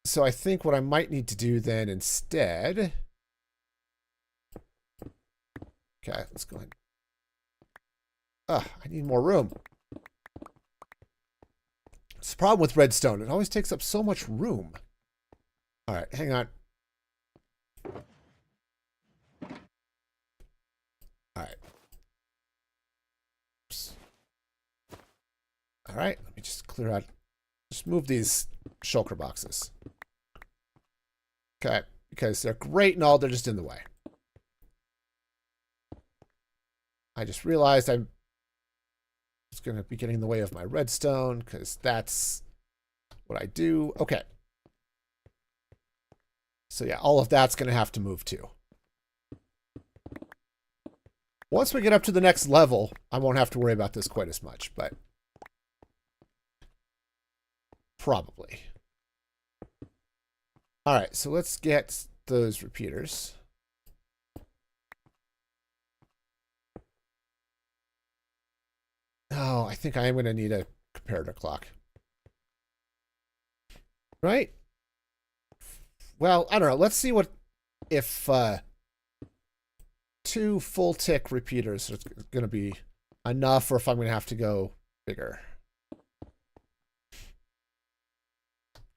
So I think what I might need to do then instead... Okay, let's go ahead. I need more room. It's the problem with redstone. It always takes up so much room. All right, hang on. All right. Oops. All right, let me just clear out. Just move these shulker boxes. Okay, because they're great and all, they're just in the way. I just realized I'm just going to be getting in the way of my redstone because that's what I do. Okay. So yeah, all of that's going to have to move too. Once we get up to the next level, I won't have to worry about this quite as much, but probably. All right, so let's get those repeaters. Oh, I think I am going to need a comparator clock. Right? Well, I don't know. Let's see what if 2 full tick repeaters is going to be enough or if I'm going to have to go bigger.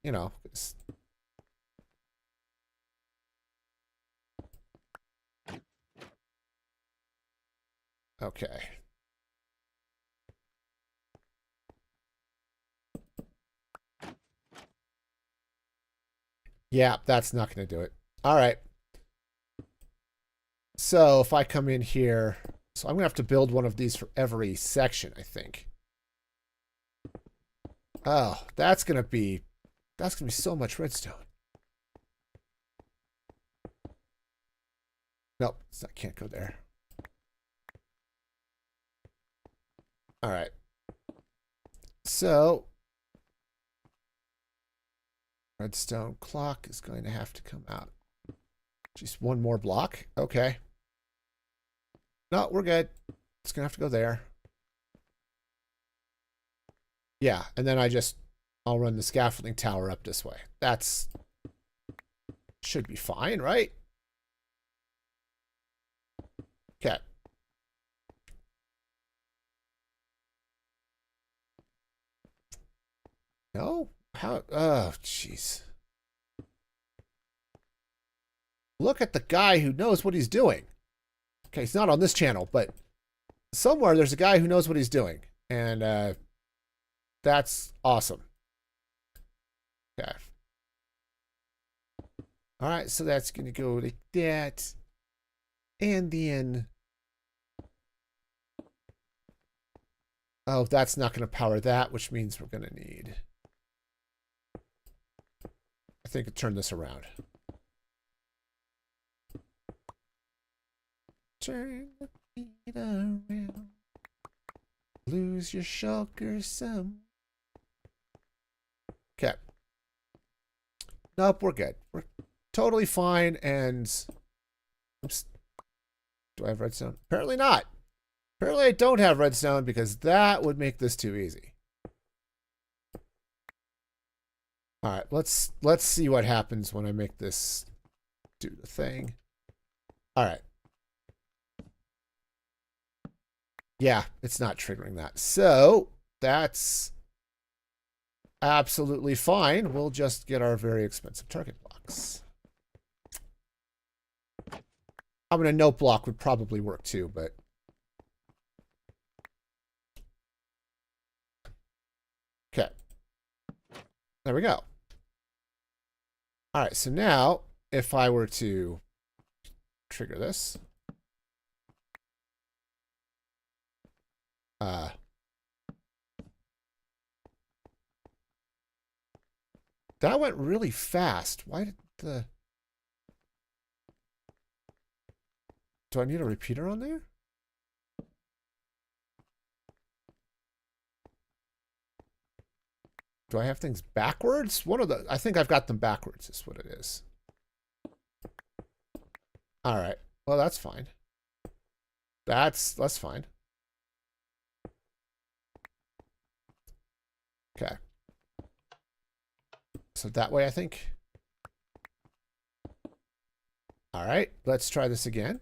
You know. Okay. Yeah, that's not going to do it. All right. So if I come in here, so I'm going to have to build one of these for every section, I think. Oh, that's going to be so much redstone. Nope, I can't go there. All right. So redstone clock is going to have to come out. Just one more block. Okay. No, we're good. It's going to have to go there. Yeah, and then I'll run the scaffolding tower up this way. That's should be fine, right? Okay. No? How? Oh, jeez. Look at the guy who knows what he's doing. Okay, he's not on this channel, but somewhere there's a guy who knows what he's doing. And that's awesome. Okay. All right, so that's going to go like that. And then... Oh, that's not going to power that, which means we're going to need... I think I'll turn this around. Turn the beat around. Lose your shulker some. Okay. Nope, we're good. We're totally fine. And oops. Do I have redstone? Apparently not. Apparently I don't have redstone because that would make this too easy. All right, let's see what happens when I make this do the thing. All right. Yeah, it's not triggering that. So that's absolutely fine. We'll just get our very expensive target blocks. I mean, a note block would probably work too, but... Okay. There we go. All right, so now if I were to trigger this, that went really fast. Why did the... Do I need a repeater on there? Do I have things backwards? One of the... I think I've got them backwards is what it is. All right. Well, that's fine. That's fine. Okay. So that way, I think. All right. Let's try this again.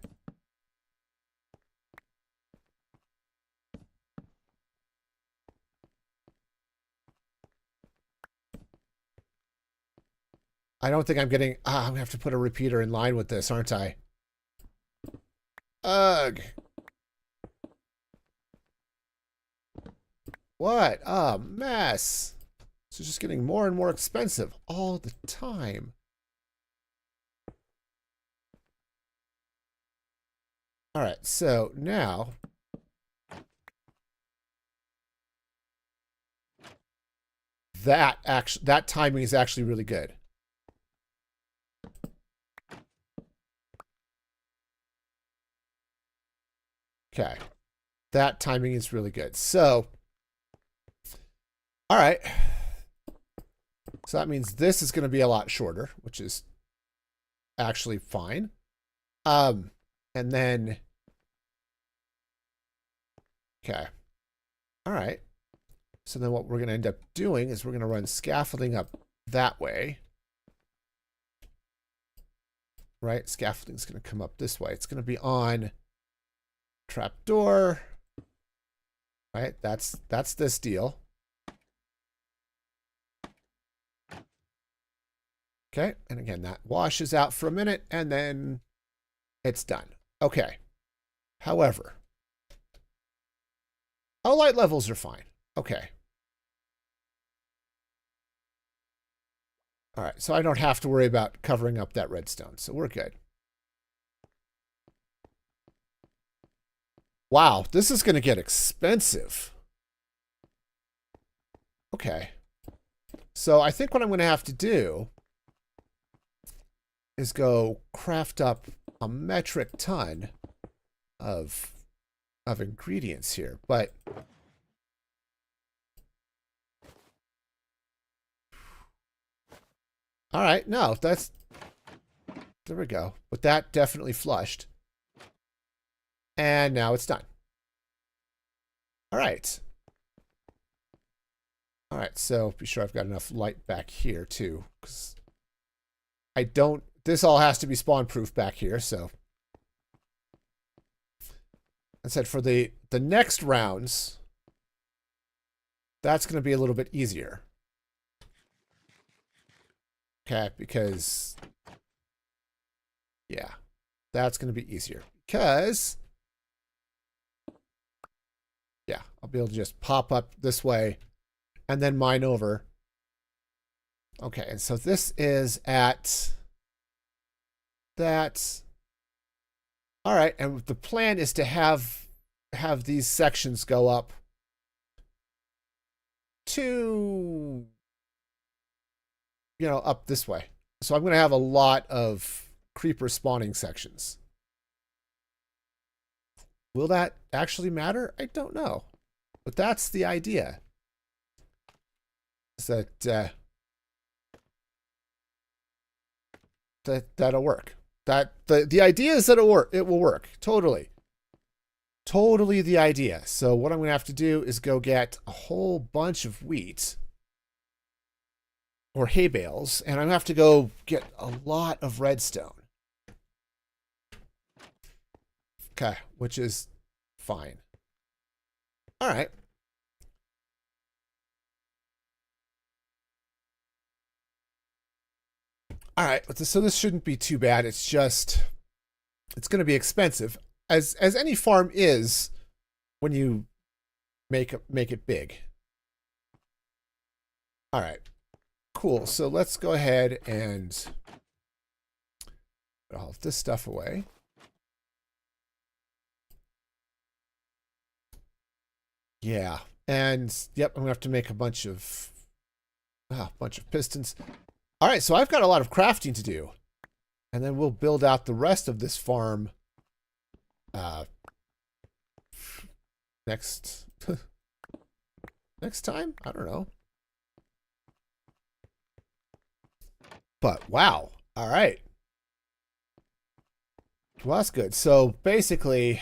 I don't think I'm getting... I'm going to have to put a repeater in line with this, aren't I? Ugh. What a mess. This is just getting more and more expensive all the time. All right, so now... that timing is actually really good. Okay. That timing is really good. So, all right. So that means this is going to be a lot shorter, which is actually fine. And then, okay. All right. So then what we're going to end up doing is we're going to run scaffolding up that way. Right? Scaffolding is going to come up this way. It's going to be on trapdoor. Right? That's this deal. Okay. And again, that washes out for a minute and then it's done. Okay. However, oh, light levels are fine. Okay. All right. So I don't have to worry about covering up that redstone. So we're good. Wow. This is going to get expensive. Okay. So I think what I'm going to have to do is go craft up a metric ton of ingredients here, but all right, no, that's, there we go. But that definitely flushed. And now it's done. All right. All right, so be sure I've got enough light back here too, because I don't, this all has to be spawn proof back here, so. I said for the next rounds, that's going to be a little bit easier. Okay, because, yeah, that's going to be easier. Because, yeah, I'll be able to just pop up this way and then mine over. Okay, and so this is at that. All right, and the plan is to have these sections go up to, you know, up this way. So I'm going to have a lot of creeper spawning sections. Will that actually matter? I don't know. But that's the idea. Is that that'll work. That the idea is that it will work. Totally the idea. So what I'm going to have to do is go get a whole bunch of wheat or hay bales, and I'm going to have to go get a lot of redstone. Okay, which is fine. All right. All right, so this shouldn't be too bad. It's just, it's going to be expensive, as any farm is when you make it big. All right, cool. So let's go ahead and Put all of this stuff away. Yeah. And yep, I'm gonna have to make a bunch of pistons. All right, so I've got a lot of crafting to do, and then we'll build out the rest of this farm next next time. I don't know, but wow. All right, well, that's good. So basically,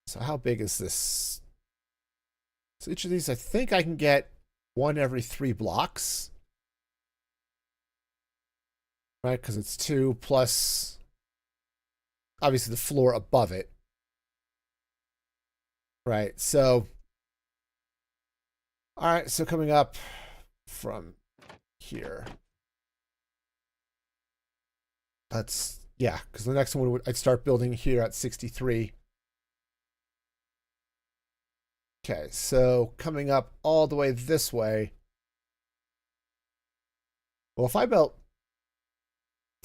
so how big is this? So each of these, I think I can get one every 3 blocks. Right? Because it's 2 plus, obviously, the floor above it. Right? So, all right. So coming up from here. That's, yeah, because the next one I'd start building here at 63. Okay, so coming up all the way this way. Well, if I built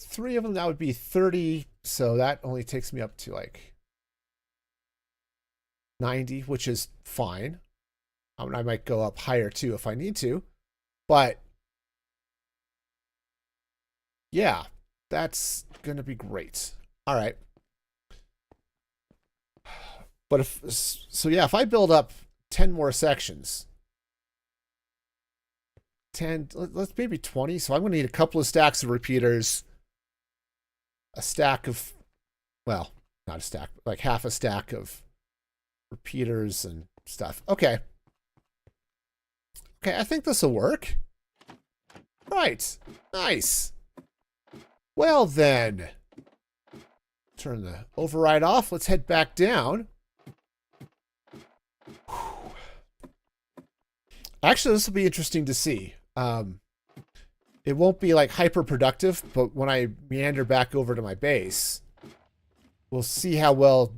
3 of them, that would be 30. So that only takes me up to like 90, which is fine. I might go up higher too if I need to. But yeah, that's going to be great. All right. But if I build up 10 more sections, 10, let's maybe 20. So I'm going to need a couple of stacks of repeaters, a stack of, well, not a stack, but like half a stack of repeaters and stuff. Okay. Okay, I think this will work. Right. Nice. Well then, turn the override off. Let's head back down. Actually, this will be interesting to see. It won't be like hyper productive, but when I meander back over to my base, we'll see how well.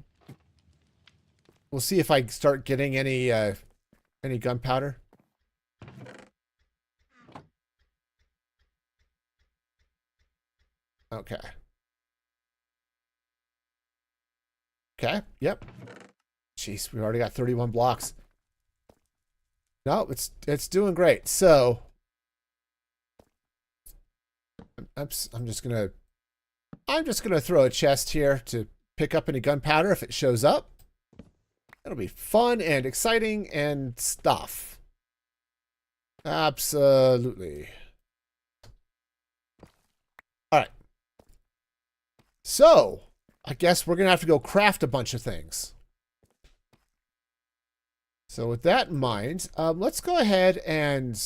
We'll see if I start getting any gunpowder. Okay. Okay. Yep. Jeez, we've already got 31 blocks. No, it's doing great. So I'm just gonna throw a chest here to pick up any gunpowder if it shows up. It'll be fun and exciting and stuff. Absolutely. All right. So I guess we're gonna have to go craft a bunch of things. So with that in mind, let's go ahead and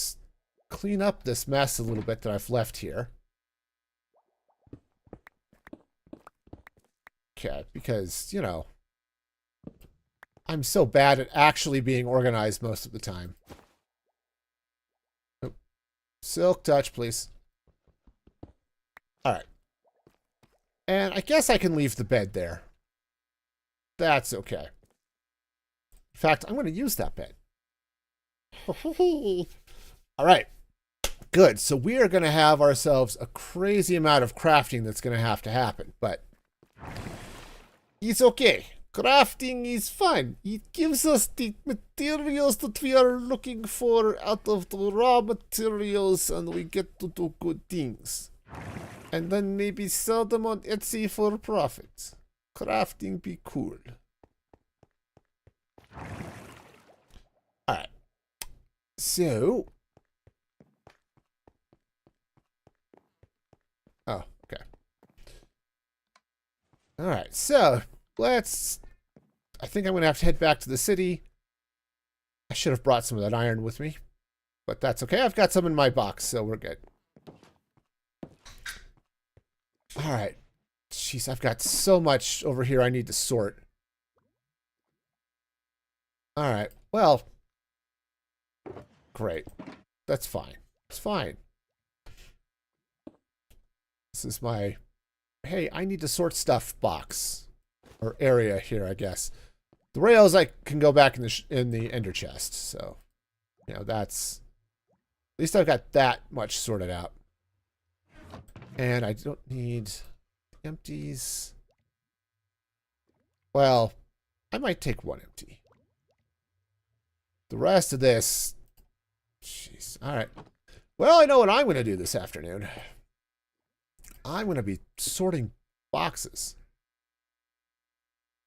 clean up this mess a little bit that I've left here. Okay, because, you know, I'm so bad at actually being organized most of the time. Oh, silk touch, please. All right. And I guess I can leave the bed there. That's okay. In fact, I'm going to use that bed. All right. Good. So we are going to have ourselves a crazy amount of crafting that's going to happen. But it's okay. Crafting is fun. It gives us the materials that we are looking for out of the raw materials, and we get to do good things. And then maybe sell them on Etsy for profit. Crafting be cool. Alright. So. Oh, okay. Alright, so let's. I think I'm going to have to head back to the city. I should have brought some of that iron with me, but that's okay. I've got some in my box, so we're good. Alright. Jeez, I've got so much over here I need to sort. Alright, well. Great. That's fine. It's fine. This is my, hey, I need to sort stuff box. Or area here, I guess. The rails I can go back in the ender chest, so. You know, that's, at least I've got that much sorted out. And I don't need empties. Well, I might take one empty. The rest of this... Jeez. All right. Well, I know what I'm going to do this afternoon. I'm going to be sorting boxes.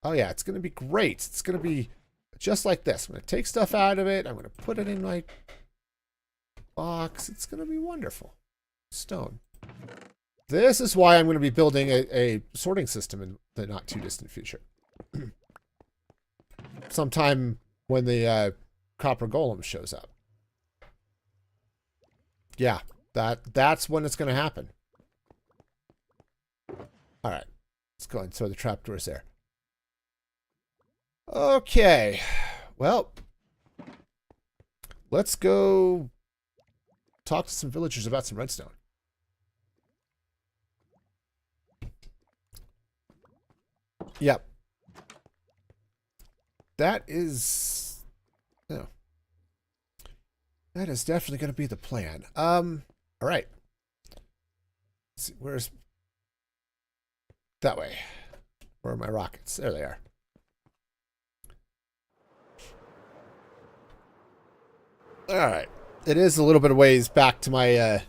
Oh, yeah. It's going to be great. It's going to be just like this. I'm going to take stuff out of it. I'm going to put it in my box. It's going to be wonderful. Stone. This is why I'm going to be building a sorting system in the not too distant future. Sometime when the copper golem shows up. Yeah, that's when it's going to happen. All right, let's go and throw the trapdoors there. Okay, well, let's go talk to some villagers about some redstone. Yep. That is... No. That is definitely going to be the plan. All right. Let's see, where's... That way. Where are my rockets? There they are. All right. It is a little bit of ways back to my...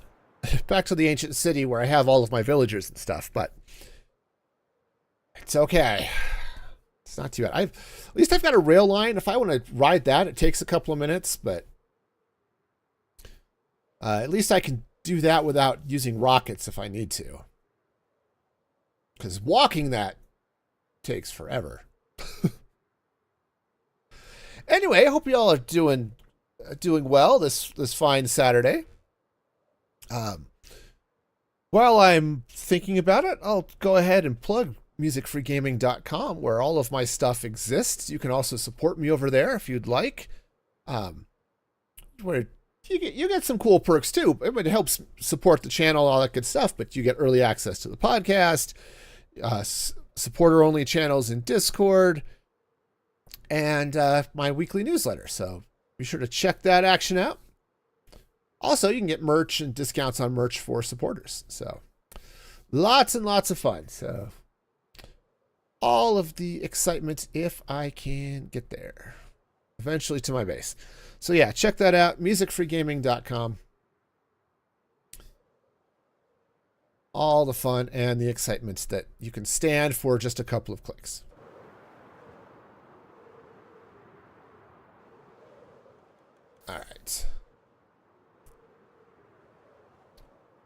back to the ancient city where I have all of my villagers and stuff, but... It's okay. It's not too bad. At least I've got a rail line. If I want to ride that, it takes a couple of minutes, but at least I can do that without using rockets if I need to. Because walking that takes forever. Anyway, I hope you all are doing well this fine Saturday. While I'm thinking about it, I'll go ahead and plug musicfreegaming.com, where all of my stuff exists. You can also support me over there if you'd like. Where you get some cool perks too. It helps support the channel, all that good stuff, but you get early access to the podcast, supporter-only channels in Discord, and my weekly newsletter. So be sure to check that action out. Also, you can get merch and discounts on merch for supporters. So lots and lots of fun. So all of the excitement if I can get there. Eventually to my base. So yeah, check that out. musicfreegaming.com. All the fun and the excitement that you can stand for just a couple of clicks. All right.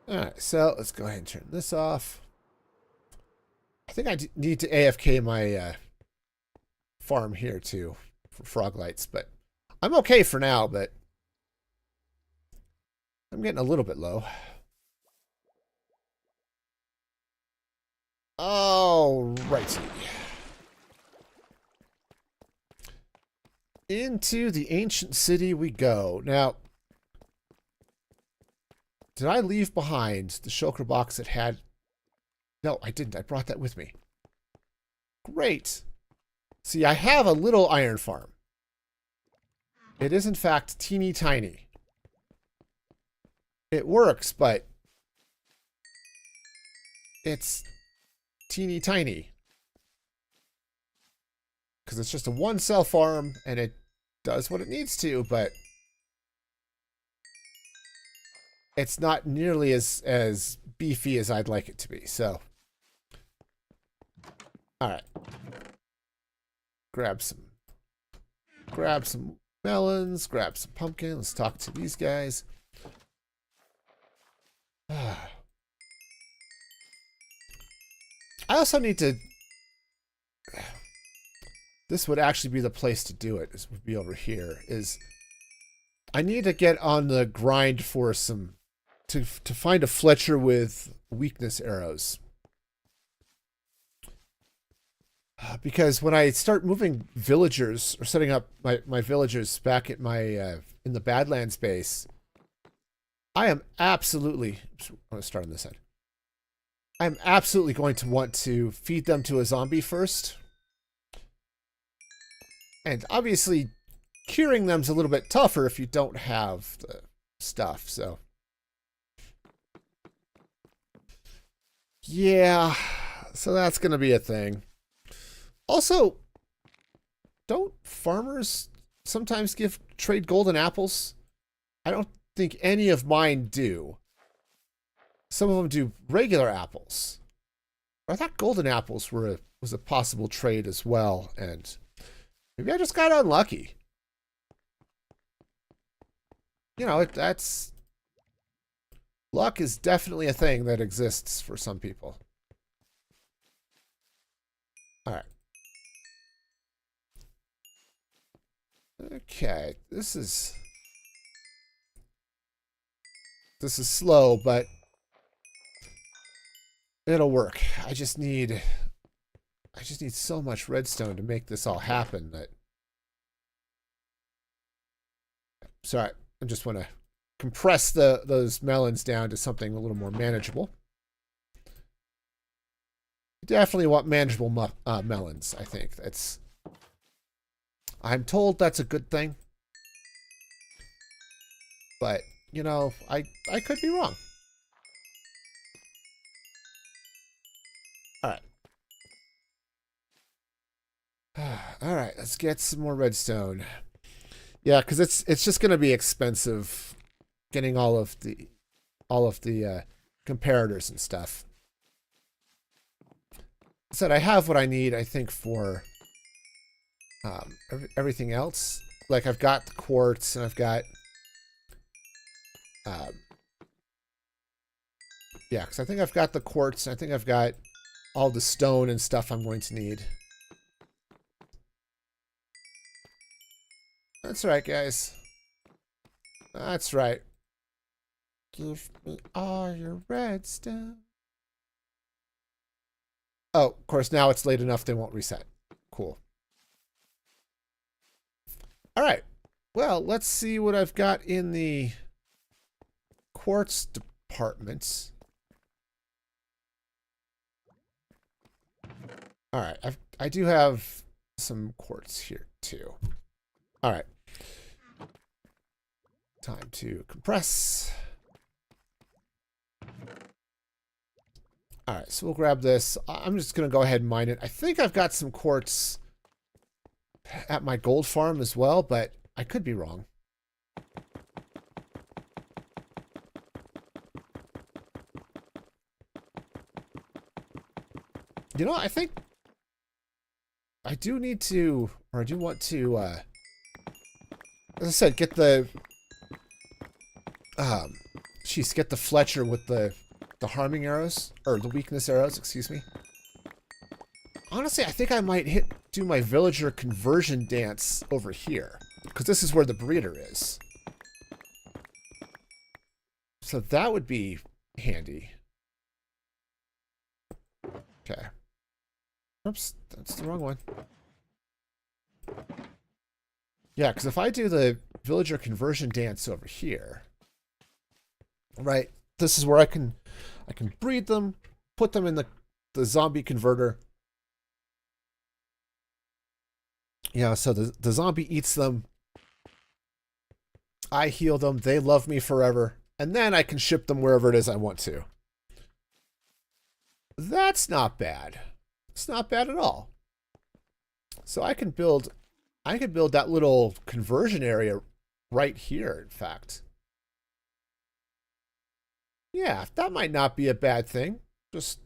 All right, so let's go ahead and turn this off. I think I need to AFK my farm here too for frog lights, but I'm okay for now, but I'm getting a little bit low. All righty. Into the ancient city we go. Now, did I leave behind the shulker box that had... No, I didn't. I brought that with me. Great. See, I have a little iron farm. It is, in fact, teeny tiny. It works, but it's teeny tiny. Because it's just a one-cell farm, and it does what it needs to, but it's not nearly as beefy as I'd like it to be. So, all right. Grab some melons, grab some pumpkin. Let's talk to these guys. I also need to... This would actually be the place to do it. This would be over here. I need to get on the grind for some... To find a Fletcher with weakness arrows. Because when I start moving villagers, or setting up my villagers back at my in the Badlands base, I am absolutely... I'm going to start on this end. I'm absolutely going to want to feed them to a zombie first. And obviously, curing them's a little bit tougher if you don't have the stuff, so... Yeah, so that's going to be a thing. Also, don't farmers sometimes trade golden apples? I don't think any of mine do. Some of them do regular apples. I thought golden apples was a possible trade as well, and maybe I just got unlucky. You know, that's luck is definitely a thing that exists for some people. All right. Okay, this is slow, but it'll work. I just need so much redstone to make this all happen that. Sorry, I just want to compress those melons down to something a little more manageable. Definitely want manageable melons, I think. I'm told that's a good thing. But, you know, I could be wrong. Alright. Alright, let's get some more redstone. Yeah, because it's just going to be expensive getting all of the comparators and stuff. Said I have what I need, I think, for everything else. Like I've got the quartz and I've got yeah, because I think I've got the quartz and I think I've got all the stone and stuff I'm going to need. That's right, guys. That's right. Give me all your redstone. Oh, of course, now it's late enough they won't reset. Cool. All right. Well, let's see what I've got in the quartz department. All right. I do have some quartz here, too. All right. Time to compress. All right, so we'll grab this. I'm just going to go ahead and mine it. I think I've got some quartz at my gold farm as well, but I could be wrong. You know, I think I do need to, or I do want to, as I said, get the, get the Fletcher with the harming arrows, or the weakness arrows, excuse me. Honestly, I think I might do my villager conversion dance over here, because this is where the breeder is. So that would be handy. Okay. Oops, that's the wrong one. Yeah, because if I do the villager conversion dance over here, right, this is where I can breed them, put them in the zombie converter. Yeah, so the zombie eats them. I heal them. They love me forever. And then I can ship them wherever it is I want to. That's not bad. It's not bad at all. So I could build that little conversion area right here, in fact. Yeah, that might not be a bad thing. Just,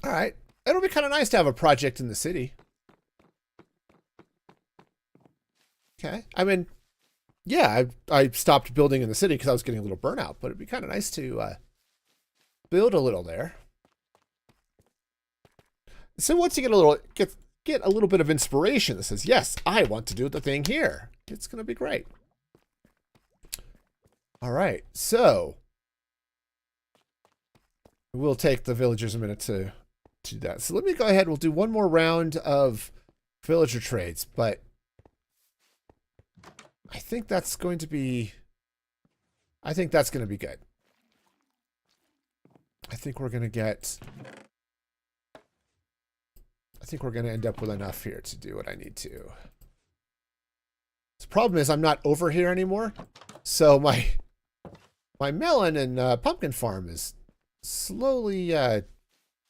all right. It'll be kind of nice to have a project in the city. Okay. I mean, yeah, I stopped building in the city because I was getting a little burnout, but it'd be kind of nice to build a little there. So once you get a little bit of inspiration that says, yes, I want to do the thing here, it's going to be great. All right, so we'll take the villagers a minute to do that. So let me go ahead. We'll do one more round of villager trades, but I think that's going to be good. I think we're going to end up with enough here to do what I need to. The problem is I'm not over here anymore. So my melon and pumpkin farm is slowly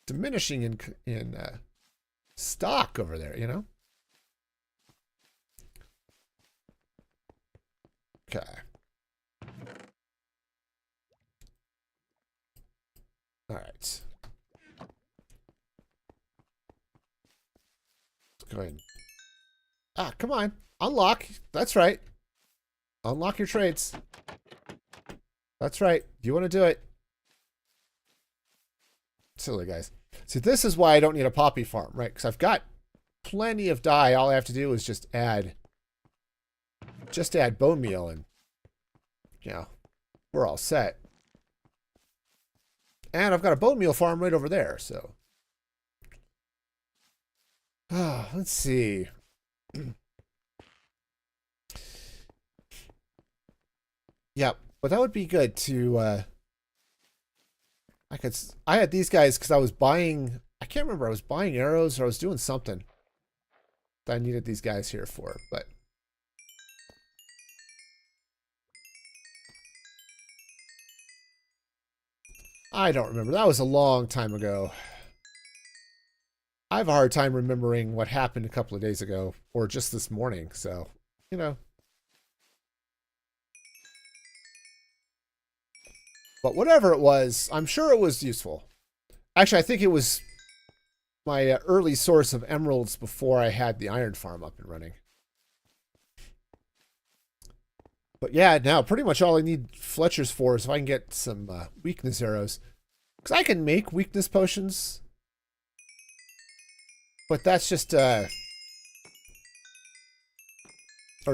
diminishing in stock over there, you know? Okay. All right. Let's go ahead. Ah, come on. Unlock. That's right. Unlock your trades. That's right. You want to do it. Silly guys. See, this is why I don't need a poppy farm, right? Because I've got plenty of dye. All I have to do is just add bone meal, and you know, we're all set. And I've got a bone meal farm right over there, so. Let's see. Yep, but that would be good to I had these guys because I was buying, I can't remember, I was buying arrows or I was doing something that I needed these guys here for, but I don't remember. That was a long time ago. I have a hard time remembering what happened a couple of days ago or just this morning, so, you know. But whatever it was, I'm sure it was useful. Actually, I think it was my early source of emeralds before I had the iron farm up and running. But yeah, now pretty much all I need Fletcher's for is if I can get some weakness arrows. Because I can make weakness potions. But that's just, or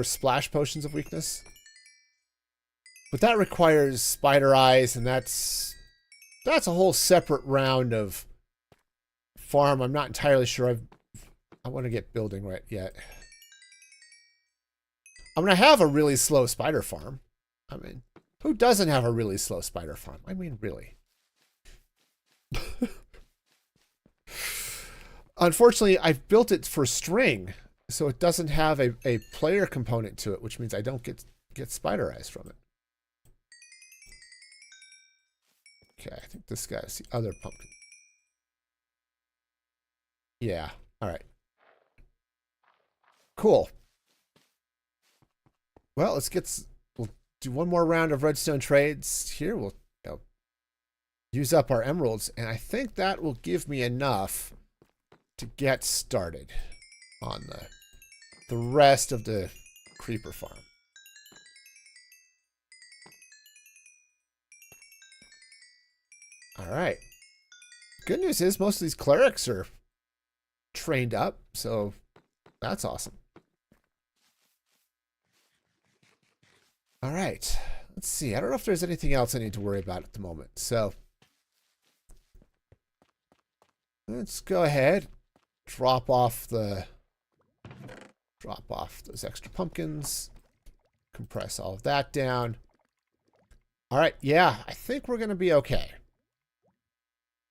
splash potions of weakness. But that requires spider eyes, and that's a whole separate round of farm. I'm not entirely sure I want to get building right yet. I'm going to have a really slow spider farm. I mean, who doesn't have a really slow spider farm? I mean, really. Unfortunately, I've built it for string, so it doesn't have a player component to it, which means I don't get spider eyes from it. Okay, I think this guy's the other pumpkin. Yeah, all right. Cool. Well, we'll do one more round of redstone trades here. We'll use up our emeralds, and I think that will give me enough to get started on the rest of the creeper farm. All right. Good news is most of these clerics are trained up, so that's awesome. All right. Let's see. I don't know if there's anything else I need to worry about at the moment. So let's go ahead, drop off those extra pumpkins, compress all of that down. All right. Yeah, I think we're going to be okay.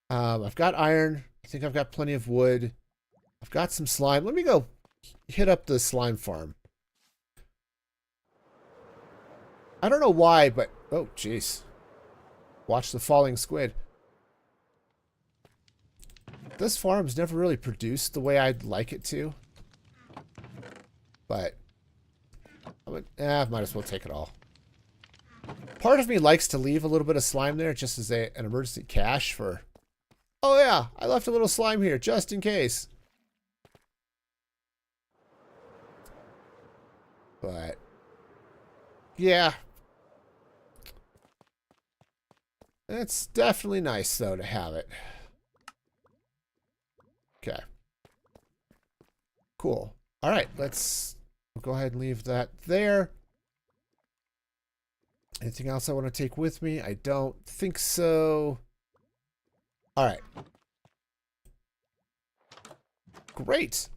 I've got iron. I think I've got plenty of wood. I've got some slime. Let me go hit up the slime farm. I don't know why, but oh, jeez. Watch the falling squid. This farm's never really produced the way I'd like it to. But I might as well take it all. Part of me likes to leave a little bit of slime there just as an emergency cache for... Oh yeah, I left a little slime here just in case. But yeah. It's definitely nice though to have it. Okay. Cool. All right, we'll go ahead and leave that there. Anything else I want to take with me? I don't think so. All right. Great.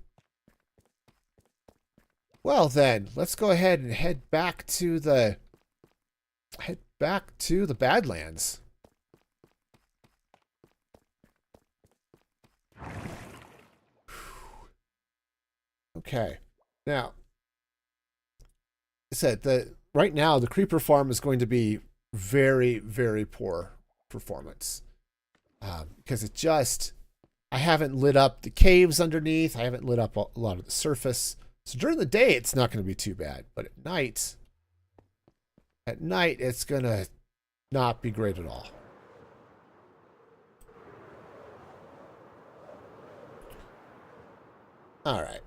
Well then, let's go ahead and head back to the Badlands. Okay. Now, I said right now the creeper farm is going to be very, very poor performance. Because it just I haven't lit up the caves underneath. I haven't lit up a lot of the surface. So during the day, it's not going to be too bad. But at night, it's going to not be great at all. All right.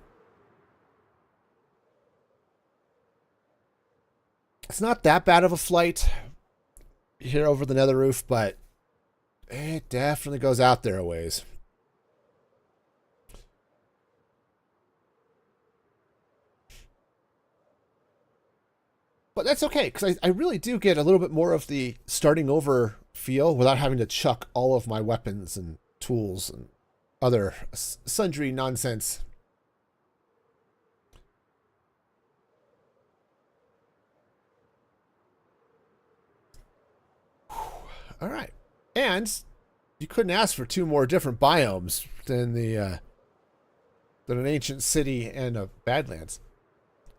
It's not that bad of a flight here over the nether roof, but it definitely goes out there a ways. But that's okay, because I really do get a little bit more of the starting over feel without having to chuck all of my weapons and tools and other sundry nonsense. All right. And you couldn't ask for two more different biomes than than an ancient city and a Badlands.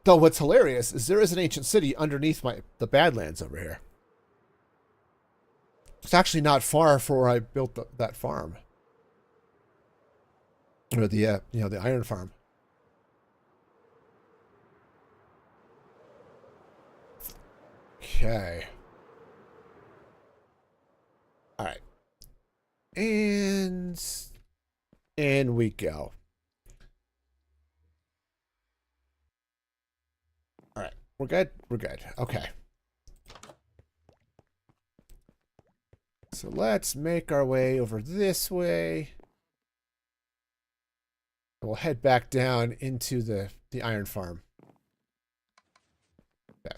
Though what's hilarious is there is an ancient city underneath the Badlands over here. It's actually not far from where I built that farm. Or the the iron farm. Okay. All right. And we go. All right. We're good. We're good. Okay. So let's make our way over this way. We'll head back down into the iron farm. Okay.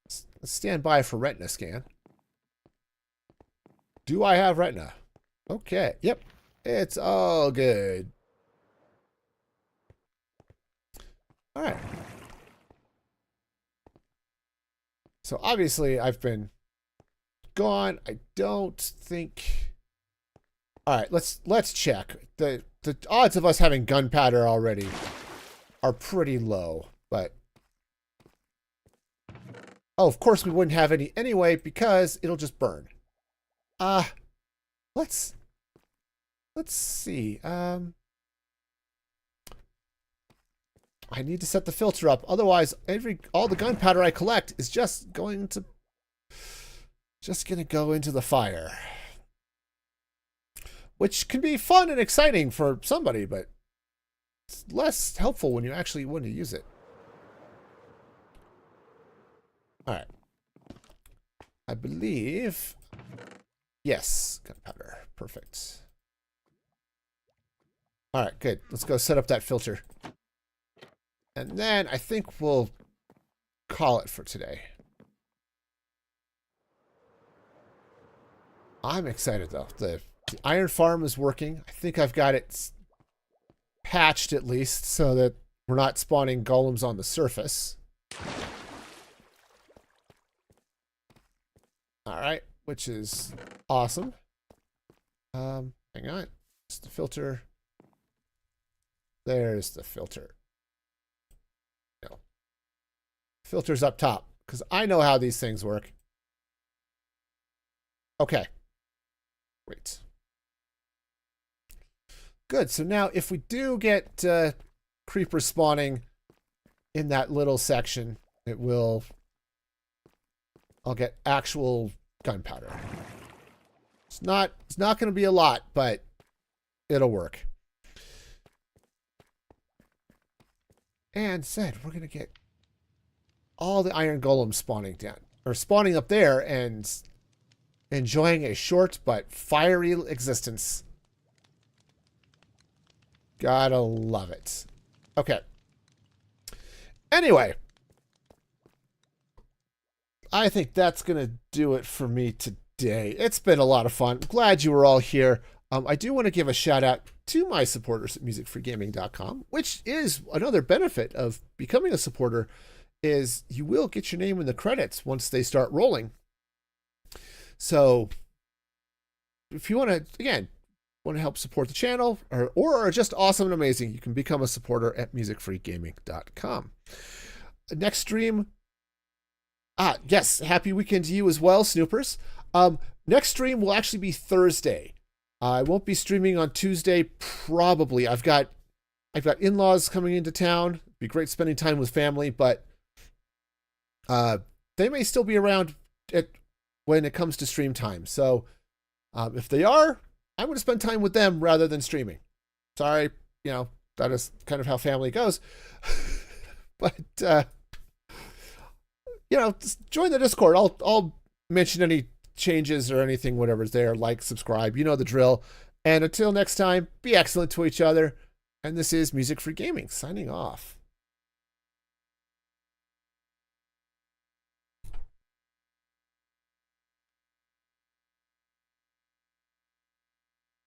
Let's stand by for retina scan. Do I have retina? Okay. Yep. It's all good. All right. So obviously I've been gone. I don't think. All right. Let's check. The odds of us having gunpowder already are pretty low, but oh, of course we wouldn't have any anyway because it'll just burn. Let's see. I need to set the filter up. Otherwise, all the gunpowder I collect is just going to go into the fire. Which can be fun and exciting for somebody, but it's less helpful when you actually want to use it. All right. I believe... Yes, gunpowder. Perfect. All right, good. Let's go set up that filter. And then I think we'll call it for today. I'm excited, though. The iron farm is working. I think I've got it patched, at least, so that we're not spawning golems on the surface. All right, which is awesome. Hang on. It's the filter. There's the filter. No. Filter's up top, because I know how these things work. Okay. Great. Good. So now if we do get creepers spawning in that little section, I'll get actual gunpowder. It's not going to be a lot, but it'll work. And said we're going to get all the iron golems spawning down, or spawning up there and enjoying a short but fiery existence. Gotta love it. Okay. Anyway, I think that's going to do it for me today. It's been a lot of fun. Glad you were all here. I do want to give a shout out to my supporters at musicfreegaming.com, which is another benefit of becoming a supporter, is you will get your name in the credits once they start rolling. So if you want to help support the channel or are just awesome and amazing, you can become a supporter at musicfreegaming.com. Next stream. Yes, happy weekend to you as well, Snoopers. Next stream will actually be Thursday. I won't be streaming on Tuesday, probably. I've got in-laws coming into town. It'd be great spending time with family, but they may still be around when it comes to stream time. So if they are, I'm going to spend time with them rather than streaming. Sorry, that is kind of how family goes. But just join the Discord. I'll mention any changes or anything, whatever's there. Like, subscribe, you know the drill. And until next time, be excellent to each other. And this is Music for Gaming, signing off.